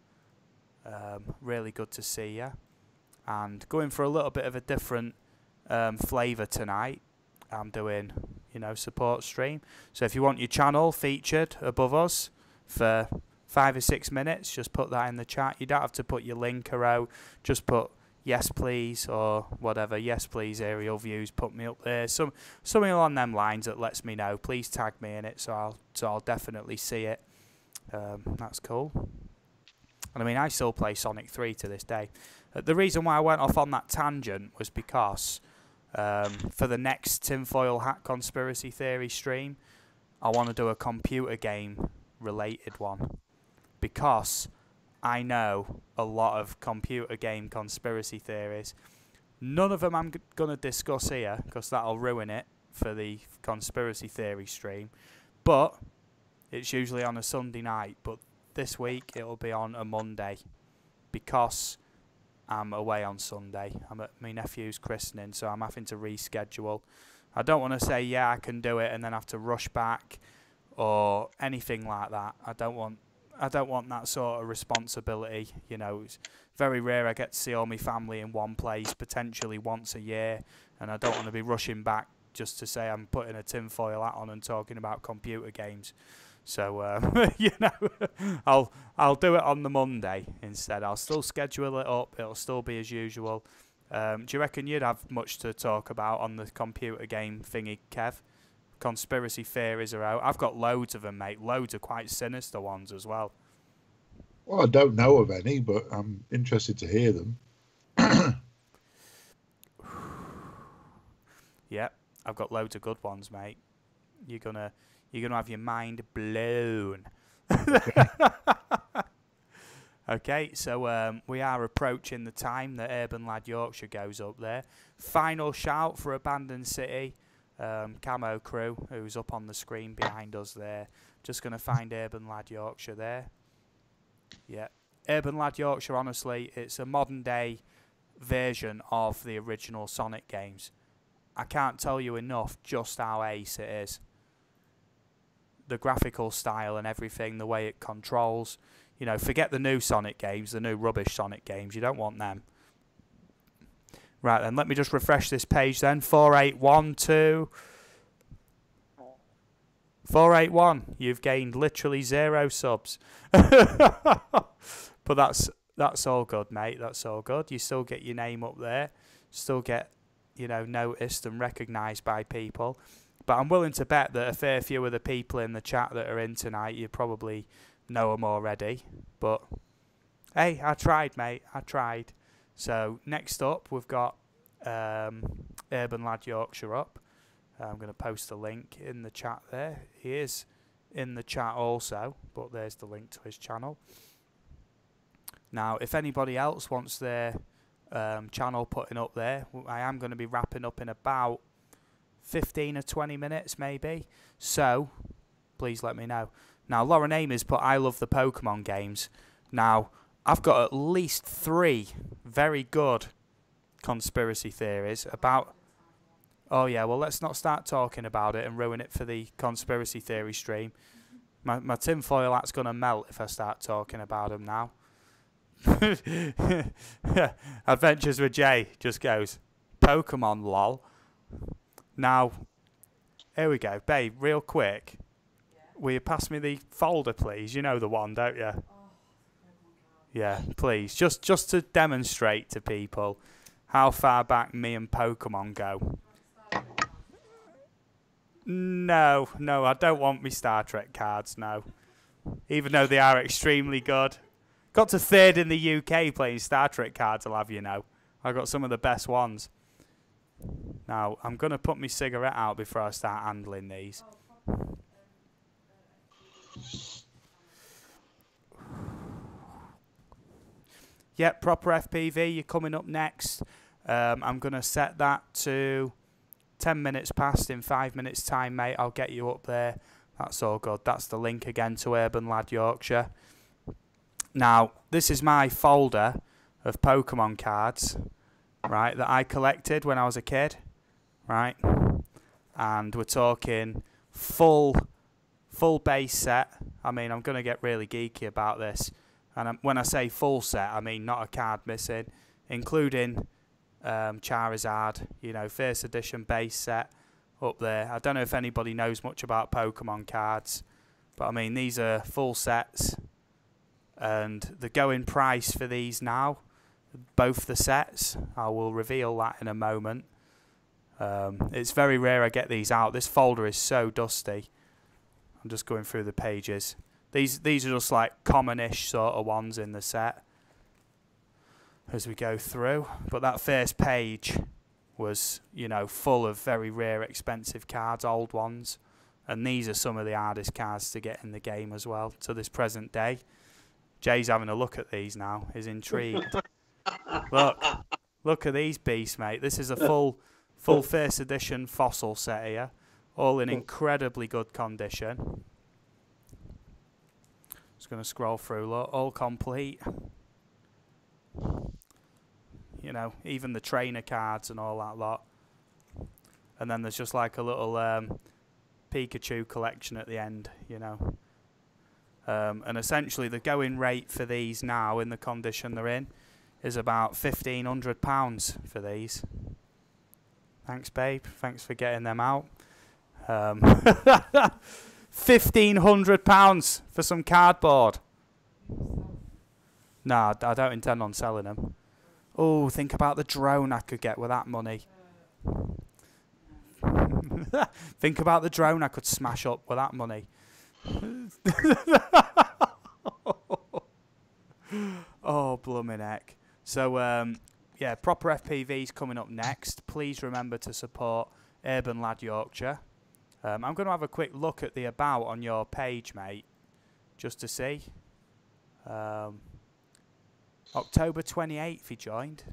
Really good to see you. And going for a little bit of a different flavour tonight. I'm doing, support stream. So if you want your channel featured above us for 5 or 6 minutes, just put that in the chat. You don't have to put your link out. Just put yes please or whatever. Yes please, aerial views, put me up there. Something along them lines that lets me know. Please tag me in it so I'll definitely see it. That's cool. And I mean, I still play Sonic 3 to this day. The reason why I went off on that tangent was because for the next Tinfoil Hat Conspiracy Theory stream, I want to do a computer game related one. Because I know a lot of computer game conspiracy theories. None of them I'm going to discuss here because that'll ruin it for the conspiracy theory stream. But it's usually on a Sunday night. But this week it'll be on a Monday because I'm away on Sunday. I'm at my nephew's christening, so I'm having to reschedule. I don't want to say, yeah, I can do it and then have to rush back or anything like that. I don't want that sort of responsibility. It's very rare I get to see all my family in one place, potentially once a year, and I don't want to be rushing back just to say I'm putting a tinfoil hat on and talking about computer games. So, I'll do it on the Monday instead. I'll still schedule it up. It'll still be as usual. Do you reckon you'd have much to talk about on the computer game thingy, Kev? Conspiracy theories are out. I've got loads of them, mate. Loads of quite sinister ones as well. Well, I don't know of any, but I'm interested to hear them. Yep, I've got loads of good ones, mate. You're gonna have your mind blown. Okay, so we are approaching the time that Urban Lad Yorkshire goes up there. Final shout for Abandoned City, Camo Crew, who's up on the screen behind us there. Just going to find Urban Lad Yorkshire there. Yeah, Urban Lad Yorkshire, honestly, it's a modern day version of the original Sonic games. I can't tell you enough just how ace it is. The graphical style and everything, the way it controls. You know, forget the new Sonic games, the new rubbish Sonic games. You don't want them. Right then, let me just refresh this page then. 4812. 481. You've gained literally 0 subs. But that's all good, mate. That's all good. You still get your name up there. Still get, you know, noticed and recognised by people. But I'm willing to bet that a fair few of the people in the chat that are in tonight, you probably know them already. But, hey, I tried, mate. I tried. So, next up, we've got Urban Lad Yorkshire up. I'm going to post the link in the chat there. He is in the chat also, but there's the link to his channel. Now, if anybody else wants their channel putting up there, I am going to be wrapping up in about 15 or 20 minutes maybe, so please let me know. Now, Lauren Amy's put I love the Pokemon games. Now, I've got at least 3 very good conspiracy theories about... Oh yeah, well, let's not start talking about it and ruin it for the conspiracy theory stream. My tinfoil hat's going to melt if I start talking about them now. Adventures with Jay just goes, Pokemon lol. Now, here we go. Babe, real quick. Yeah. Will you pass me the folder, please? You know the one, don't you? Oh, Yeah, please. Just to demonstrate to people how far back me and Pokemon go. No, I don't want me Star Trek cards, no. Even though they are extremely good. Got to 3rd in the UK playing Star Trek cards, I'll have you know. I got some of the best ones. Now, I'm going to put my cigarette out before I start handling these. Yep, proper FPV, you're coming up next. I'm going to set that to 10 minutes past in 5 minutes time, mate. I'll get you up there. That's all good. That's the link again to Urban Lad Yorkshire. Now, this is my folder of Pokemon cards, right, that I collected when I was a kid, right? And we're talking full base set. I mean, I'm going to get really geeky about this. And when I say full set, I mean not a card missing, including Charizard, you know, first edition base set up there. I don't know if anybody knows much about Pokemon cards, but I mean, these are full sets. And the going price for these now, both the sets, I will reveal that in a moment. It's very rare I get these out. This folder is so dusty. I'm just going through the pages. These are just like common-ish sort of ones in the set as we go through. But that first page was, you know, full of very rare, expensive cards, old ones. And these are some of the hardest cards to get in the game as well to this present day. Jay's having a look at these now. He's intrigued. Look at these beasts, mate. This is a full first edition fossil set here, all in incredibly good condition. Just going to scroll through. Look, all complete. You know, even the trainer cards and all that lot. And then there's just like a little Pikachu collection at the end, you know. And essentially the going rate for these now in the condition they're in is about £1,500 for these. Thanks, babe. Thanks for getting them out. £1,500 for some cardboard. No, I don't intend on selling them. Oh, think about the drone I could get with that money. Think about the drone I could smash up with that money. Oh, blooming heck. So, yeah, proper FPV's coming up next. Please remember to support Urban Lad Yorkshire. I'm going to have a quick look at the about on your page, mate, just to see. October 28th he joined,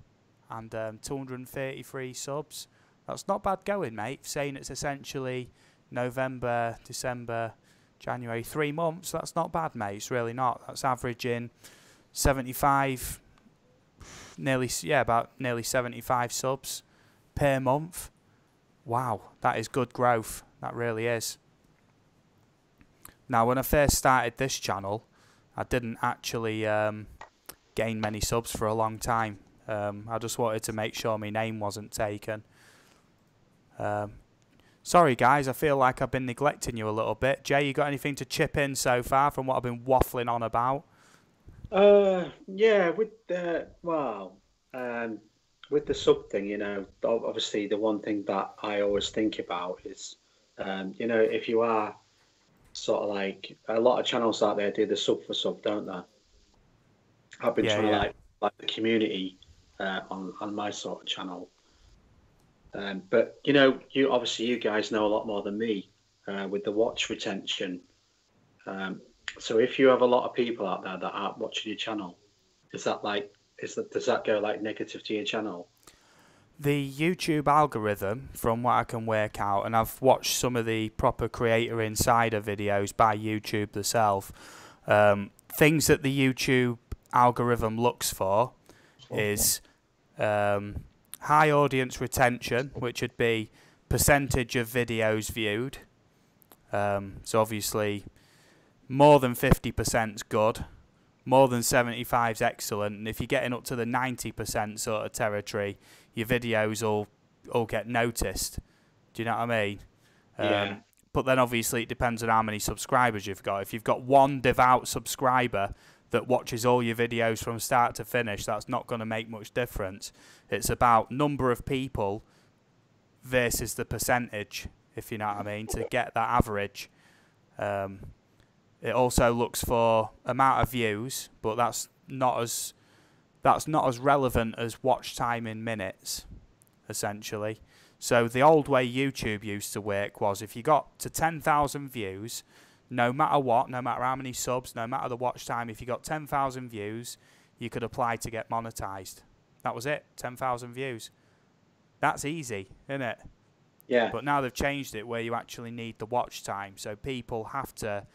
and 233 subs. That's not bad going, mate. Saying it's essentially November, December, January, 3 months. That's not bad, mate. It's really not. That's averaging 75, about nearly 75 subs per month. Wow, that is good growth. That really is. Now, when I first started this channel, I didn't actually gain many subs for a long time. I just wanted to make sure my name wasn't taken. Sorry, guys, I feel like I've been neglecting you a little bit. Jay, you got anything to chip in so far from what I've been waffling on about? Yeah, with the with the sub thing, you know, obviously the one thing that I always think about is, you know, if you are sort of like a lot of channels out there do the sub for sub, don't they? I've been trying to like the community on my sort of channel. But you know, you guys know a lot more than me with the watch retention. So if you have a lot of people out there that aren't watching your channel, does that go like negative to your channel? The YouTube algorithm, from what I can work out, and I've watched some of the proper creator insider videos by YouTube themselves, things that the YouTube algorithm looks for is high audience retention, which would be percentage of videos viewed. So obviously more than 50% is good, more than 75 is excellent, and if you're getting up to the 90% sort of territory, your videos all get noticed. Do you know what I mean? Yeah. But then obviously it depends on how many subscribers you've got. If you've got one devout subscriber that watches all your videos from start to finish, that's not going to make much difference. It's about number of people versus the percentage, if you know what I mean, to get that average. It also looks for amount of views, but that's not as relevant as watch time in minutes, essentially. So the old way YouTube used to work was if you got to 10,000 views, no matter what, no matter how many subs, no matter the watch time, if you got 10,000 views, you could apply to get monetized. That was it, 10,000 views. That's easy, isn't it? Yeah. But now they've changed it where you actually need the watch time, so people have to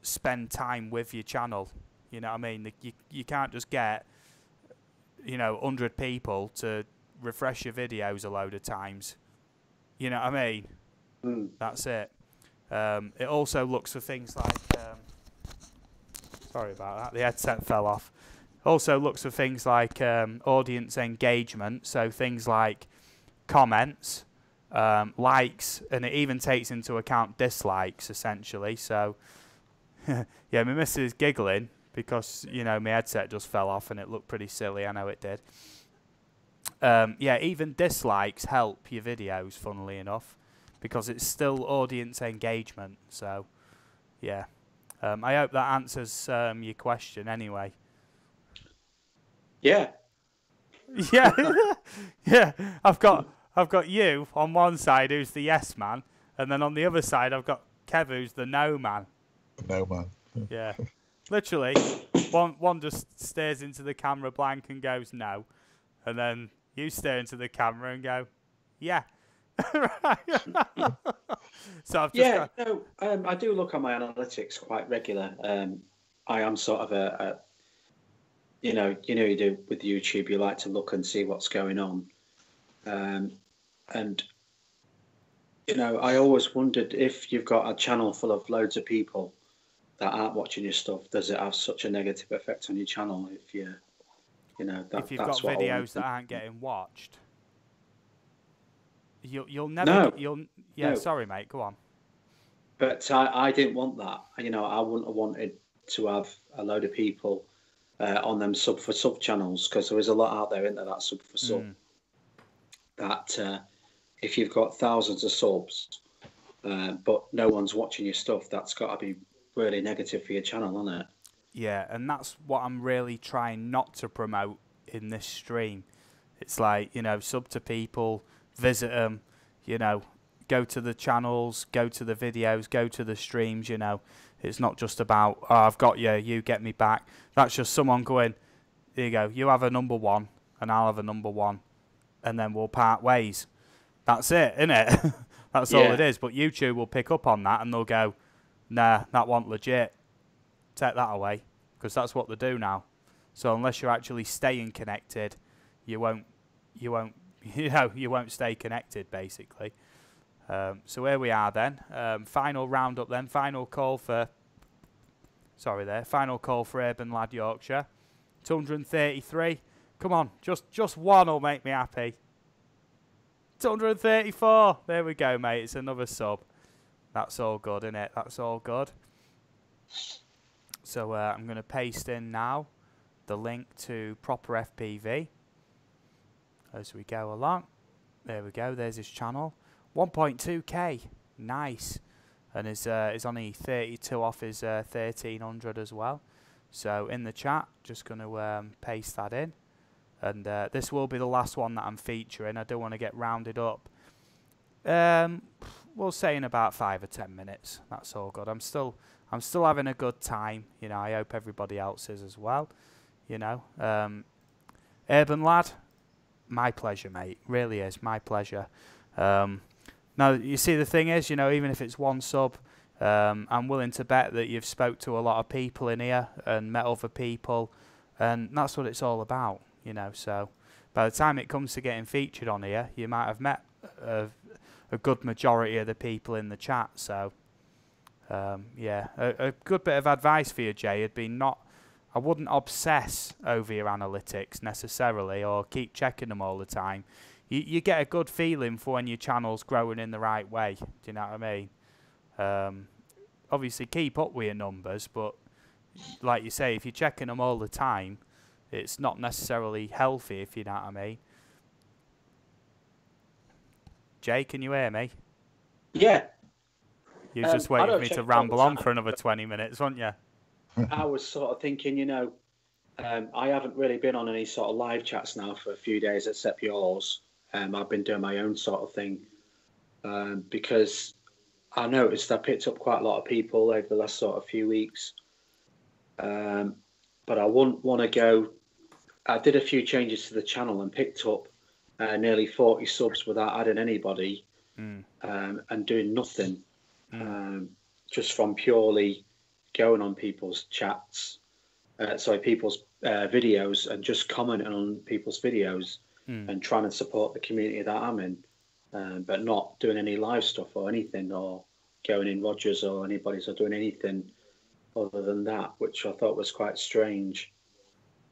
spend time with your channel. You know what I mean? You can't just get, 100 people to refresh your videos a load of times. You know what I mean? Mm. That's it. It also looks for things like... sorry about that, the headset fell off. Also looks for things like audience engagement, so things like comments, likes, and it even takes into account dislikes, essentially. So, yeah, my missus is giggling because, my headset just fell off and it looked pretty silly. I know it did. Yeah, even dislikes help your videos, funnily enough, because it's still audience engagement. So, yeah. I hope that answers your question anyway. Yeah. Yeah. Yeah. I've got you on one side who's the yes man, and then on the other side I've got Kev who's the no man. No man. Yeah. Literally, one just stares into the camera blank and goes no, and then you stare into the camera and go, yeah. So I've just I do look on my analytics quite regular. I am sort of a you do with YouTube, you like to look and see what's going on. And I always wondered if you've got a channel full of loads of people that aren't watching your stuff, does it have such a negative effect on your channel if you've got videos that aren't getting watched? You'll never. No. Sorry, mate. Go on. But I didn't want that. I wouldn't have wanted to have a load of people on them sub for sub channels, because there is a lot out there, isn't there, that sub for sub. That if you've got thousands of subs, but no one's watching your stuff, that's got to be really negative for your channel, isn't it? Yeah, and that's what I'm really trying not to promote in this stream. It's like, sub to people, visit them, go to the channels, go to the videos, go to the streams, It's not just about, oh, I've got you, you get me back. That's just someone going, there you go. You have a number one, and I'll have a number one, and then we'll part ways. That's it, innit? That's all it is. But YouTube will pick up on that, and they'll go, nah, that wasn't legit. Take that away, because that's what they do now. So unless you're actually staying connected, you won't stay connected, basically. So here we are then. Final roundup then. Final call for Urban Lad Yorkshire. 233. Come on, just one will make me happy. 234. There we go, mate. It's another sub. That's all good, innit? That's all good. So I'm going to paste in now the link to Proper FPV as we go along. There we go. There's his channel. 1.2k. Nice. And he's only 32 off his 1300 as well. So in the chat, just going to paste that in. And this will be the last one that I'm featuring. I do want to get rounded up. We'll say in about 5 or 10 minutes. That's all good. I'm still having a good time. You know, I hope everybody else is as well. You know, Urban Lad, my pleasure, mate. Really is my pleasure. Now, you see, the thing is, you know, even if it's one sub, I'm willing to bet that you've spoke to a lot of people in here and met other people, and that's what it's all about, you know. So by the time it comes to getting featured on here, you might have met a good majority of the people in the chat. So yeah, a good bit of advice for you, Jay, would be I wouldn't obsess over your analytics necessarily, or keep checking them all the time. You get a good feeling for when your channel's growing in the right way. Do you know what I mean? Obviously, keep up with your numbers, but like you say, if you're checking them all the time, it's not necessarily healthy, if you know what I mean. Jay, can you hear me? Yeah. You were just waiting for me to ramble on for another 20 minutes, weren't you? I was sort of thinking, you know, I haven't really been on any sort of live chats now for a few days, except yours. I've been doing my own sort of thing because I noticed I picked up quite a lot of people over the last sort of few weeks. But I wouldn't want to go. I did a few changes to the channel and picked up nearly 40 subs without adding anybody and doing nothing, just from purely going on people's chats. People's videos, and just commenting on people's videos and trying to support the community that I'm in, but not doing any live stuff or anything, or going in Rogers or anybody's, or doing anything other than that, which I thought was quite strange.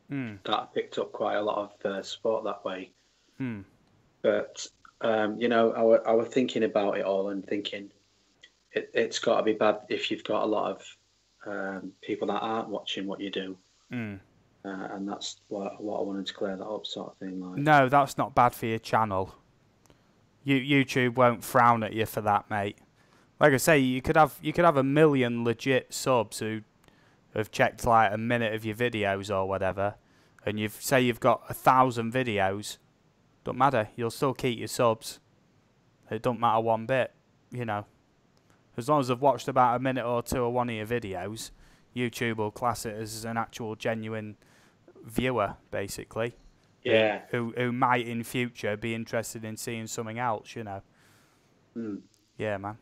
That I picked up quite a lot of support that way. But, you know, I was thinking about it all and thinking it's got to be bad if you've got a lot of people that aren't watching what you do. And that's what I wanted to clear that up, sort of thing. Like. No, that's not bad for your channel. YouTube won't frown at you for that, mate. Like I say, you could have a million legit subs who have checked like a minute of your videos or whatever, and you've got 1,000 videos. Don't matter. You'll still keep your subs. It don't matter one bit, you know. As long as they've watched about a minute or two of one of your videos, YouTube will class it as an actual genuine viewer, basically. Yeah. Who might in future be interested in seeing something else, you know. Yeah, man.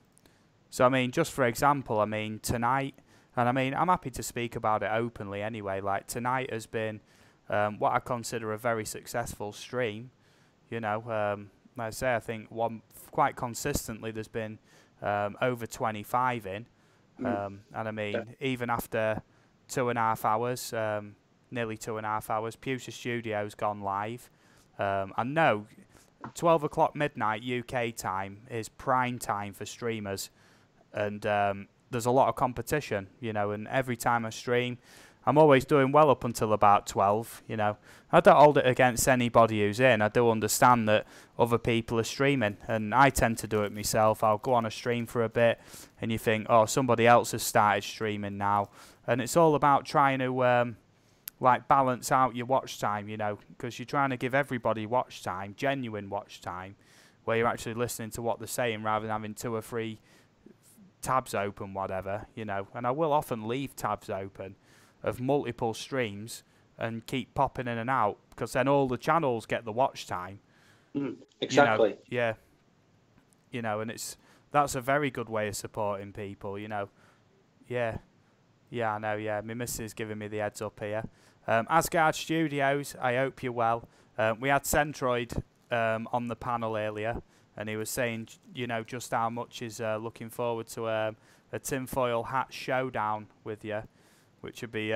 So, I mean, just for example, I mean, tonight, and I mean, I'm happy to speak about it openly anyway. Like, tonight has been what I consider a very successful stream. You know, like I say, I think quite consistently there's been over 25 in. And I mean, even after 2.5 hours, nearly 2.5 hours, Pewter Studio's gone live. I know 12 o'clock midnight UK time is prime time for streamers. And there's a lot of competition, you know, and every time I stream, I'm always doing well up until about 12, you know. I don't hold it against anybody who's in. I do understand that other people are streaming, and I tend to do it myself. I'll go on a stream for a bit, and you think, oh, somebody else has started streaming now. And it's all about trying to, like, balance out your watch time, you know, because you're trying to give everybody watch time, genuine watch time, where you're actually listening to what they're saying rather than having 2 or 3 tabs open, whatever, you know. And I will often leave tabs open of multiple streams and keep popping in and out, because then all the channels get the watch time. Exactly. You know, yeah. You know, and that's a very good way of supporting people, you know. Yeah. Yeah, I know, yeah. My missus is giving me the heads up here. Asgard Studios, I hope you're well. We had Centroid on the panel earlier, and he was saying, you know, just how much he's looking forward to a tinfoil hat showdown with you, which would be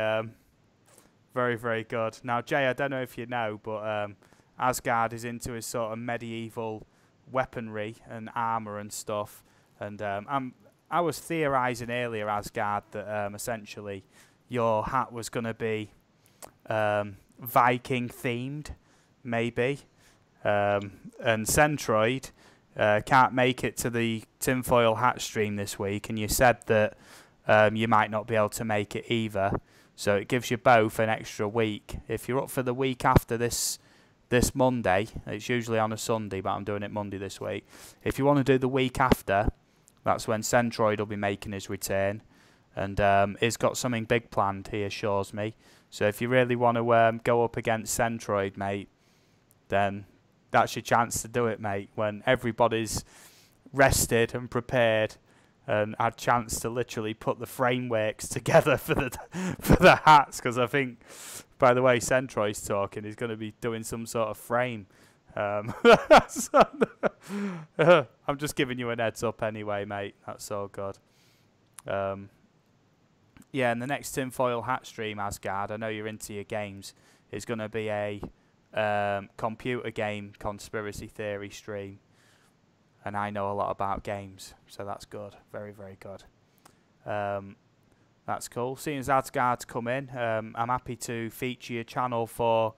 very, very good. Now, Jay, I don't know if you know, but Asgard is into his sort of medieval weaponry and armour and stuff. And I was theorising earlier, Asgard, that essentially your hat was going to be Viking themed, maybe. And Centroid can't make it to the tinfoil hat stream this week, and you said that you might not be able to make it either. So it gives you both an extra week. If you're up for the week after this Monday, it's usually on a Sunday, but I'm doing it Monday this week. If you want to do the week after, that's when Centroid will be making his return. And he's got something big planned, he assures me. So if you really want to go up against Centroid, mate, then that's your chance to do it, mate, when everybody's rested and prepared and had chance to literally put the frameworks together for the hats, because I think, by the way Centroid's talking, he's going to be doing some sort of frame. I'm just giving you an heads up anyway, mate. That's all good. Yeah, and the next tinfoil hat stream, Asgard, I know you're into your games, is going to be a computer game conspiracy theory stream. And I know a lot about games, so that's good. Very, very good. That's cool. Seeing as Asgard's come in, I'm happy to feature your channel for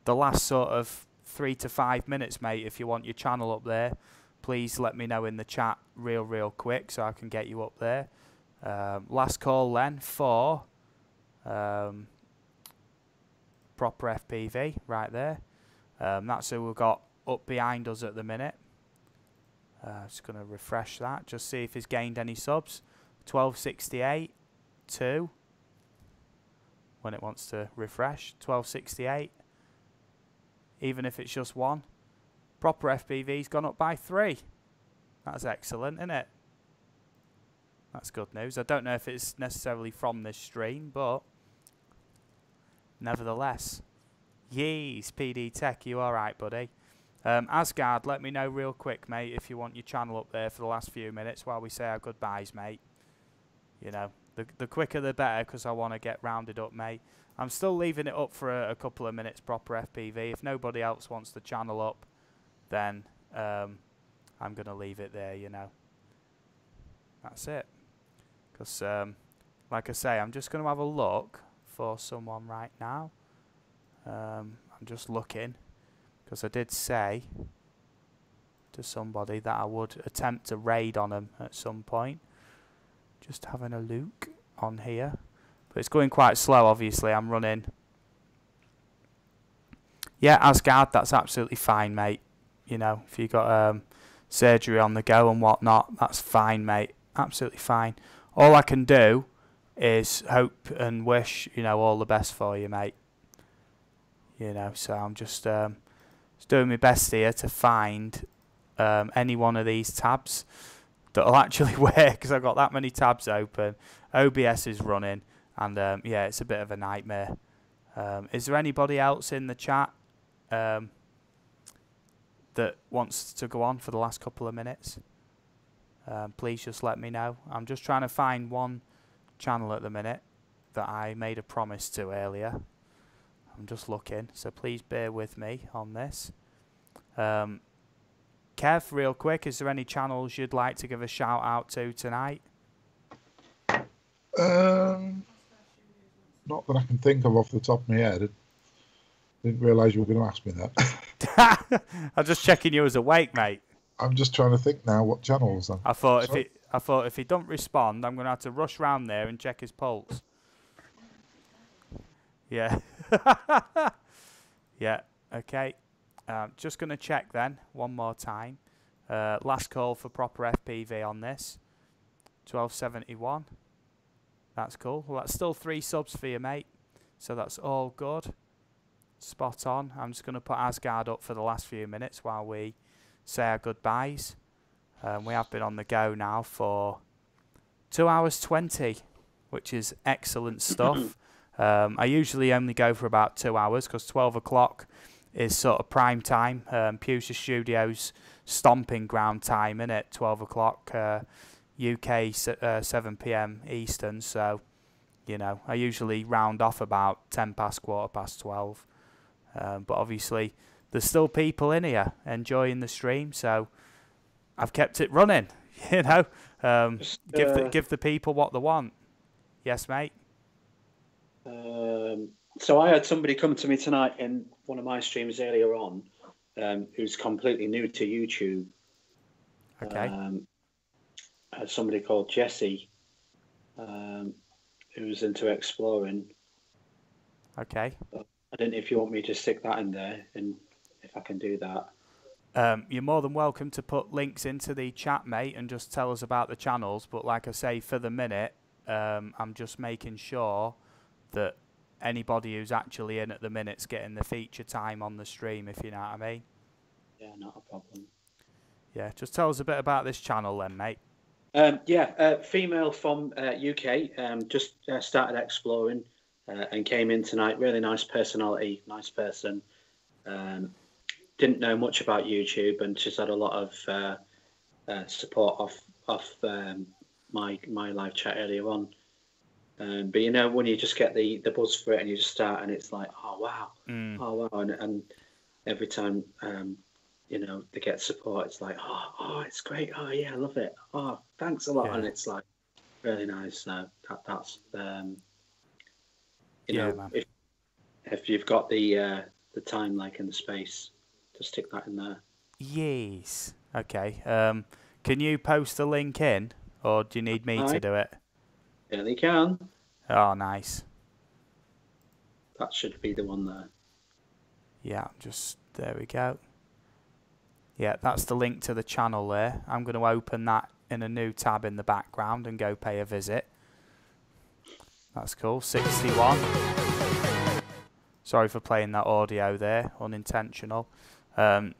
the last sort of 3 to 5 minutes, mate. If you want your channel up there, please let me know in the chat real quick so I can get you up there. Last call then for proper FPV right there. That's who we've got up behind us at the minute. Just going to refresh that, just see if he's gained any subs. 1268, 2. When it wants to refresh, 1268. Even if it's just 1. Proper FPV's gone up by 3. That's excellent, isn't it? That's good news. I don't know if it's necessarily from this stream, but nevertheless. Yees, PD Tech, you alright, buddy? Asgard, let me know real quick, mate, if you want your channel up there for the last few minutes while we say our goodbyes, mate. You know, the quicker the better, because I want to get rounded up, mate. I'm still leaving it up for a couple of minutes, proper FPV. If nobody else wants the channel up, then I'm going to leave it there, you know. That's it. Because, like I say, I'm just going to have a look for someone right now. I'm just looking. Because I did say to somebody that I would attempt to raid on them at some point. Just having a look on here. But it's going quite slow, obviously. I'm running. Yeah, Asgard, that's absolutely fine, mate. You know, if you got surgery on the go and whatnot, that's fine, mate. Absolutely fine. All I can do is hope and wish, you know, all the best for you, mate. You know, so I'm just doing my best here to find any one of these tabs that'll actually work, because I've got that many tabs open. OBS is running, and yeah, it's a bit of a nightmare. Is there anybody else in the chat that wants to go on for the last couple of minutes? Please just let me know. I'm just trying to find one channel at the minute that I made a promise to earlier. I'm just looking, so please bear with me on this. Kev, real quick, is there any channels you'd like to give a shout out to tonight? Not that I can think of off the top of my head. I didn't realise you were going to ask me that. I'm just checking you was awake, mate. I'm just trying to think now what channels. I thought if he don't respond, I'm going to have to rush round there and check his pulse. Yeah. Yeah, okay. Just going to check then, one more time. Last call for proper FPV on this. 1271. That's cool. Well, that's still 3 subs for you, mate. So that's all good. spot on. I'm just going to put Asgard up for the last few minutes while we say our goodbyes. We have been on the go now for 2 hours 20, which is excellent stuff. I usually only go for about 2 hours because 12 o'clock is sort of prime time. Pewter Studios stomping ground time, innit? 12 o'clock UK, 7 p.m. Eastern. So, you know, I usually round off about 10 past, quarter past 12. But obviously, there's still people in here enjoying the stream, so I've kept it running. You know, give the people what they want. Yes, mate. So I had somebody come to me tonight in one of my streams earlier on, who's completely new to YouTube. Okay. I had somebody called Jesse, who's into exploring. Okay. I don't know if you want me to stick that in there, and if I can do that. You're more than welcome to put links into the chat, mate, and just tell us about the channels. But like I say, for the minute, I'm just making sure that anybody who's actually in at the minute's getting the feature time on the stream, if you know what I mean. Yeah, not a problem. Yeah, just tell us a bit about this channel then, mate. Female from UK, just started exploring and came in tonight. Really nice personality, nice person. Didn't know much about YouTube, and she's had a lot of support off my live chat earlier on. But you know, when you just get the buzz for it and you just start, and it's like, oh wow, oh wow, and every time you know they get support, it's like, oh it's great, oh yeah, I love it, oh thanks a lot, and it's like really nice. So that's you know, man. If you've got the time, like in the space, just stick that in there. Yes. Okay. Can you post the link in, or do you need me to do it? Yeah, they can. Oh, nice. That should be the one there. Yeah, there we go. Yeah, that's the link to the channel there. I'm going to open that in a new tab in the background and go pay a visit. That's cool. 61. Sorry for playing that audio there, unintentional.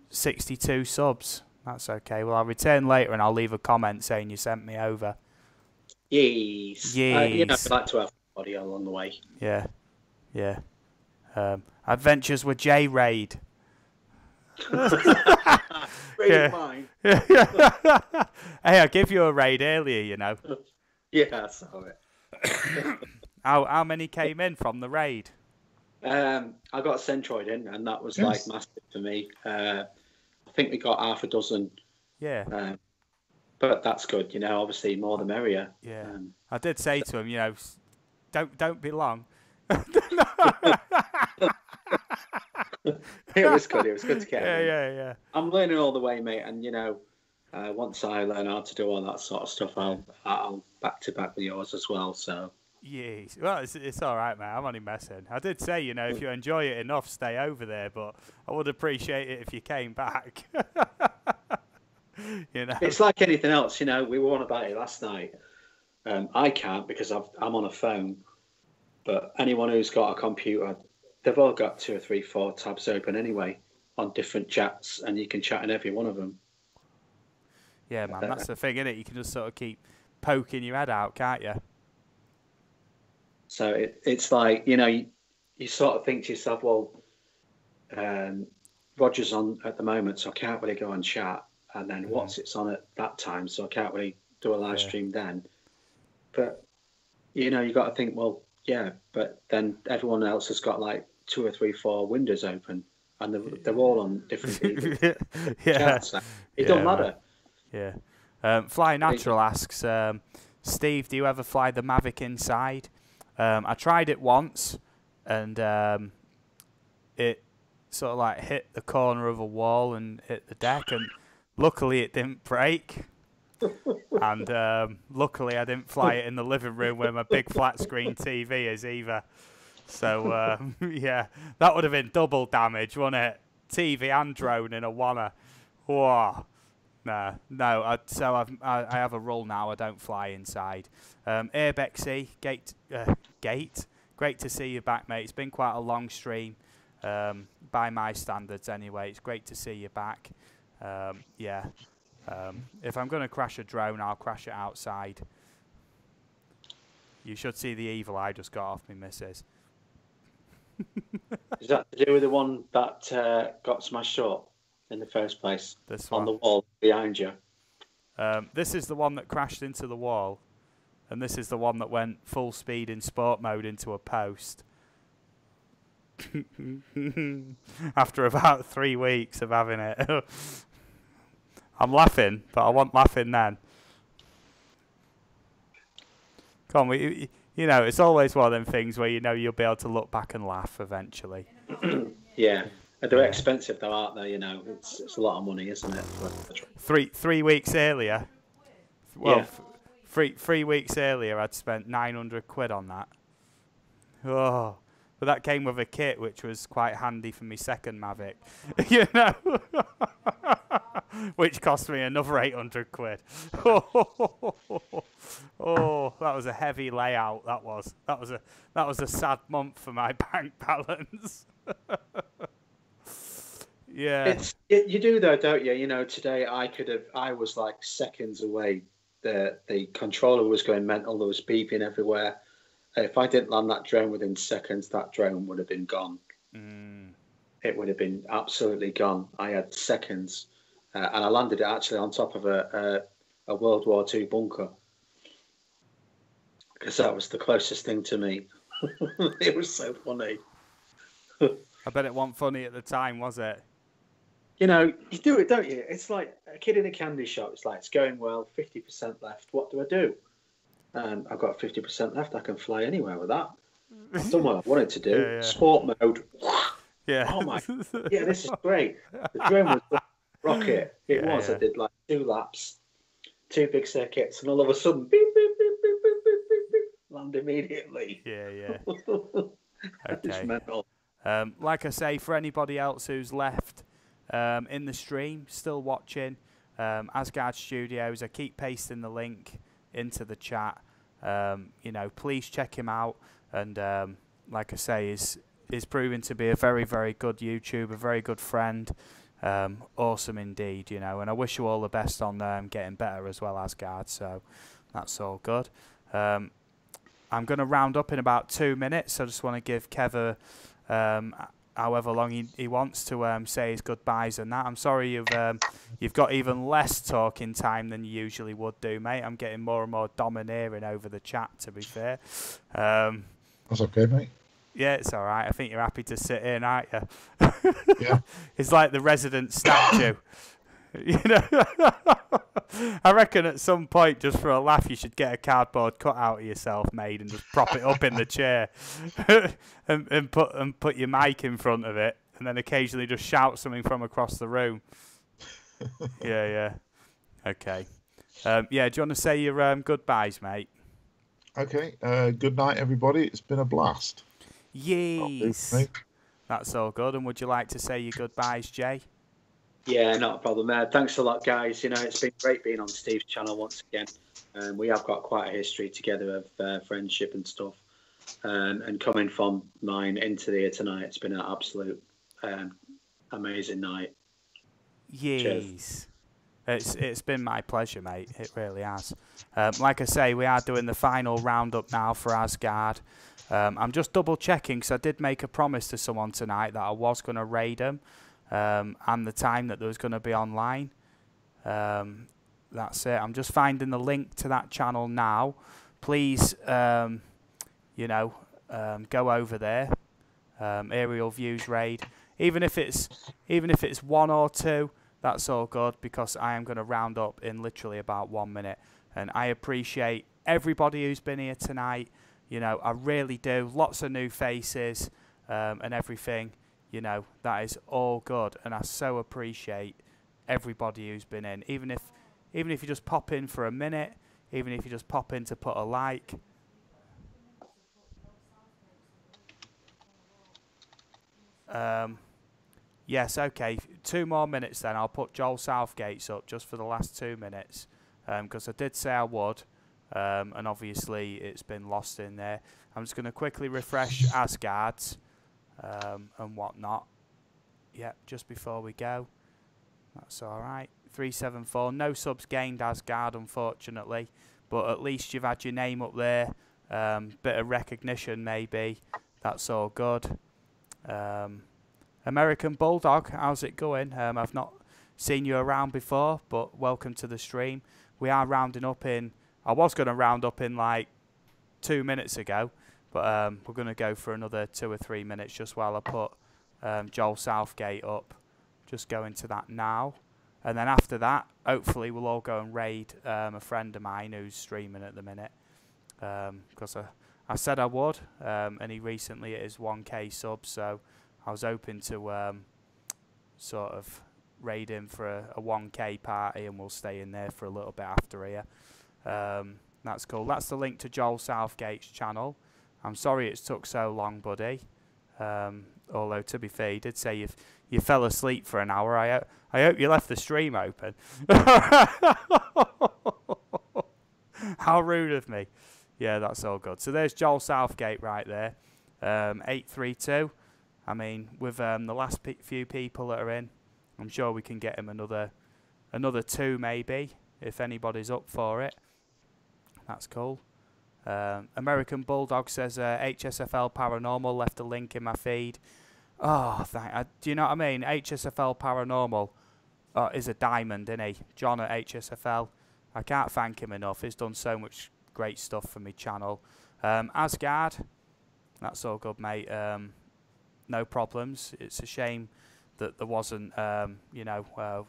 62 subs. That's okay. Well, I'll return later and I'll leave a comment saying you sent me over. Yes. Yes. You know, I'd like to have audio along the way. Yeah. Yeah. Adventures with J Raid. Raid mine. Hey, I gave you a raid earlier, you know. Yeah, I saw it. How many came in from the raid? I got Centroid in, and that was like massive for me. I think we got half a dozen. Yeah. But that's good, you know. Obviously, more the merrier. Yeah. I did say to him, you know, don't be long. It was good. It was good to get him in. Yeah. I'm learning all the way, mate. And you know, once I learn how to do all that sort of stuff, I'll back to back with yours as well. So. Yes. Well, it's all right, man. I'm only messing. I did say, you know, if you enjoy it enough, stay over there. But I would appreciate it if you came back. You know, it's like anything else. You know, we were on about it last night. I can't because I'm on a phone. But anyone who's got a computer, they've all got 2 or 3, 4 tabs open anyway on different chats, and you can chat in every one of them. Yeah, man, that's the thing, isn't it? You can just sort of keep poking your head out, can't you? So it's like, you know, you sort of think to yourself, well, Roger's on at the moment, so I can't really go and chat. And then it's on at that time, so I can't really do a live stream then. But, you know, you got to think, well, yeah, but then everyone else has got like 2 or 3, 4 windows open, and they're all on different chats. So it don't matter. Yeah. Fly Natural asks, Steve, do you ever fly the Mavic inside? I tried it once, and it sort of like hit the corner of a wall and hit the deck, and luckily it didn't break. And luckily I didn't fly it in the living room where my big flat screen TV is either. So yeah, that would have been double damage, wouldn't it? TV and drone in a wanna. Whoa. No. I have a rule now. I don't fly inside. Airbexy, Gate. Great to see you back, mate. It's been quite a long stream. by my standards anyway. It's great to see you back. Yeah. If I'm going to crash a drone, I'll crash it outside. You should see the evil I just got off me missus. Is that to do with the one that got smashed up in the first place? This on one. the wall behind you? This is the one that crashed into the wall. And this is the one that went full speed in sport mode into a post. After about 3 weeks of having it. I'm laughing, but I wasn't laughing then. Come on, you know, it's always one of them things where you know you'll be able to look back and laugh eventually. Yeah. They're expensive though, aren't they? You know, it's a lot of money, isn't it? Three weeks earlier. Well, Yeah. 3 weeks earlier, I'd spent 900 quid on that. Oh, but that came with a kit, which was quite handy for my second Mavic, you know, which cost me another 800 quid. Oh, that was a heavy layout. That was a sad month for my bank balance. Yeah. You do though, don't you? You know, today I was like seconds away. The controller was going mental. There was beeping everywhere. If I didn't land that drone within seconds, that drone would have been gone. It would have been absolutely gone. I had seconds, and I landed it actually on top of a World War II bunker because that was the closest thing to me. It was so funny. I bet it wasn't funny at the time, was it? You know, you do it, don't you? It's like a kid in a candy shop. It's like, it's going well, 50% left. What do I do? I've got 50% left. I can fly anywhere with that. I've done what I wanted to do. Yeah. Sport mode. Yeah. Oh my. Yeah, this is great. The drone was like a rocket. It was. Yeah. I did like 2 laps, 2 big circuits, and all of a sudden, beep, beep, beep, beep, beep, beep, beep, beep, land immediately. Yeah. It's Okay. mental. Like I say, for anybody else who's left in the stream, still watching, Asgard Studios, I keep pasting the link into the chat. You know, please check him out. And like I say, is proving to be a very, very good YouTuber, a very good friend. Awesome indeed, you know. And I wish you all the best on getting better as well, Asgard. So that's all good. I'm going to round up in about 2 minutes. I just want to give Kev however long he wants to say his goodbyes and that. I'm sorry you've got even less talking time than you usually would do, mate. I'm getting more and more domineering over the chat, to be fair. That's okay, mate. Yeah, it's all right. I think you're happy to sit in, aren't you? Yeah. It's like the resident statue. You know, I reckon at some point, just for a laugh, you should get a cardboard cutout of yourself made and just prop it up in the chair, and put your mic in front of it, and then occasionally just shout something from across the room. Yeah. Okay. Yeah. Do you want to say your goodbyes, mate? Okay. Good night, everybody. It's been a blast. Yes. That's all good. And would you like to say your goodbyes, Jay? Yeah, not a problem. Thanks a lot, guys. You know, it's been great being on Steve's channel once again. We have got quite a history together of friendship and stuff. And coming from mine into here tonight, it's been an absolute amazing night. Yes. It's been my pleasure, mate. It really has. Like I say, we are doing the final roundup now for Asgard. I'm just double checking because I did make a promise to someone tonight that I was going to raid them. And the time that there was going to be online. That's it. I'm just finding the link to that channel now. Please, you know, go over there. Aerial Views Raid. Even if it's 1 or 2, that's all good because I am going to round up in literally about 1 minute. And I appreciate everybody who's been here tonight. You know, I really do. Lots of new faces and everything. You know, that is all good, and I so appreciate everybody who's been in. Even if you just pop in for a minute, even if you just pop in to put a like. Yes, okay. 2 more minutes then. I'll put Joel Southgate's up just for the last 2 minutes, because I did say I would, and obviously it's been lost in there. I'm just going to quickly refresh Asgard's. and whatnot. Yep, just before we go. That's all right. 374. No subs gained, Asgard, unfortunately. But at least you've had your name up there. Bit of recognition, maybe. That's all good. American Bulldog, how's it going? I've not seen you around before, but welcome to the stream. We are rounding up in... I was going to round up in like 2 minutes ago, but we're going to go for another 2 or 3 minutes just while I put Joel Southgate up. Just go into that now. And then after that, hopefully we'll all go and raid a friend of mine who's streaming at the minute. Because I said I would, and he recently hit his 1k subs, so I was hoping to sort of raid him for a 1k party, and we'll stay in there for a little bit after here. That's cool. That's the link to Joel Southgate's channel. I'm sorry it's took so long, buddy. Although, to be fair, you did say you fell asleep for an hour. I hope you left the stream open. How rude of me. Yeah, that's all good. So there's Joel Southgate right there. 832. I mean, with the last few people that are in, I'm sure we can get him another 2 maybe, if anybody's up for it. That's cool. American Bulldog says HSFL Paranormal left a link in my feed. Oh, do you know what I mean? HSFL Paranormal is a diamond, isn't he? John at HSFL. I can't thank him enough. He's done so much great stuff for my channel. Asgard, that's all good, mate. No problems. It's a shame that there wasn't, you know,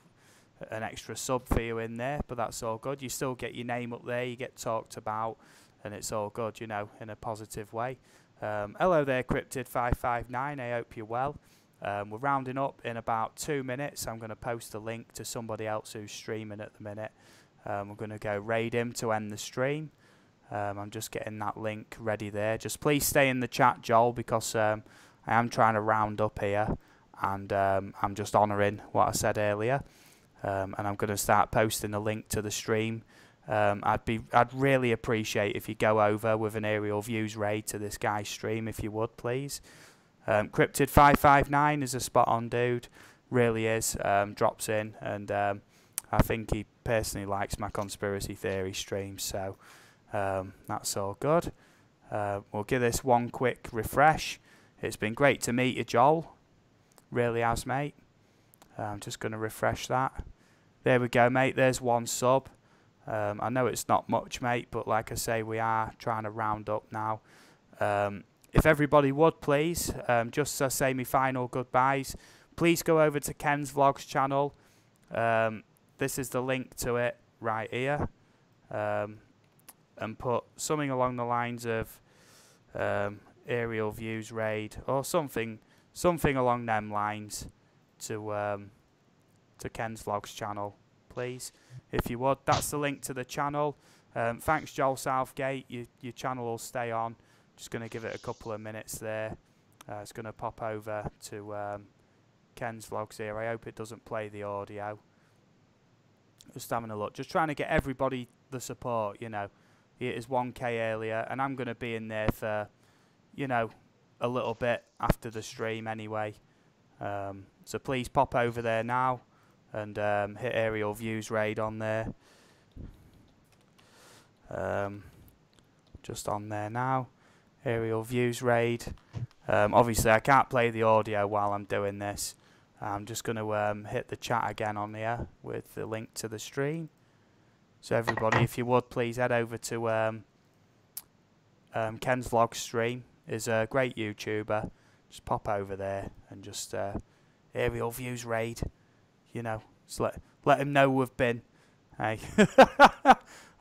an extra sub for you in there, but that's all good. You still get your name up there. You get talked about. And it's all good, you know, in a positive way. Hello there, Cryptid559. I hope you're well. We're rounding up in about 2 minutes. I'm going to post a link to somebody else who's streaming at the minute. We're going to go raid him to end the stream. I'm just getting that link ready there. Just please stay in the chat, Joel, because I am trying to round up here. And I'm just honouring what I said earlier. And I'm going to start posting a link to the stream. I'd really appreciate if you go over with an aerial views raid to this guy's stream, if you would, please. Cryptid559 is a spot on dude, really is. Drops in, and I think he personally likes my conspiracy theory streams, so that's all good. We'll give this one quick refresh. It's been great to meet you, Joel. Really has, mate. I'm just going to refresh that. There we go, mate. There's 1 sub. I know it's not much, mate, but like I say, we are trying to round up now. If everybody would, please, just to say my final goodbyes, please go over to Ken's Vlogs channel. This is the link to it right here. And put something along the lines of aerial views raid or something along them lines to Ken's Vlogs channel, please. If you would, that's the link to the channel. Thanks, Joel Southgate. Your channel will stay on. Just going to give it a couple of minutes there. It's going to pop over to Ken's Vlogs here. I hope it doesn't play the audio. Just having a look. Just trying to get everybody the support, you know. It is 1k earlier, and I'm going to be in there for, you know, a little bit after the stream anyway. So please pop over there now. And hit aerial views raid on there. Just on there now. Aerial views raid. Obviously, I can't play the audio while I'm doing this. I'm just going to hit the chat again on here with the link to the stream. So everybody, if you would, please head over to Ken's Vlog stream. He's a great YouTuber. Just pop over there and just aerial views raid. You know, just let him know we've been. Hey.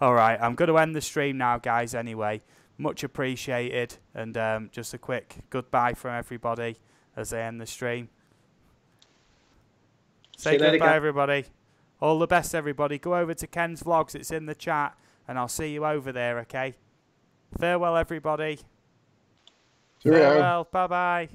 Alright, I'm going to end the stream now, guys, anyway. Much appreciated. And just a quick goodbye from everybody as I end the stream. Say goodbye, everybody. All the best, everybody. Go over to Ken's Vlogs. It's in the chat. And I'll see you over there, okay? Farewell, everybody. Cheerio. Farewell. Bye-bye.